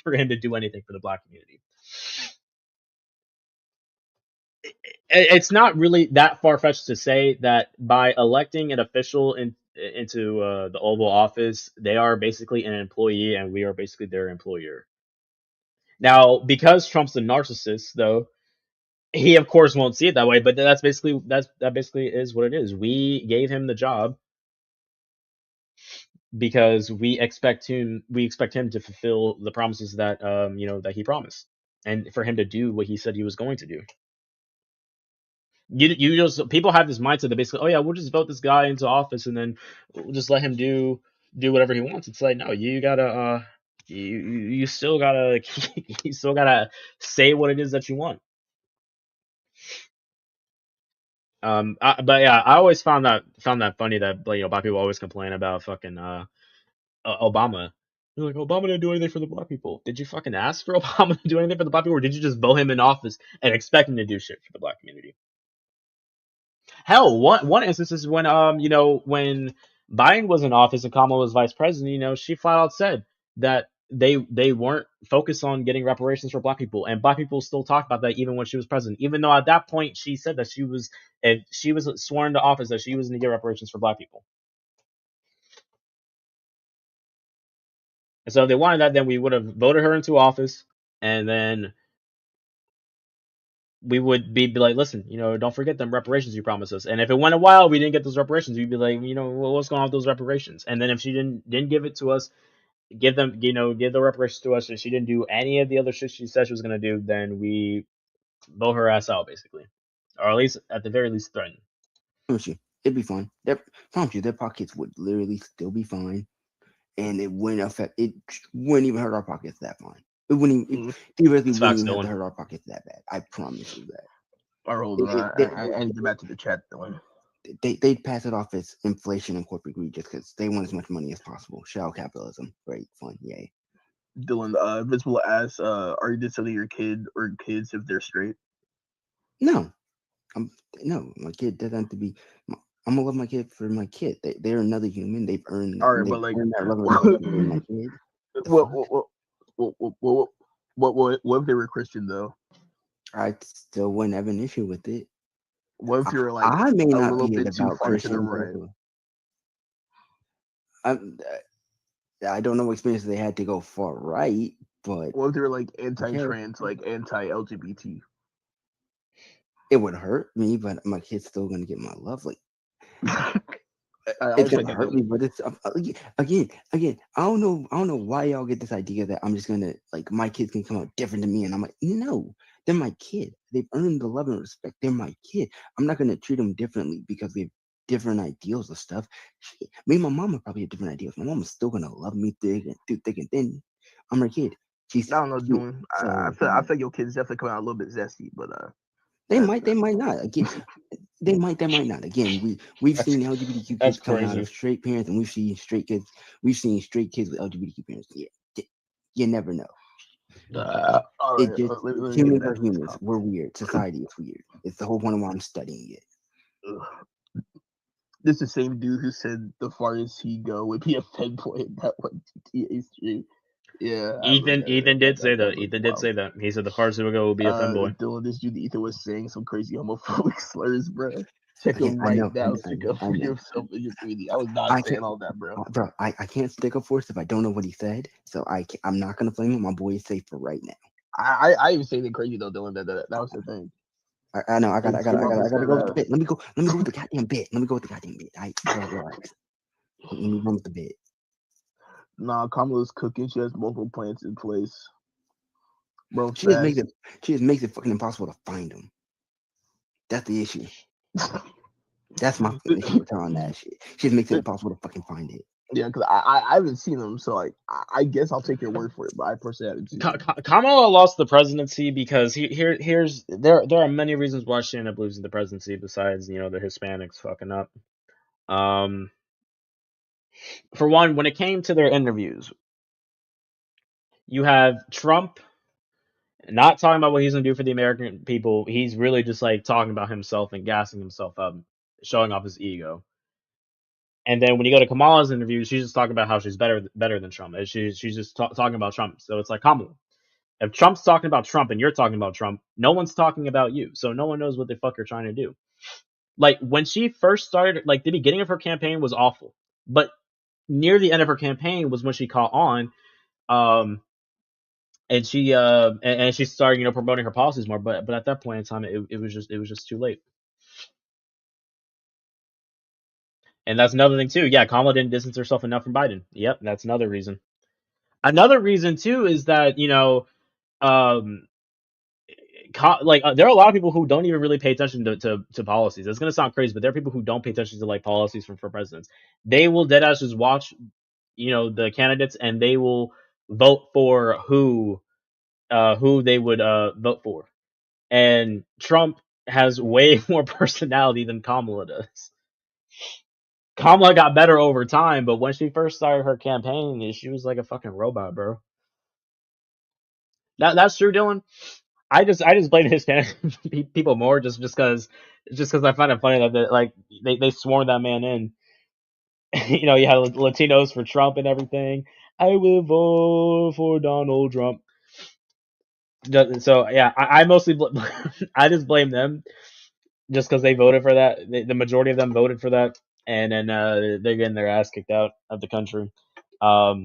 for him to do anything for the black community? It's not really that far-fetched to say that by electing an official into the Oval Office, they are basically an employee and we are basically their employer. Now, because Trump's a narcissist, though, he of course won't see it that way, but that basically is what it is. We gave him the job because we expect him to fulfill the promises that that he promised, and for him to do what he said he was going to do. You just, people have this mindset that basically, oh yeah, we'll just vote this guy into office and then we'll just let him do whatever he wants. It's like, no, you gotta you still gotta you still gotta say what it is that you want. But yeah, I always found that funny that black people always complain about fucking Obama. You're like, Obama didn't do anything for the black people. Did you fucking ask for Obama to do anything for the black people, or did you just vote him in office and expect him to do shit for the black community? Hell, one instance is when when Biden was in office and Kamala was vice president. She flat out said that they weren't focused on getting reparations for black people, and black people still talk about that even when she was president. Even though at that point she said that she was sworn into office that she was going to get reparations for black people. And so if they wanted that, then we would have voted her into office, and then we would be like, listen, don't forget them reparations you promised us. And if it went a while, we didn't get those reparations, we'd be like, what's going on with those reparations? And then if she didn't give it to us, give the reparations to us, and she didn't do any of the other shit she said she was going to do, then we vote her ass out, basically. Or at the very least, threaten. It'd be fine. Promise you, their pockets would literally still be fine. And it wouldn't even hurt our pockets that fine. It wouldn't even have to hurt our pockets that bad. I promise you that. I need to get back to the chat though. They'd pass it off as inflation and corporate greed just because they want as much money as possible. Shell capitalism. Great fun. Yay. Dylan, Visible asks, are you disowning your kid or kids if they're straight? No. No, my kid doesn't have to be. I'm gonna love my kid for my kid. They're another human. They've earned. All right, but like that love for my kid. What if they were Christian though? I still wouldn't have an issue with it. What if you're like I may a not little be bit too about far Christian, to the right? I don't know what experience they had to go far right, but what if they're like anti-trans, like anti-LGBT? It would hurt me, but my kid's still gonna get my love. Like it's gonna hurt me, but it's again. I don't know why y'all get this idea that I'm just gonna like my kids can come out different than me, and I'm like, no, they're my kid. They've earned the love and respect. They're my kid. I'm not gonna treat them differently because they have different ideals of stuff. Shit, me and my mama probably have different ideals. My mama's still gonna love me through thick and thin. I'm her kid. She's I don't know, doing. I feel your kids definitely come out a little bit zesty, but they might not. Again, they might not. Again, we've seen LGBTQ kids coming out of straight parents, and we've seen straight kids with LGBTQ parents. Yeah, you never know. Humans are humans. We're weird. Society is weird. It's the whole point of why I'm studying it. This is the same dude who said the farthest he go would be a fanboy that went to TA Street. Yeah. Ethan did say that. Ethan did say that. He said the farthest he would go would be a fanboy. Dylan, this dude Ethan was saying some crazy homophobic slurs, bro. Check him right now. Stick up for yourself in your community. I was not saying all that, bro. Bro, I can't stick up for it if I don't know what he said. So I'm not gonna blame him. My boy is safe for right now. I even saying it crazy though, Dylan. That was the thing. I know. I gotta go with the bit. Let me go with the goddamn bit. Relax. Let me run with the bit. Nah, Kamala's cooking. She has multiple plants in place. Bro, she just makes it fucking impossible to find them. That's the issue. That's my issue with her on that shit. She just makes it impossible to fucking find it. Yeah, because I haven't seen them, so like I guess I'll take your word for it. But I personally haven't seen them. Kamala lost the presidency because there are many reasons why she ended up losing the presidency besides the Hispanics fucking up. For one, when it came to their interviews, you have Trump not talking about what he's gonna do for the American people. He's really just like talking about himself and gassing himself up, showing off his ego. And then when you go to Kamala's interview, she's just talking about how she's better than Trump. She's just talking about Trump. So it's like, Kamala, if Trump's talking about Trump and you're talking about Trump, no one's talking about you. So no one knows what the fuck you're trying to do. Like when she first started, like the beginning of her campaign was awful, but near the end of her campaign was when she caught on, and she started promoting her policies more. But at that point in time, it was just too late. And that's another thing too. Yeah, Kamala didn't distance herself enough from Biden. Yep, that's another reason. Another reason too is that there are a lot of people who don't even really pay attention to policies. It's gonna sound crazy, but there are people who don't pay attention to like policies for presidents. They will deadass just watch, the candidates, and they will vote for who they would vote for. And Trump has way more personality than Kamala does. Kamala got better over time, but when she first started her campaign, she was like a fucking robot, bro. That's true, Dylan. I just blame Hispanic people more just because I find it funny that they sworn that man in. You had Latinos for Trump and everything. I will vote for Donald Trump. So yeah, I mostly I just blame them just because they voted for that. The majority of them voted for that, and then they're getting their ass kicked out of the country. But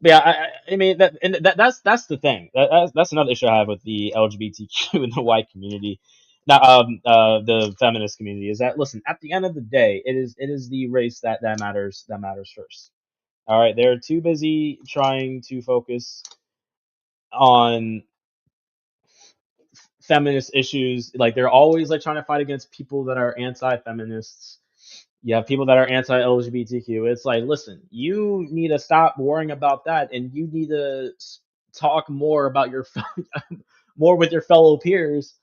yeah, I mean that's the thing. That's another issue I have with the LGBTQ and the white community. Now, the feminist community is that, listen, at the end of the day, it is the race that matters first. All right, they're too busy trying to focus on feminist issues. Like they're always like trying to fight against people that are anti-feminists. You have people that are anti-LGBTQ. It's like, listen, you need to stop worrying about that, and you need to talk more about more with your fellow peers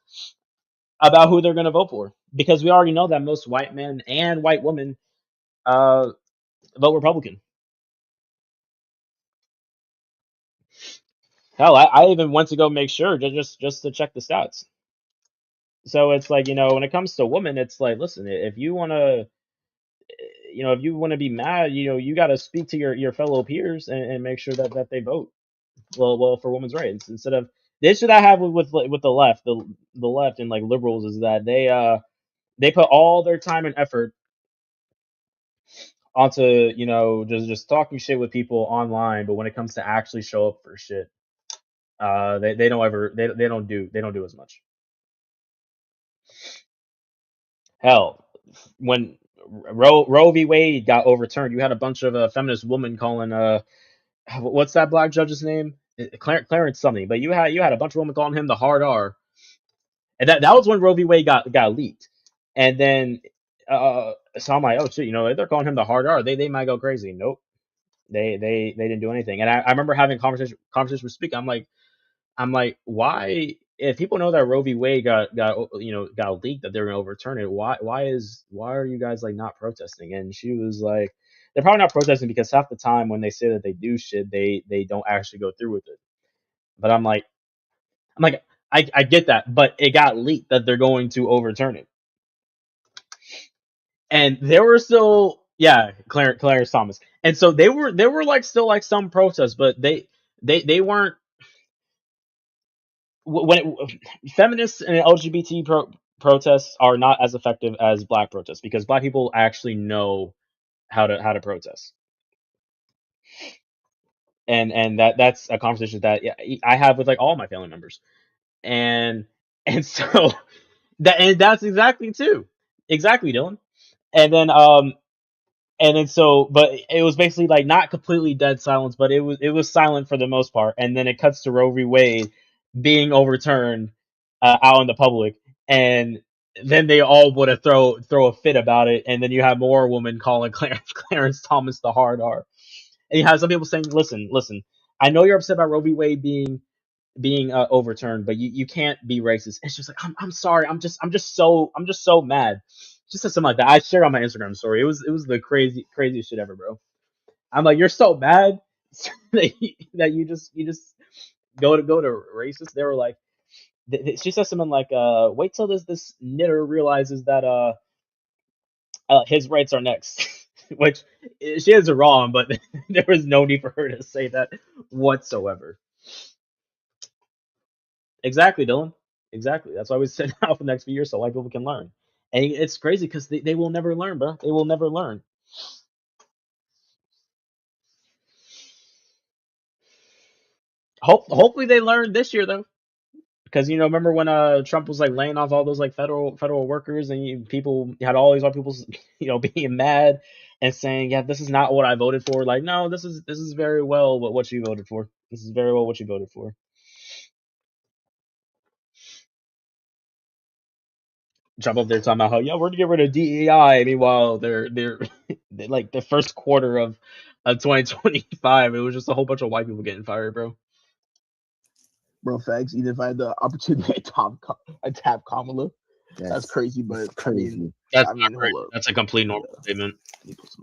about who they're going to vote for, because we already know that most white men and white women vote Republican. Hell, I even went to go make sure just to check the stats. So it's like, when it comes to women, it's like, listen, if you want to be mad, you got to speak to your fellow peers and make sure that they vote well for women's rights. Instead of the issue that I have with the left, the left and like liberals, is that they put all their time and effort onto just talking shit with people online, but when it comes to actually show up for shit, they don't do as much. Hell, when Roe v. Wade got overturned, you had a bunch of feminist women calling what's that black judge's name? Clarence something, but you had a bunch of women calling him the hard R, and that was when Roe v. Wade got leaked, and then so I'm like, oh shit, they're calling him the hard R, they might go crazy. Nope, they didn't do anything, and I remember having conversation with Speak. I'm like, why? If people know that Roe v. Wade got leaked, that they're gonna overturn it, why are you guys like not protesting? And she was like, they're probably not protesting because half the time when they say that they do shit, they don't actually go through with it. But I'm like, I get that, but it got leaked that they're going to overturn it, and there were still Clarence Thomas, and so there were like still like some protests, but they weren't. Feminists and LGBT protests are not as effective as black protests because black people actually know how to protest, and that's a conversation that I have with like all my family members, and so that's exactly Dylan, and then so but it was basically like not completely dead silence, but it was silent for the most part, and then it cuts to Roe v. Wade being overturned out in the public, and then they all would have throw a fit about it, and then you have more women calling Clarence Thomas the hard R, and you have some people saying, listen, I know you're upset about Roe v. Wade being overturned, but you can't be racist. It's just like I'm sorry, I'm just so mad. Just said something like that. I shared on my Instagram story. It was the craziest shit ever, bro. I'm like, you're so mad that you just go to racist. They were like, she said something like, wait till this knitter realizes that his rights are next. Which she is wrong, but there was no need for her to say that whatsoever. Exactly, Dylan. Exactly. That's why we sit out for the next few years so white people can learn. And it's crazy because they will never learn, bro. They will never learn. Hopefully they learn this year though, because remember when Trump was like laying off all those like federal workers, and people had all these other people being mad and saying, yeah, this is not what I voted for. Like, no, this is very well what you voted for. This is very well what you voted for. Jump up there talking about how we're gonna get rid of DEI. Meanwhile, they're like the first quarter of 2025, it was just a whole bunch of white people getting fired, bro. Bro, facts. Even if I had the opportunity to tap Kamala, that's crazy. But crazy. That's a complete normal statement.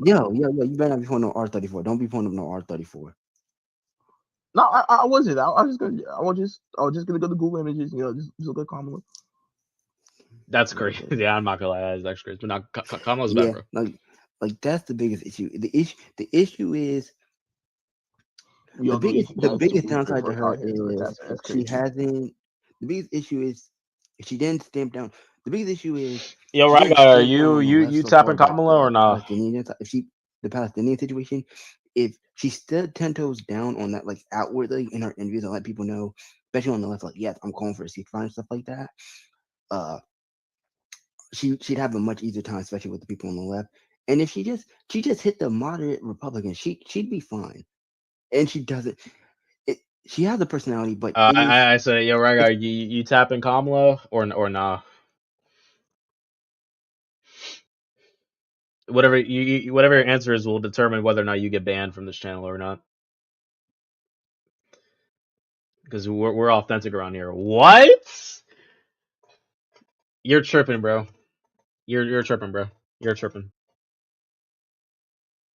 Yo, you better not be pulling no R34. Don't be pulling up no R34. No, I wasn't. I was just gonna go to Google Images. Just look at Kamala. That's crazy. Yeah, I'm not gonna lie, that's actually crazy. But now Kamala's bad, bro. Like that's the biggest issue. The issue is the biggest downside to her is she hasn't. The biggest issue is she didn't stamp down. The biggest issue is yo, right? Are you tapping Kamala or not? If the Palestinian situation, if she stood 10 toes down on that, like outwardly in her interviews and let people know, especially on the left, like yes, I'm calling for a ceasefire and stuff like that. She'd have a much easier time, especially with the people on the left. And if she just hit the moderate Republicans, she'd be fine. And she doesn't. She has a personality, but I said, yo, right? You tapping Kamala or nah? Whatever whatever your answer is will determine whether or not you get banned from this channel or not. Because we're authentic around here. What? You're tripping, bro. You're tripping, bro. You're tripping.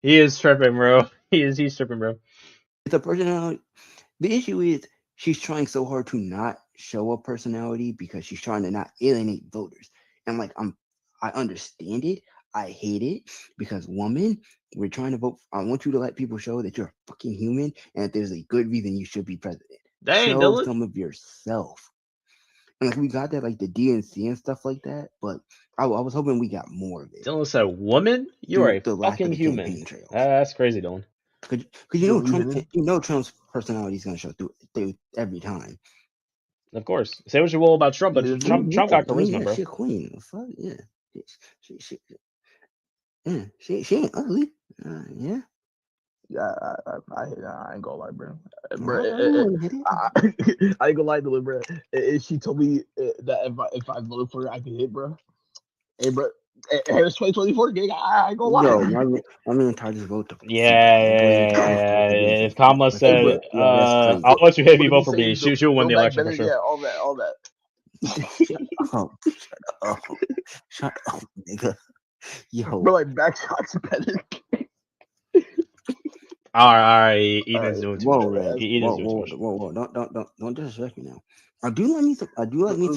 He is tripping, bro. He's tripping, bro. It's a personality. The issue is she's trying so hard to not show a personality because she's trying to not alienate voters. And like I understand it. I hate it because woman, we're trying to vote. I want you to let people show that you're a fucking human and that there's a good reason you should be president. Dang, show Dylan. some of yourself. Like we got that, like the DNC and stuff like that, but I was hoping we got more of it. Dylan said, "Woman, you are a fucking human." That's crazy, Dylan. Because Trump's personality is gonna show through every time. Of course, say what you will about Trump, but Trump got charisma, bro. She a queen. Fuck yeah. She ain't ugly. Yeah. Yeah, I ain't gonna lie, bro. I ain't gonna lie to her, bro. If she told me that if I voted for her, I could hit, bro. Hey, bro. Here's 2024, gang. I ain't gonna lie. Yo, I mean, Titus vote. Yeah. If Kamala said, "I'll let you hit me, vote for me," she'll win the election for sure. Yeah, all that. Shut up, nigga. Yo, bro, like back shots better. All right. Eden's doing too much. Whoa! Don't disrespect me now. I do like me some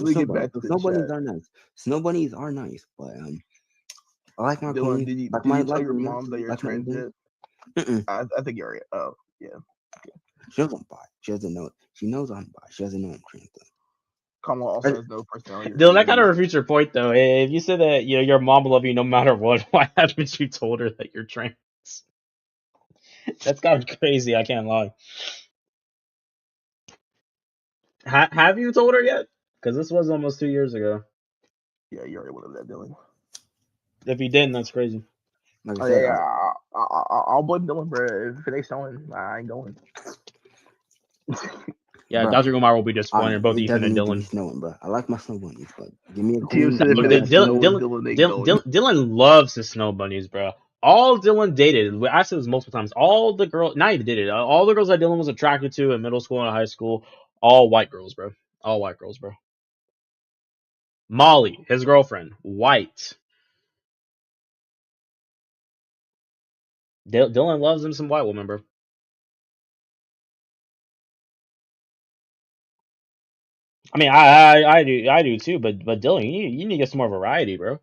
snow bunnies. Snow bunnies are nice. Snow bunnies are nice, but I like my Dylan, queen. did you tell your mom that you're transgender? I think you're right. Oh, yeah. She doesn't buy. She doesn't know. She knows I'm bi. She doesn't know I'm trans. Kamala also has no personality. Dylan, that kind of refutes your point, though. If you said that your mom will love you no matter what, why haven't you told her that you're trans? That's kind of crazy. I can't lie. Have you told her yet? Because this was almost 2 years ago. Yeah, you already would have that, Dylan. If you didn't, that's crazy. Like I said, I'll blame Dylan, bro. If it ain't snowing, I ain't going. Yeah, Dr. Umar will be disappointed. Both Ethan and Dylan. Snowing, bro. I like my snow bunnies, but give me a Dylan loves his snow bunnies, bro. All Dylan dated, I said this multiple times. All the girls, not even dated. All the girls that Dylan was attracted to in middle school and high school, all white girls, bro. All white girls, bro. Molly, his girlfriend, white. Dylan loves him some white woman, bro. I mean, I do too, but Dylan, you need to get some more variety, bro.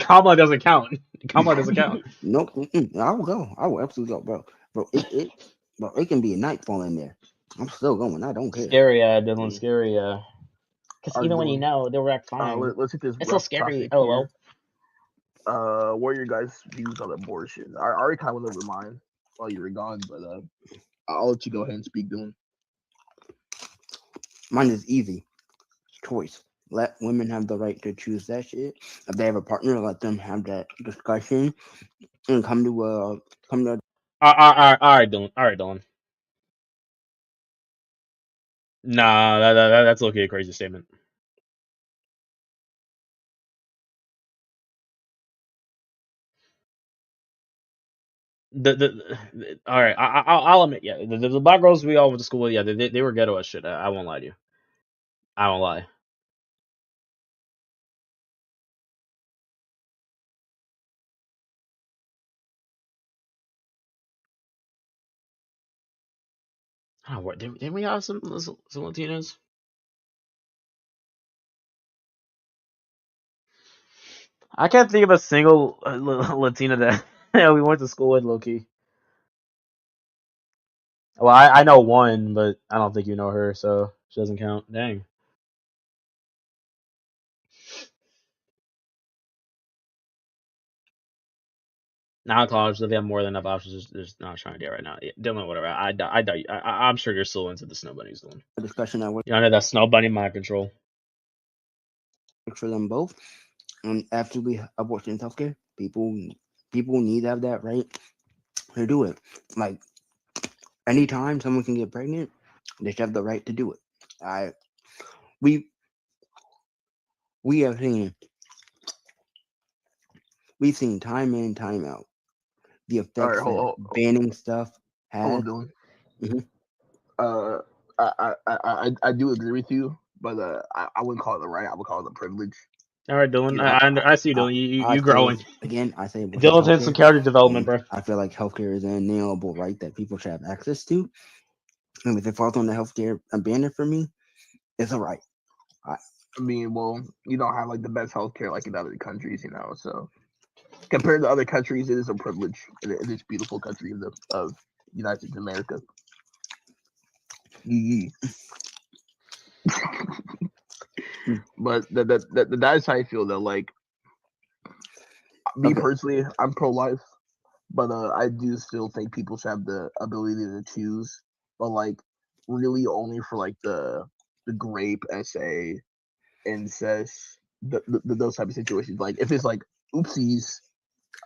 Kamala doesn't count. Kamala doesn't count. Nope. I will go. I will absolutely go, bro. Bro, it can be a nightfall in there. I'm still going. I don't care. Scary, Dylan. Scary, because even when you know they'll react fine. Let's hit this. It's so scary. LOL. What are your guys' views on abortion? I already kind of went over mine while you were gone, but I'll let you go ahead and speak, Dylan. Mine is easy. Choice. Let women have the right to choose that shit. If they have a partner, let them have that discussion and come to. All right, Dylan. Nah, that's looking a crazy statement. All right, I'll admit, yeah, the black girls we all went to school with, yeah, they were ghetto as shit. I won't lie to you. I won't lie. Oh, what didn't we have some Latinas? I can't think of a single Latina that we went to school with, low key. Well, I know one, but I don't think you know her, so she doesn't count. Dang. Now in college, if they have more than enough options, they're just not trying to get right now. Dylan, whatever. I'm sure you're still into the snow bunnies, Dylan. A discussion I would. You know that snow bunny mind control. For them both, and after we abortion and healthcare, people need to have that right to do it. Like anytime someone can get pregnant, they should have the right to do it. We have seen. We've seen time in, time out the effects that banning stuff has. Mm-hmm. I do agree with you, but I wouldn't call it the right. I would call it a privilege. All right, Dylan. I see you, Dylan. You growing. Again, I say Dylan's in some character development, bro. I feel like healthcare is an inalienable right that people should have access to. And if it falls on the healthcare abandoned for me, it's a right. I mean, well, you don't have like the best healthcare like in other countries, you know. So compared to other countries, it is a privilege in this beautiful country of United States of America. But that's how I feel though. Like me personally, I'm pro-life, but I do still think people should have the ability to choose. But like really only for like the grape, SA, incest, those type of situations. Like if it's like oopsies,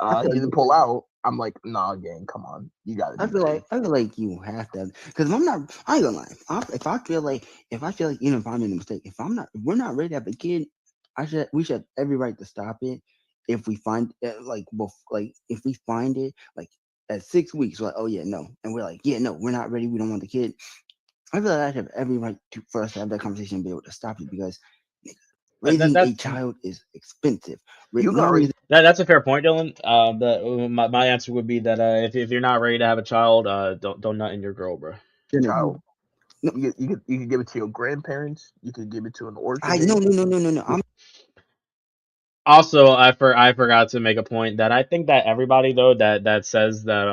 he didn't pull out. I'm like, nah, gang, come on, you gotta. I feel like you have to, because I ain't gonna lie. If I feel like even if I'm in a mistake, if we're not ready to have a kid, we should have every right to stop it. If we find if we find it like at 6 weeks, we're like, oh yeah, no, and we're like, yeah, no, we're not ready. We don't want the kid. I feel like I have every right for us to have that conversation and be able to stop it, because raising a child is expensive. That's a fair point, Dylan. My answer would be that if you're not ready to have a child, don't nut in your girl, bro. Child. You could give it to your grandparents. You could give it to an orphanage. No. Also, I forgot to make a point that I think that everybody though that says that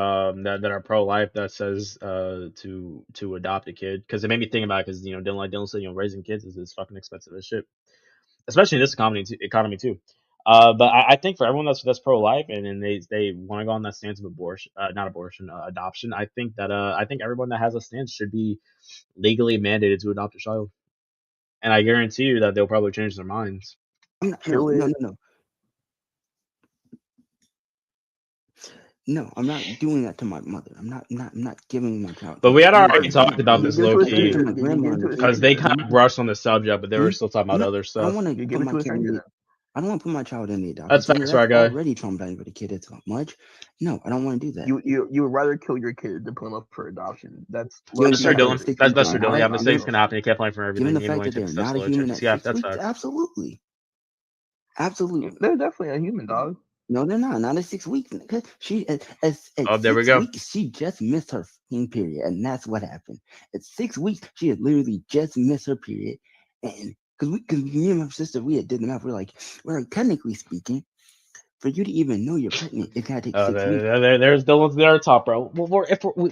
that are pro life, that says to adopt a kid, because it made me think about it, because Dylan said, raising kids is fucking expensive as shit, especially in this economy too. But I think for everyone that's pro life and they want to go on that stance of adoption. I think everyone that has a stance should be legally mandated to adopt a child, and I guarantee you that they'll probably change their minds. No, I'm not doing that to my mother. I'm not giving my child. But we had already talked about this low key, because they kind of brushed on the subject, but they were still talking about other stuff. I don't want to put my kid. I don't want to put my child in the adoption. That's facts, right, guy? Already traumatizing for the kid. It's not much. No, I don't want to do that. You would rather kill your kid than put him up for adoption. That's true, Dylan. That's true, Dylan. Yeah, mistakes can happen. You can't plan for everything. Given the fact that they're not a human at 6 weeks, absolutely. They're definitely a human, dog. No, they're not. Not at 6 weeks. Because she at there we go. Weeks, she just missed her period, and that's what happened. At 6 weeks, she had literally just missed her period, and because me and my sister, we had did the math. We're like, technically speaking, for you to even know you're pregnant, it's gotta take 6 weeks. There's Dylan's there top, bro.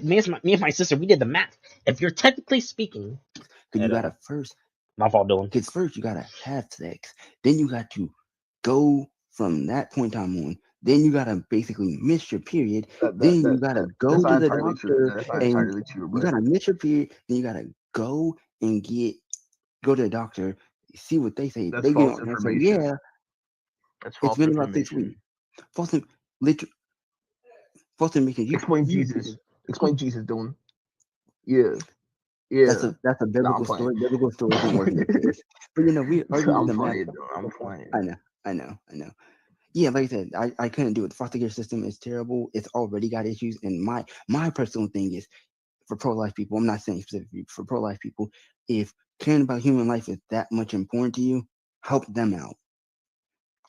Me and my sister, we did the math. If you're technically speaking, because you gotta first. My fault, Dylan. Because first you gotta have sex, then you got to go from that point on. Then you gotta basically miss your period. Then you gotta go to the doctor, and you gotta miss your period. Then you gotta go and go to the doctor, see what they say. They get on answer. Yeah, it's been about 6 weeks. False information. Explain Jesus. Explain Jesus, Dylan. Yeah. That's a biblical story. Biblical story don't work. But we argued the math. I'm playing. I know. Yeah, like I said, I couldn't do it. The foster care system is terrible. It's already got issues. And my personal thing is, for pro-life people, I'm not saying specifically for pro-life people, if caring about human life is that much important to you, help them out.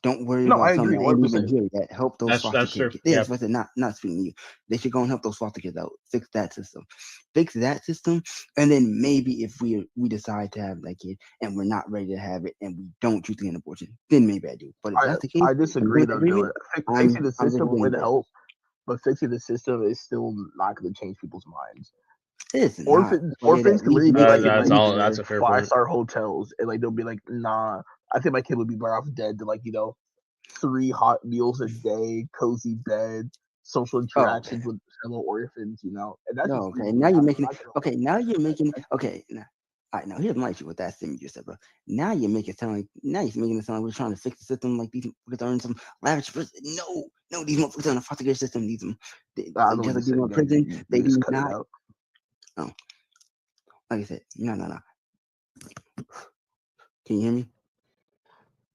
Don't worry about something that ain't even here yet. Help those foster kids. Yeah, that's not speaking to you. They should go and help those foster kids out. Fix that system, and then maybe if we decide to have that kid and we're not ready to have it and we don't choose to get an abortion, then maybe I do. But if that's the case, I disagree. Fixing the system would help, but fixing the system is still not going to change people's minds. Orphans can really be like that's a fair point. 5-star hotels, and like they'll be like, nah. I think my kid would be better off dead than 3 hot meals a day, cozy bed, social interactions with fellow orphans, And that's Now you're making okay. Now, all right, now here's my issue with that thing you just said, bro. Now you're making it sound like we're trying to fix the system, like these motherfuckers are in some lavish prison. No, these motherfuckers are in a foster care system. Just like people in prison, they do not. Oh, like I said, no. Can you hear me?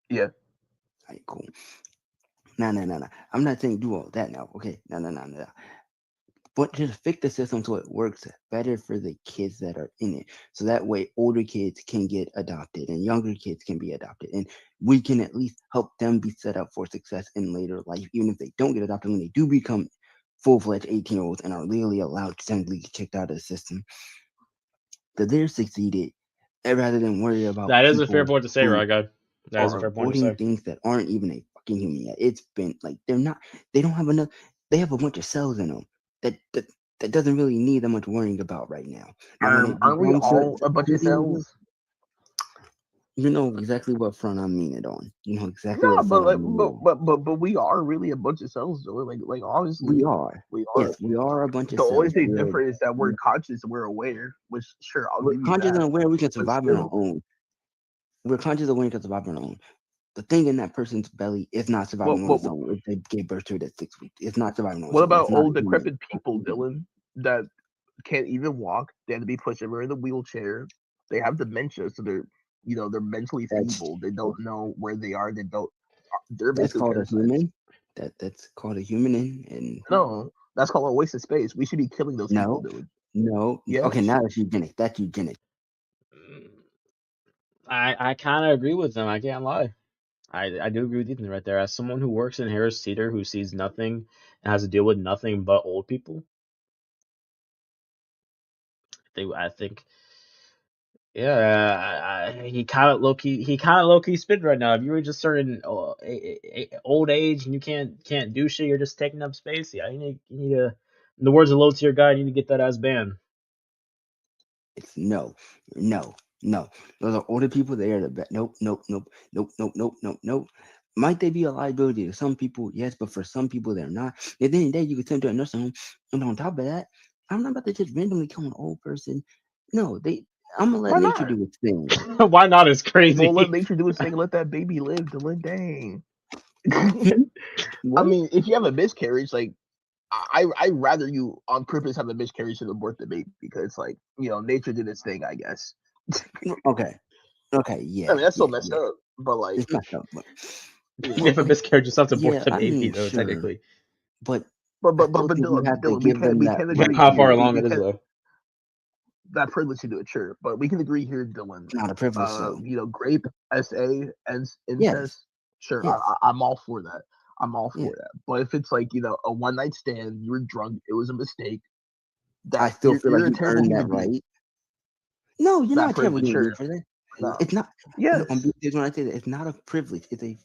Yeah. All right, cool. No. I'm not saying do all that now. Okay. No. But just fix the system so it works better for the kids that are in it. So that way older kids can get adopted and younger kids can be adopted. And we can at least help them be set up for success in later life, even if they don't get adopted, when they do become full-fledged 18-year-olds and are legally allowed to technically get kicked out of the system. That they're succeeded, rather than worry about. That is a fair point to say, right, God? That is a fair point to say. Things that aren't even a fucking human yet. It's been like they don't have enough. They have a bunch of cells in them that doesn't really need that much worrying about right now. Aren't we all a bunch of cells? You know exactly what front I mean it on. You know exactly what front I mean it on. But we are really a bunch of cells, though. Like honestly, we are. Yes, we are a bunch of the cells. The only thing different is that we're conscious and we're aware. Which sure, we're conscious and aware. We can survive on our own. We're conscious and aware we can survive on our own. The thing in that person's belly is not surviving on its own. If they gave birth to it at 6 weeks, it's not surviving on its own. What about old decrepit people, Dylan, that can't even walk? They have to be pushed everywhere in the wheelchair. They have dementia, so they're they're mentally feeble. They don't know where they are. That's called a human. That's called a human. And no, that's called a waste of space. We should be killing those people, Dylan. No. Yes. Okay, now that's eugenics. That's eugenics. I kind of agree with them. I can't lie. I do agree with Ethan right there. As someone who works in Harris Teeter, who sees nothing and has to deal with nothing but old people, I think, yeah, he kind of low key spit right now. If you were just certain old age and you can't do shit, you're just taking up space. Yeah, you need to. In the words of low tier guy, you need to get that ass banned. It's no. Those are older people. They are the best. Nope. Might they be a liability to some people? Yes, but for some people, they're not. At the end of the day, you can send them to a nursing home. And on top of that, I'm not about to just randomly kill an old person. No, I'm gonna let nature do its thing. Why not? It's crazy. Well, let nature do its thing. Let that baby live. Dang. I mean, if you have a miscarriage, like I'd rather you on purpose have a miscarriage than abort the baby because, like, nature did its thing, I guess. Okay, yeah. I mean, that's so messed up, but like, it's messed up. But if you have a miscarriage, you still have to abort the baby, though. Sure. Technically, but Dylan, how far along it is though. That privilege to do it, sure, but we can agree here, Dylan. Not a privilege, grape, SA, and incest. Sure, yes. I'm all for that. I'm all for that. But if it's like a one night stand, you were drunk, it was a mistake. I still feel like you earned that right. No, you're not terrible for that. No. It's not. Yes. When I say that, it's not a privilege. It's a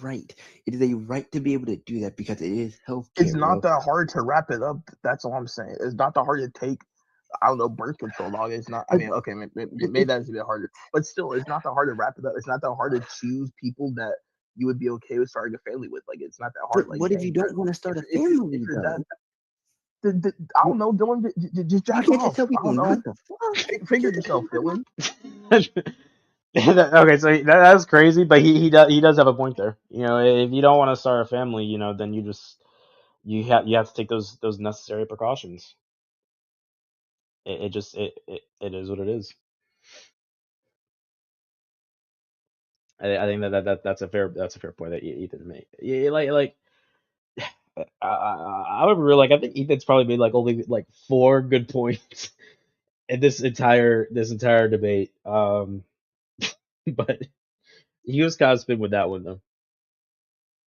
right. It is a right to be able to do that because it is healthcare. It's not that hard to wrap it up. That's all I'm saying. It's not that hard to take. I don't know, birth control, dog. It's not. I mean, okay, maybe that's a bit harder, but still, it's not that hard to wrap it up. It's not that hard to choose people that you would be okay with starting a family with. Like, it's not that hard. What if you don't want to start a family? I don't know, Dylan. Just jack off. Just tell people, I don't know. Figure yourself, Dylan. Okay, so that's crazy, but he does have a point there. If you don't want to start a family, then you have to take those necessary precautions. It is what it is. I think that's a fair point that Ethan made. Yeah, like I would really I think Ethan's probably made only 4 good points in this entire debate. But he was kind of spin with that one though.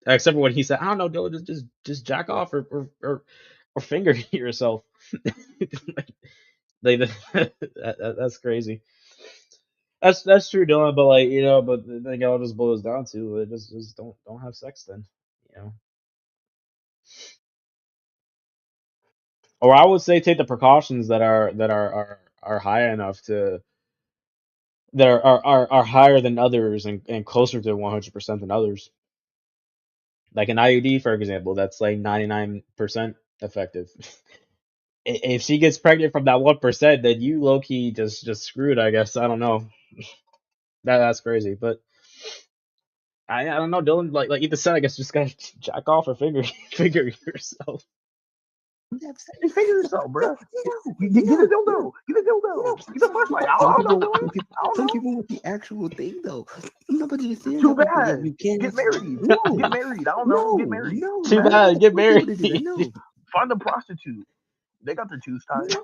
Except for when he said, "I don't know, Dylan, just jack off or finger yourself." That's crazy. That's true, Dylan. But but the thing all just boils down to just don't have sex then, Or I would say take the precautions that are high enough to that are higher than others and closer to 100% than others. Like an IUD, for example, that's 99% effective. If she gets pregnant from that 1%, then you low key just screwed, I guess. I don't know. That's crazy, but I don't know, Dylan. Like Ethan said, I guess just gotta jack off or figure yourself. Figure yourself, bro. Get a dildo. Get a dildo. Get a flashlight. Some people with the actual thing though. Nobody is too bad. You can't get married. No. Get married. I don't know. Get married. No. Too bad. Get married. No. Find a prostitute. They got their tubes tied.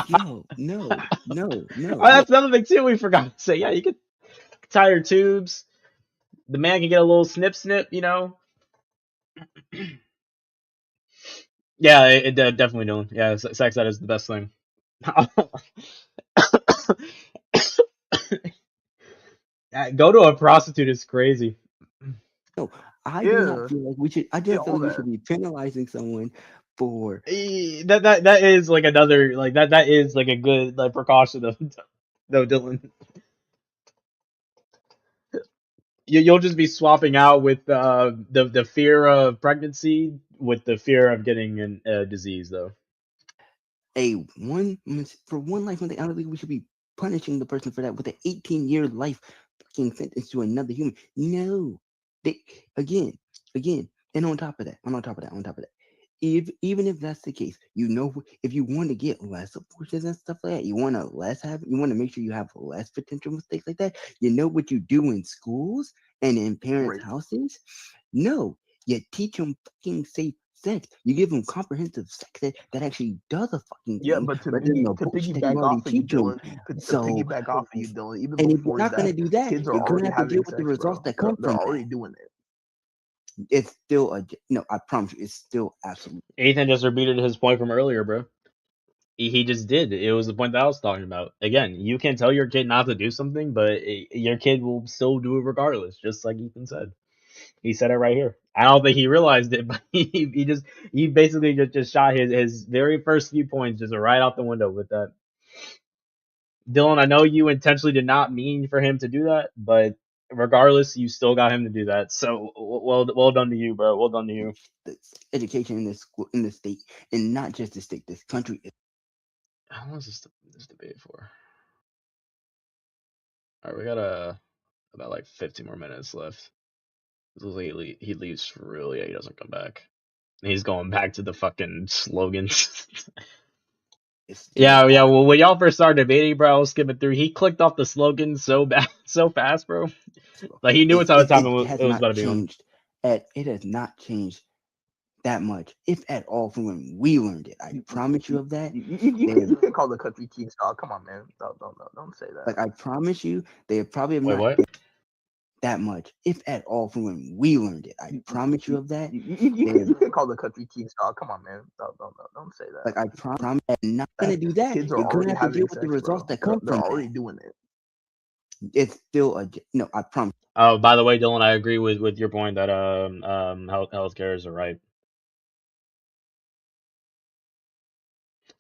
No. Oh, that's another thing too. We forgot to say. Yeah, you could tie your tubes. The man can get a little snip, Yeah, it definitely don't. Yeah, sex ed is the best thing. Go to a prostitute is crazy. No, I do not feel like we should. I don't feel like we should be penalizing someone for that is another that is a good precaution of no, Dylan. You'll just be swapping out with the fear of pregnancy with the fear of getting a disease, though. For one life mistake, I don't think we should be punishing the person for that with an 18-year life fucking sentence to another human. No, again, and on top of that, even if that's the case, if you want to get less abortions and stuff like that, you want to make sure you have less potential mistakes like that. You know what you do in schools and in parents' houses? No, you teach them fucking safe sex. You give them comprehensive sex that actually does a fucking thing. Yeah, but to piggyback off of you, Dylan, even and before if you're not going to do that, kids are you're going already to have to deal with the sex, results bro. that come They're from already that. doing it. It's still no. I promise you, it's still absolutely. Ethan just repeated his point from earlier, bro. He just did. It was the point that I was talking about. Again, you can tell your kid not to do something, but your kid will still do it regardless, just like Ethan said. He said it right here. I don't think he realized it, but he basically just shot his very first few points just right out the window with that. Dylan, I know you intentionally did not mean for him to do that, but regardless, you still got him to do that. So well done to you, bro. Well done to you. Education in this school, in the state, and not just the state. This country is. How long is this debate for? All right, we got about like 15 more minutes left. He leaves really. He doesn't come back. He's going back to the fucking slogans. Yeah. Well, when y'all first started debating, bro, I was skipping through. He clicked off the slogans so fast, bro. Like he knew what type of time it was about to be on. It has not changed that much, if at all, from when we learned it. I promise you of that. You can call the country teach dog. Come on, man. Don't say that. Like I promise you, they probably have not. What? That much, if at all, from when we learned it. I promise you of that. You can call the country teach dog. Come on, man. Don't say that. Like I promise, not gonna do that. Kids are You're gonna have to deal with sex, the results bro. that come They're from already that. doing it. It's still no. I promise. Oh, by the way, Dylan, I agree with your point that healthcare is a right.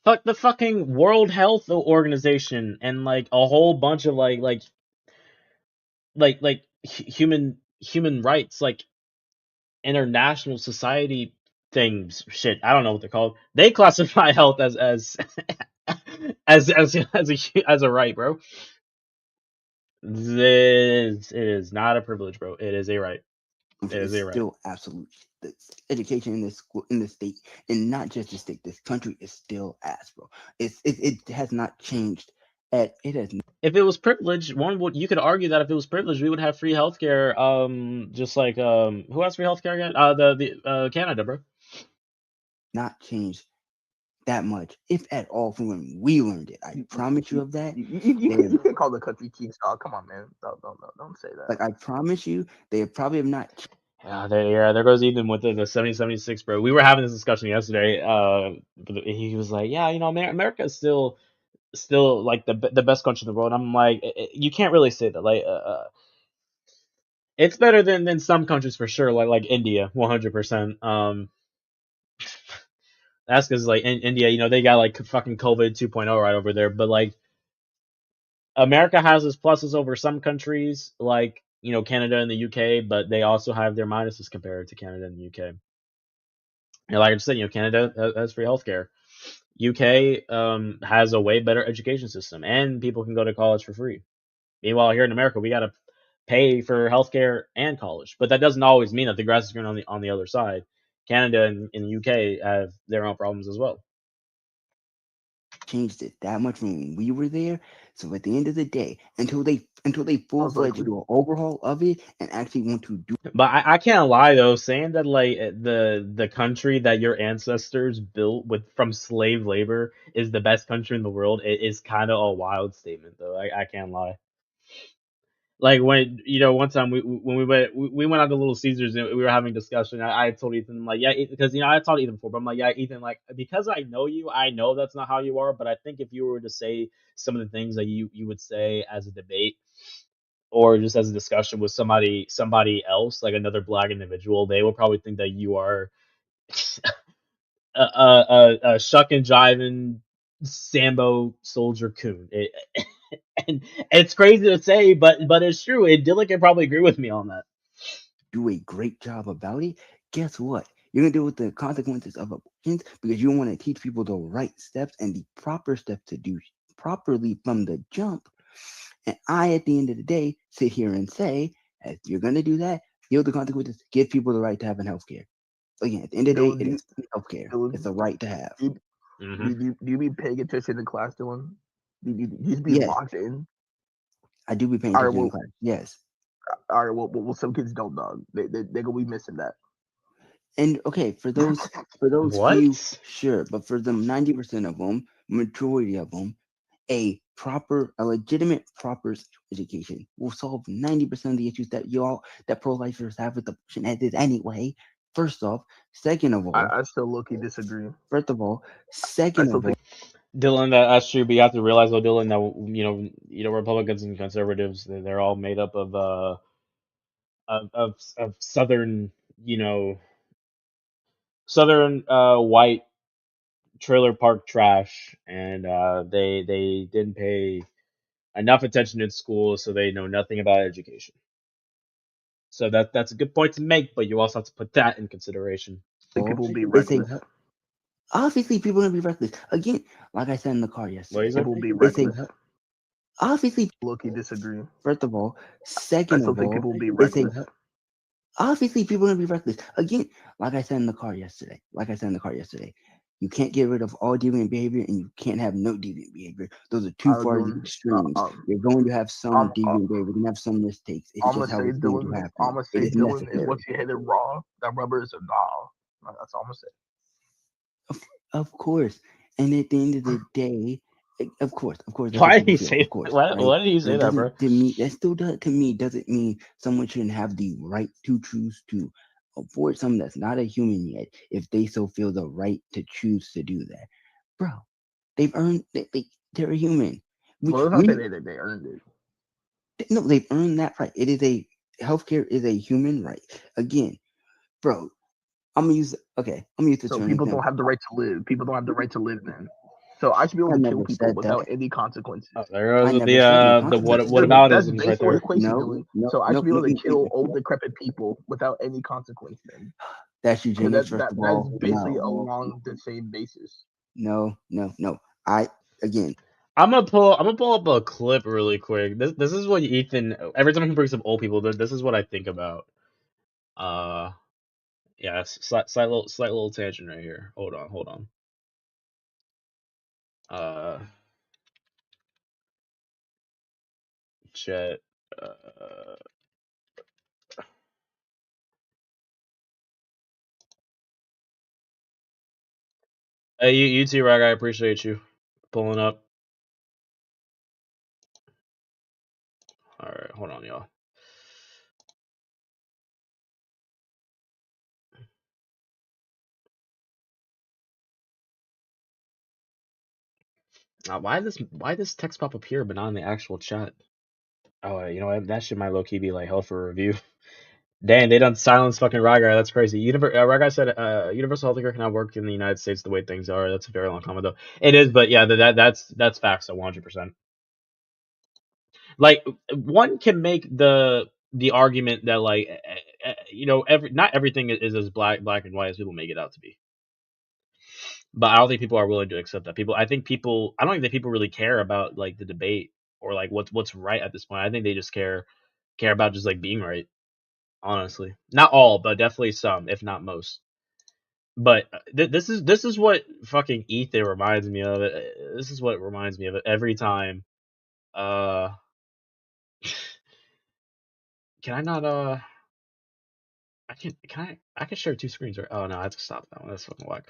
Fuck the fucking World Health Organization and like a whole bunch of like human rights, like international society things. Shit, I don't know what they're called. They classify health as as a right, bro. It is not a privilege, bro. It is a right. It is a right. Still absolute. Education in this school, in the state, and not just the state. This country is still ass, bro. It has not changed. It has. If it was privilege, you could argue that if it was privilege, we would have free healthcare. Just like who has free healthcare again? The Canada, bro. Not changed that much, if at all, from when we learned it. I promise you of that. You can call the country teach dog. Come on, man. Don't say that. Like I promise you, they probably have not. Yeah, there goes Ethan with the 70-76, bro. We were having this discussion yesterday. But he was like, yeah, America is still like the best country in the world. I'm like, you can't really say that. Like, it's better than some countries for sure. Like India, 100%. That's because like in India, they got like fucking COVID 2.0 right over there. But like, America has its pluses over some countries, like Canada and the UK, but they also have their minuses compared to Canada and the UK. Like I just said, Canada has free healthcare. UK has a way better education system, and people can go to college for free. Meanwhile, here in America, we gotta pay for healthcare and college, but that doesn't always mean that the grass is green on the other side. Canada and the UK have their own problems as well. Changed it that much when we were there. So at the end of the day, until they full-fledged do an overhaul of it and actually want to do. But I can't lie though, saying that like the country that your ancestors built from slave labor is the best country in the world, it is kind of a wild statement though. I can't lie. Like when one time when we went out to Little Caesars and we were having a discussion, I told Ethan, like, yeah, because I told Ethan before, but I'm like, yeah, Ethan, like, because I know you, I know that's not how you are, but I think if you were to say some of the things that you would say as a debate or just as a discussion with somebody else, like another black individual, they will probably think that you are a shuck and jiving Sambo soldier coon. And it's crazy to say, but it's true. And Dylan can probably agree with me on that. Do a great job about it. Guess what? You're gonna deal with the consequences of abortions because you want to teach people the right steps and the proper steps to do properly from the jump. And I, at the end of the day, sit here and say, if you're gonna do that, deal with the consequences. Give people the right to have healthcare. Again, at the end of the day, it is healthcare. It's a right to have. Do you be paying attention in class, Dylan? Do you be locked in? I do be paying attention in class. Yes. All right. Well, some kids don't, dog. They're gonna be missing that. And okay, for those few, sure, but for the 90% of them, majority of them, a legitimate proper education will solve 90% of the issues that pro-lifers have with abortion as is anyway. First off, second of all, I still low-key disagree. First of all, second of all, Dylan, that's true, but you have to realize, though, Dylan, that you know, Republicans and conservatives, they're all made up of southern, southern white trailer park trash, and they didn't pay enough attention in school, so they know nothing about education. So that's a good point to make, but you also have to put that in consideration. People will be reckless. Obviously, people will be reckless. Again, like I said in the car yesterday. People will be reckless. Obviously, low-key disagree. First of all, second of all, people will be reckless. Obviously, people will be reckless. Again, like I said in the car yesterday. You can't get rid of all deviant behavior, and you can't have no deviant behavior. Those are too far the extremes. You're going to have some deviant behavior. You're going to have some mistakes. It's just how it's going to happen. I'm going to say, Dylan, is once you hit it raw, that rubber is a nah. That's all I'm going to say. Of course. And at the end of the day, of course. Why did you say that? Why did you say that, bro? To me, that still doesn't mean someone shouldn't have the right to choose to avoid something that's not a human yet, if they so feel the right to choose to do that. Bro, they've earned they're a human. Well, it's not that they earned it. No, they've earned that right. Healthcare is a human right. Again, bro, I'm gonna use the so term. People don't have the right to live. People don't have the right to live, man. So I should be able to kill people without any consequences. Oh, there goes the what about is right there. Equation, so I should be able to kill old decrepit people without any consequence, man. That's eugenics. That's basically along the same basis. No. I'm gonna pull up a clip really quick. This is what Ethan. Every time he brings up old people, this is what I think about. Yeah, slight little tangent right here. Hold on. Chat. Hey, you too, Rag. I appreciate you pulling up. All right, hold on, y'all. Why this text pop up here, but not in the actual chat? Oh, you know what? That shit might low key be like hell for a review. Dang, they done silence fucking Ragai. That's crazy. Ragai said universal healthcare cannot work in the United States the way things are. That's a very long comment though. It is, but yeah, that's facts. 100%. Like, one can make the argument that, like, not everything is as black and white as people make it out to be. But I don't think people are willing to accept that. I don't even think people really care about, like, the debate or, like, what's right at this point. I think they just care about just, like, being right. Honestly, not all, but definitely some, if not most. But this is what fucking Ethan reminds me of. This is what it reminds me of every time. Can I not? I can share two screens, right? Oh no, I have to stop that one. That's fucking whack.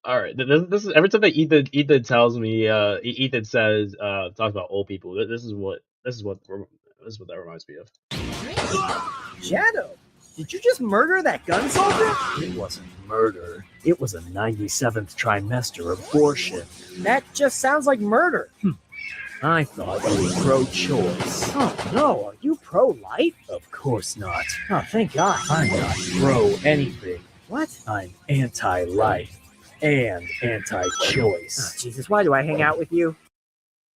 All right, this is every time that Ethan tells me. Ethan says talks about old people. This is what that reminds me of. Shadow, did you just murder that gun soldier? It wasn't murder. It was a 97th trimester abortion. That just sounds like murder. I thought you were pro-choice. Oh, no. Are you pro-life? Of course not. Oh, thank God. I'm not pro-anything. What? I'm anti-life and anti-choice. Oh, Jesus, why do I hang out with you?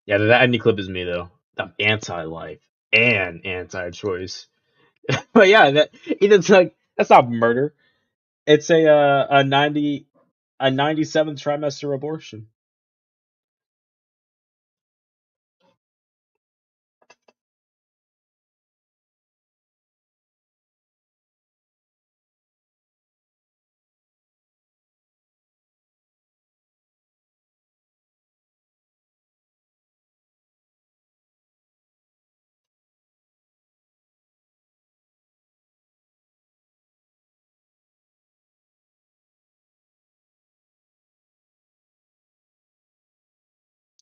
Yeah, that ending clip is me though. I'm anti-life and anti-choice. But yeah, it's like that's not murder. It's a 97th trimester abortion.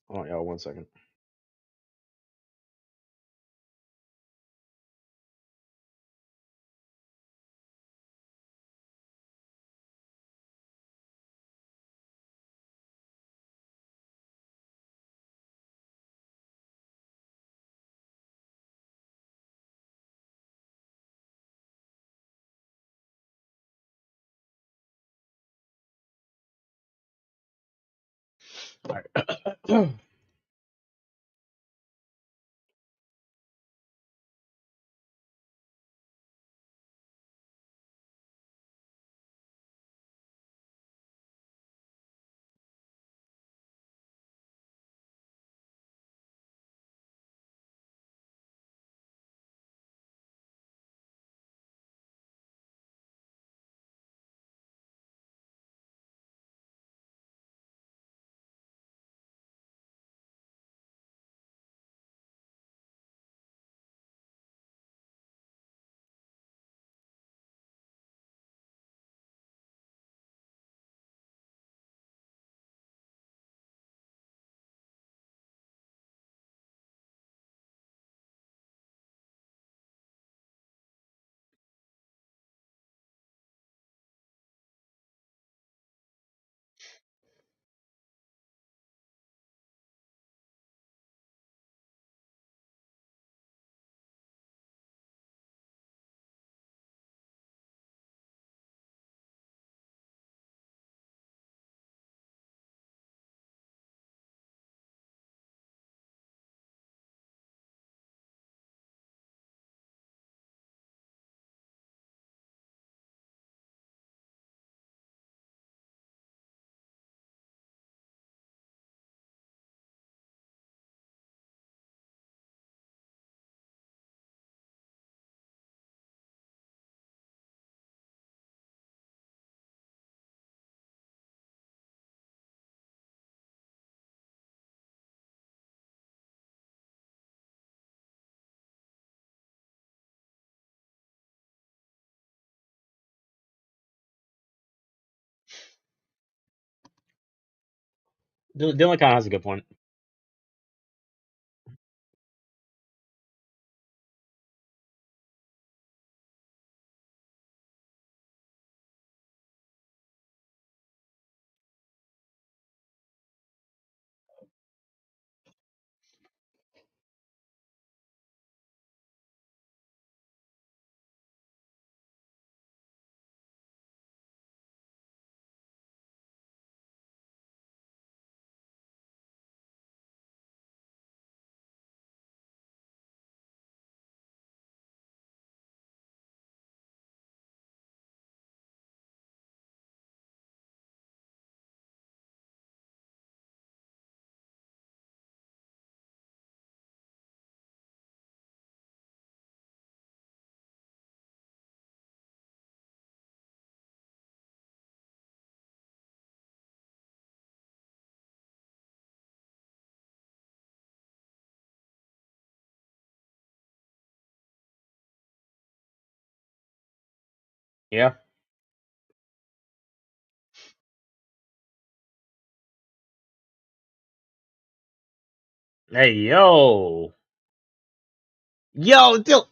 Oh yeah, 1 second. All right. Dylan kind of has a good point. Yeah. Hey yo, Dylan.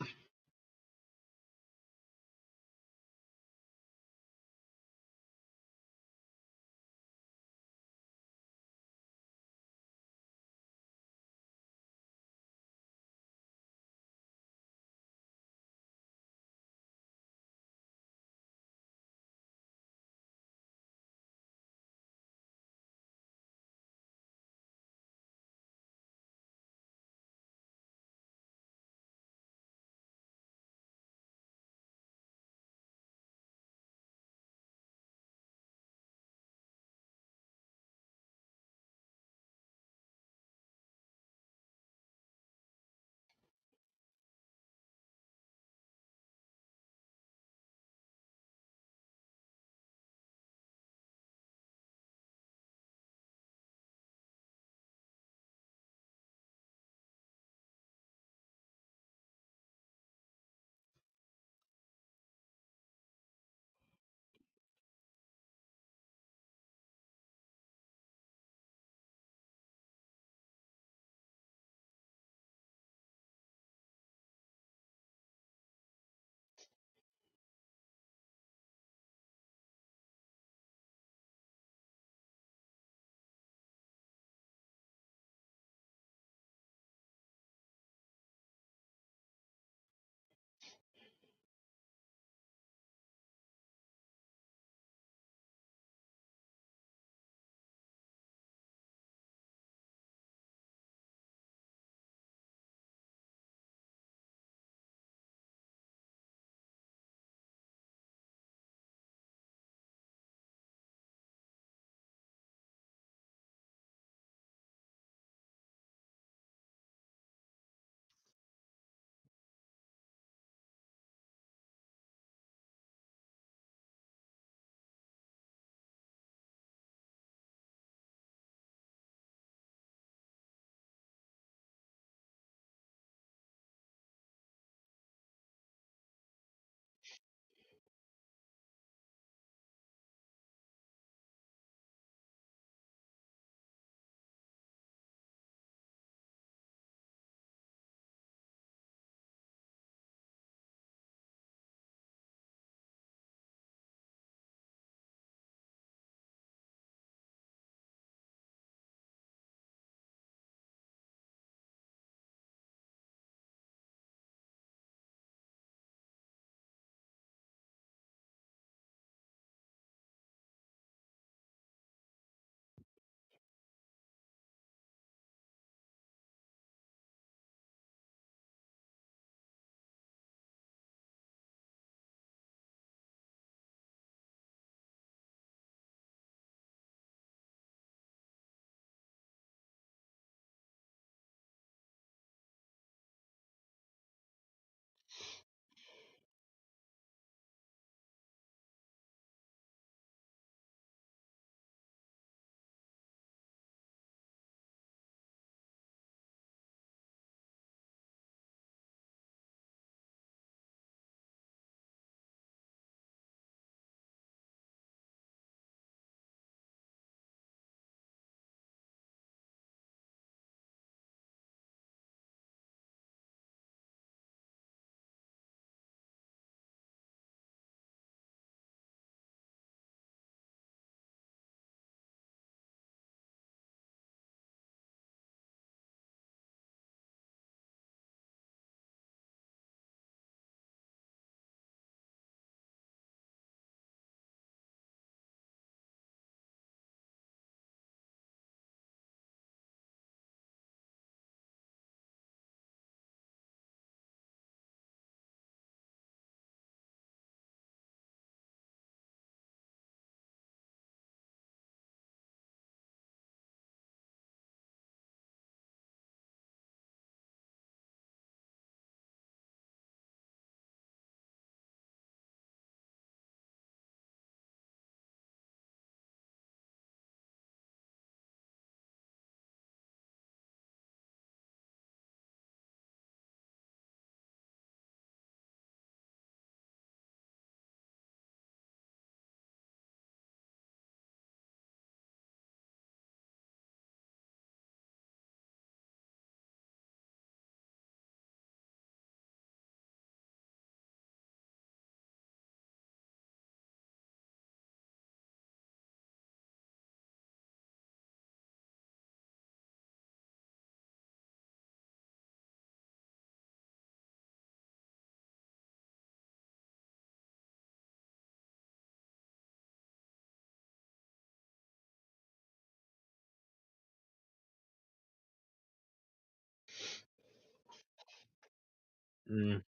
Mm.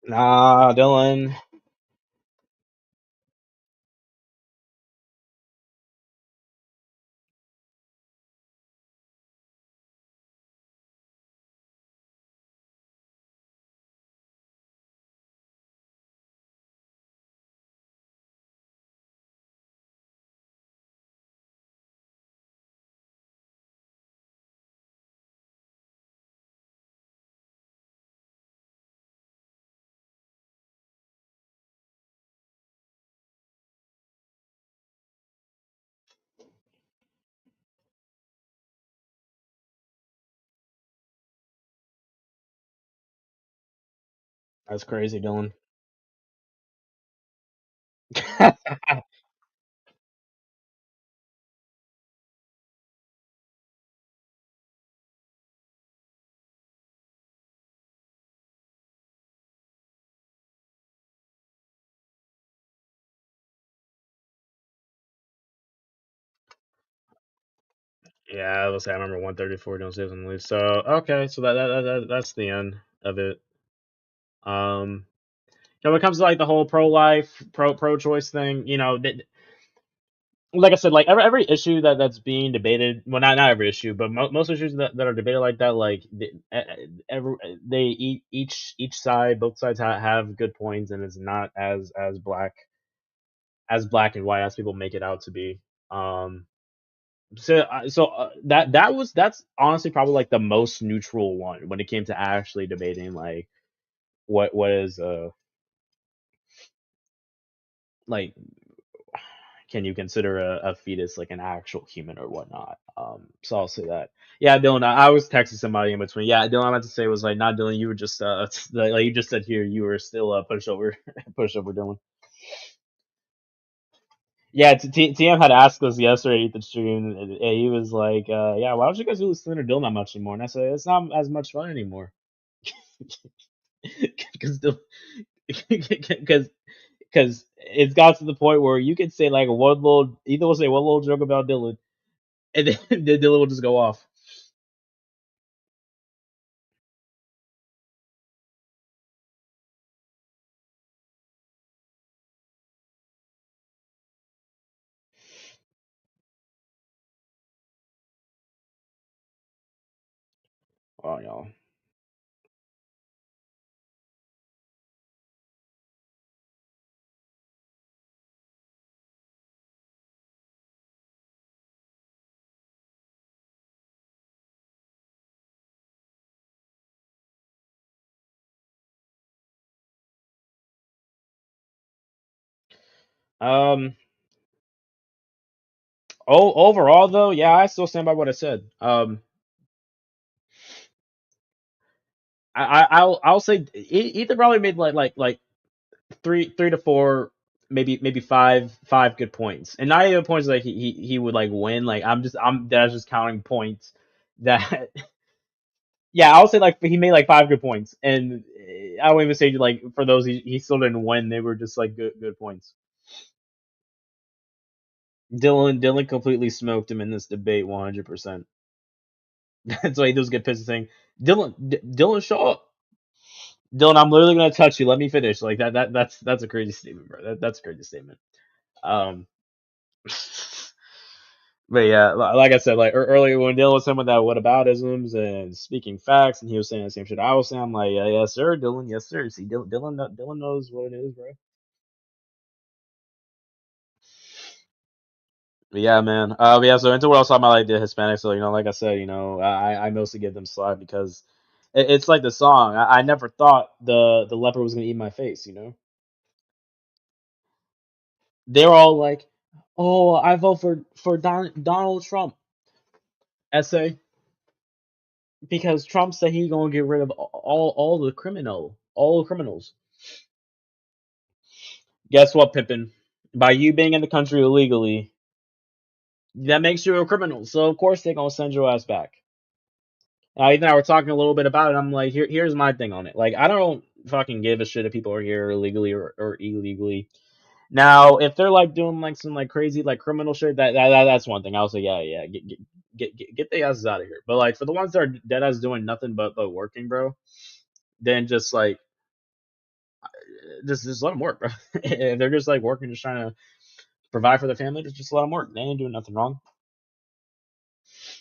Nah, Dylan. That's crazy, Dylan. Yeah, I was say I remember 134 don't save and leave. So okay, so that's the end of it. When it comes to like the whole pro-life, pro-choice thing, like I said, like every issue that's being debated, well, not every issue, but most issues that are debated like that, like every they each side, both sides have good points, and it's not as black and white as people make it out to be. Um, that's honestly probably like the most neutral one when it came to actually debating like what is like can you consider a fetus like an actual human or whatnot? So I'll say that. Yeah, Dylan, I was texting somebody in between. Yeah, Dylan, I meant to say was like not Dylan. You were just like you just said here. You were still pushover, pushover Dylan. Yeah, TM had asked us yesterday at the stream. And he was like, "Yeah, why don't you guys do Slender Dylan that much anymore?" And I said, "It's not as much fun anymore." Because because it's got to the point where you can say like one little either will say one little joke about Dylan and then, then Dylan will just go off. Oh, y'all. Um. Overall though, yeah, I still stand by what I said. I'll say Ethan probably made like three to four, maybe five good points, and not even points like he would like win. Like that's just counting points that yeah, I'll say like he made like five good points, and I won't even say like for those he still didn't win. They were just like good points. Dylan completely smoked him in this debate 100%. That's why he does get pissed saying, Dylan, show up. Dylan, I'm literally gonna touch you. Let me finish. Like that's a crazy statement, bro. That's a crazy statement. Um, but yeah, like I said, like earlier when Dylan was saying with that whataboutisms and speaking facts, and he was saying the same shit I was saying, I'm like, yeah, yes sir, Dylan, yes sir. See, Dylan knows what it is, bro. But yeah, man. But yeah. So into what I was talking about, like the Hispanics. So like I said, I mostly give them slack because it's like the song. I never thought the leopard was gonna eat my face. They're all like, "Oh, I vote for Donald Trump." Essay because Trump said he gonna get rid of all the all the criminals. Guess what, Pippin? By you being in the country illegally, that makes you a criminal. So of course they're gonna send your ass back. Ethan and I were talking a little bit about it. I'm like, here's my thing on it. Like, I don't fucking give a shit if people are here illegally or illegally. Now, if they're like doing like some like crazy like criminal shit, that's one thing. I'll say, yeah, get the asses out of here. But like for the ones that are dead ass doing nothing but working, bro, then just like just let them work, bro. If they're just like working, just trying to provide for their family, just let them work. They ain't doing nothing wrong.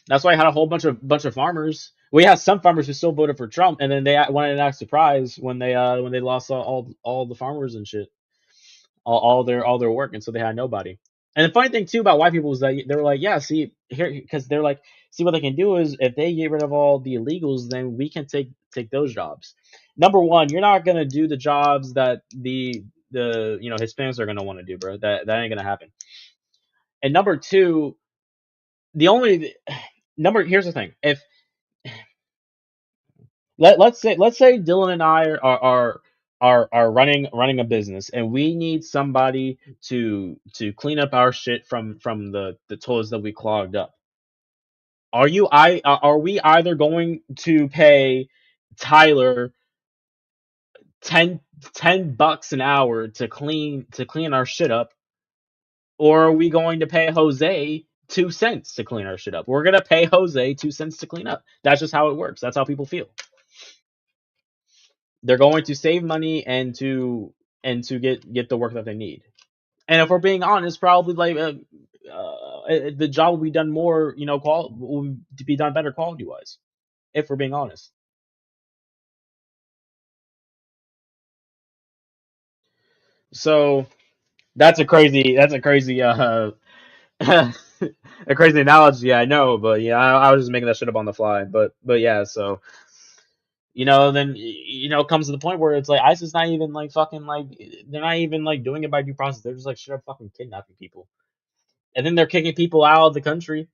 That's why I had a whole bunch of farmers. We had some farmers who still voted for Trump, and then they wanted an act surprise when they lost all the farmers and shit, all their work, and so they had nobody. And the funny thing too about white people is that they were like, yeah, see here, because they're like, see what they can do is if they get rid of all the illegals, then we can take those jobs. Number one, you're not gonna do the jobs that the Hispanics are gonna want to do, bro. That ain't gonna happen. And number two, the only number here's the thing. If let's say Dylan and I are running a business and we need somebody to clean up our shit from the toilets that we clogged up. Are we either going to pay Tyler 10 $10 an hour to clean our shit up, or are we going to pay Jose 2 cents to clean our shit up? We're gonna pay Jose 2 cents to clean up. That's just how it works. That's how people feel. They're going to save money and to get the work that they need. And if we're being honest, probably like the job will be done more, will be done better quality wise. If we're being honest. So that's a crazy a crazy analogy, I know, but yeah, I was just making that shit up on the fly. But yeah, so then it comes to the point where it's like ICE is not even like fucking like they're not even like doing it by due process. They're just like straight up fucking kidnapping people, and then they're kicking people out of the country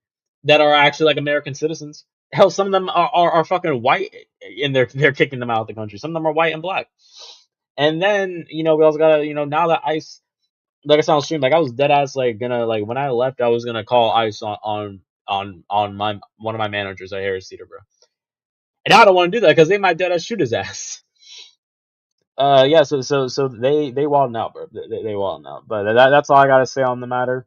that are actually like American citizens. Hell, some of them are fucking white, and they're kicking them out of the country. Some of them are white and black. And then we also gotta now that ICE, like I said on stream, like I was dead ass like gonna like when I left I was gonna call ICE on my one of my managers at Harris Theater, bro. And now I don't want to do that because they might dead ass shoot his ass. Yeah, so they wilding out, bro. They wilding out. But that's all I gotta say on the matter.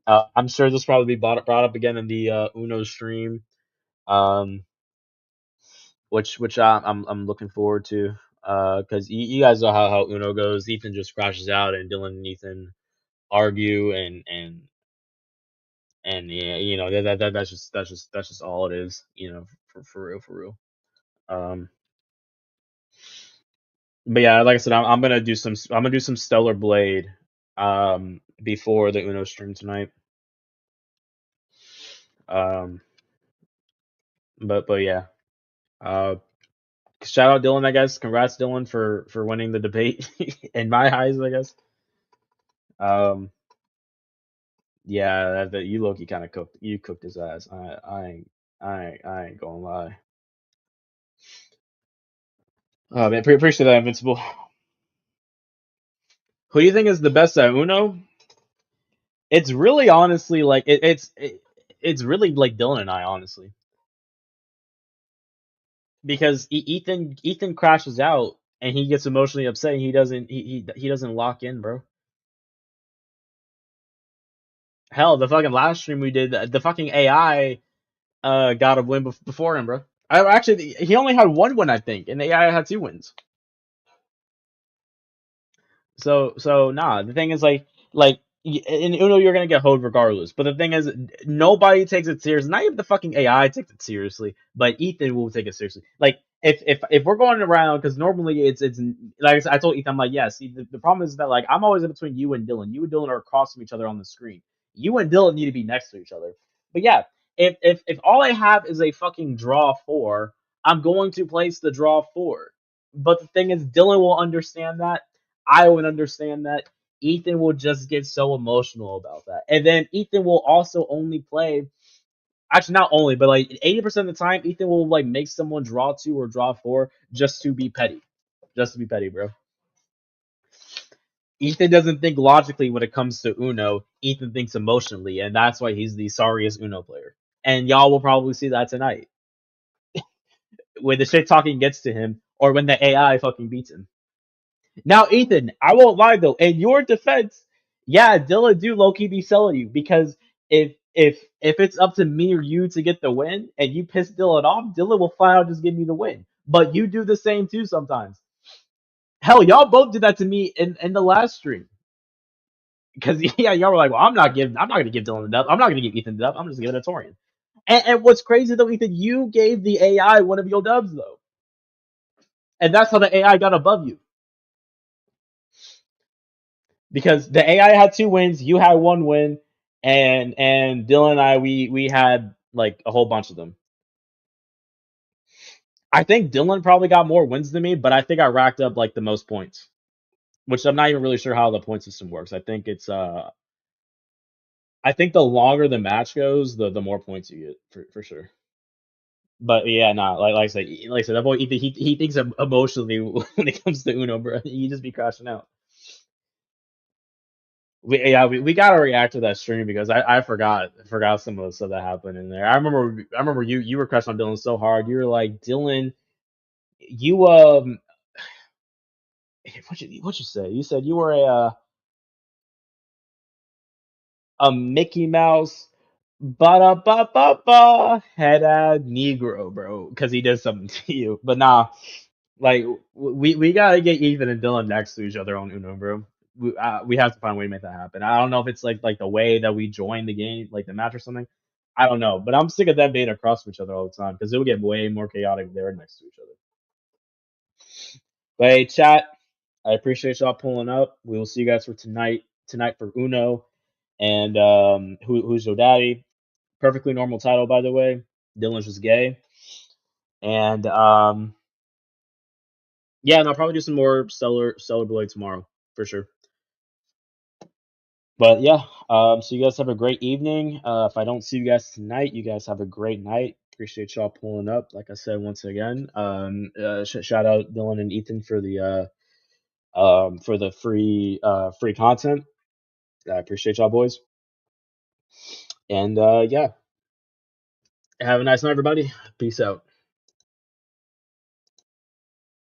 I'm sure this will probably be brought up again in the Uno stream, um, which I'm looking forward to. Because you guys know how Uno goes. Ethan just crashes out, and Dylan and Ethan argue, and yeah, that's just all it is, for real. But yeah, like I said, I'm gonna do some Stellar Blade, before the Uno stream tonight. Um, but yeah, shout out Dylan, I guess. Congrats, Dylan, for winning the debate in my eyes, I guess. Yeah, that you Loki kind of cooked his ass. I ain't gonna lie. Oh man, appreciate that, Invincible. Who do you think is the best at Uno? It's really honestly like it's really like Dylan and I, honestly, because Ethan crashes out and he gets emotionally upset and he doesn't lock in, bro. Hell, the fucking last stream we did, the fucking AI got a win before him, bro. Actually, he only had one win, I think, and the AI had 2 wins. So nah. The thing is, like in Uno, you're gonna get hoed regardless. But the thing is, nobody takes it seriously. Not even the fucking AI takes it seriously. But Ethan will take it seriously. Like if we're going around, because normally it's like I told Ethan, I'm like, yeah. See, the problem is that like I'm always in between you and Dylan. You and Dylan are across from each other on the screen. You and Dylan need to be next to each other. But yeah, if all I have is a fucking draw 4, I'm going to place the draw 4. But the thing is, Dylan will understand that. I would understand that. Ethan will just get so emotional about that. And then Ethan will also only play, actually not only, but like 80% of the time, Ethan will like make someone draw 2 or draw 4 just to be petty. Just to be petty, bro. Ethan doesn't think logically when it comes to Uno. Ethan thinks emotionally, and that's why he's the sorriest Uno player. And y'all will probably see that tonight. When the shit talking gets to him, or when the AI fucking beats him. Now, Ethan, I won't lie though. In your defense, yeah, Dylan do low key be selling you, because if it's up to me or you to get the win and you piss Dylan off, Dylan will flat out just give me the win. But you do the same too sometimes. Hell, y'all both did that to me in the last stream. Because yeah, y'all were like, well, I'm not gonna give Dylan the dub. I'm not gonna give Ethan the dub. I'm just giving it to Torian. And what's crazy though, Ethan, you gave the AI one of your dubs though, and that's how the AI got above you. Because the AI had 2 wins, you had 1 win, and Dylan and I we had like a whole bunch of them. I think Dylan probably got more wins than me, but I think I racked up like the most points, which I'm not even really sure how the point system works. I think it's I think the longer the match goes, the more points you get for sure. But yeah, nah, like I said, that boy he thinks emotionally when it comes to Uno, bro. He just be crashing out. We gotta react to that stream because I forgot some of the stuff that happened in there. I remember you were crushing on Dylan so hard. You were like, Dylan, you what you say? You said you were a Mickey Mouse ba da ba ba ba head ad Negro, bro, because he did something to you. But nah, like we gotta get Ethan and Dylan next to each other on Uno, bro. We have to find a way to make that happen. I don't know if it's like the way that we join the game, like the match or something. I don't know, but I'm sick of them being across from each other all the time because it will get way more chaotic if they're next to each other. But hey, chat, I appreciate y'all pulling up. We will see you guys for tonight for Uno, and who's your daddy? Perfectly normal title, by the way. Dylan's just gay, and yeah, and I'll probably do some more Stellar Blade tomorrow for sure. But yeah, so you guys have a great evening. If I don't see you guys tonight, you guys have a great night. Appreciate y'all pulling up. Like I said once again, shout out Dylan and Ethan for the free content. I appreciate y'all boys. And yeah, have a nice night, everybody. Peace out.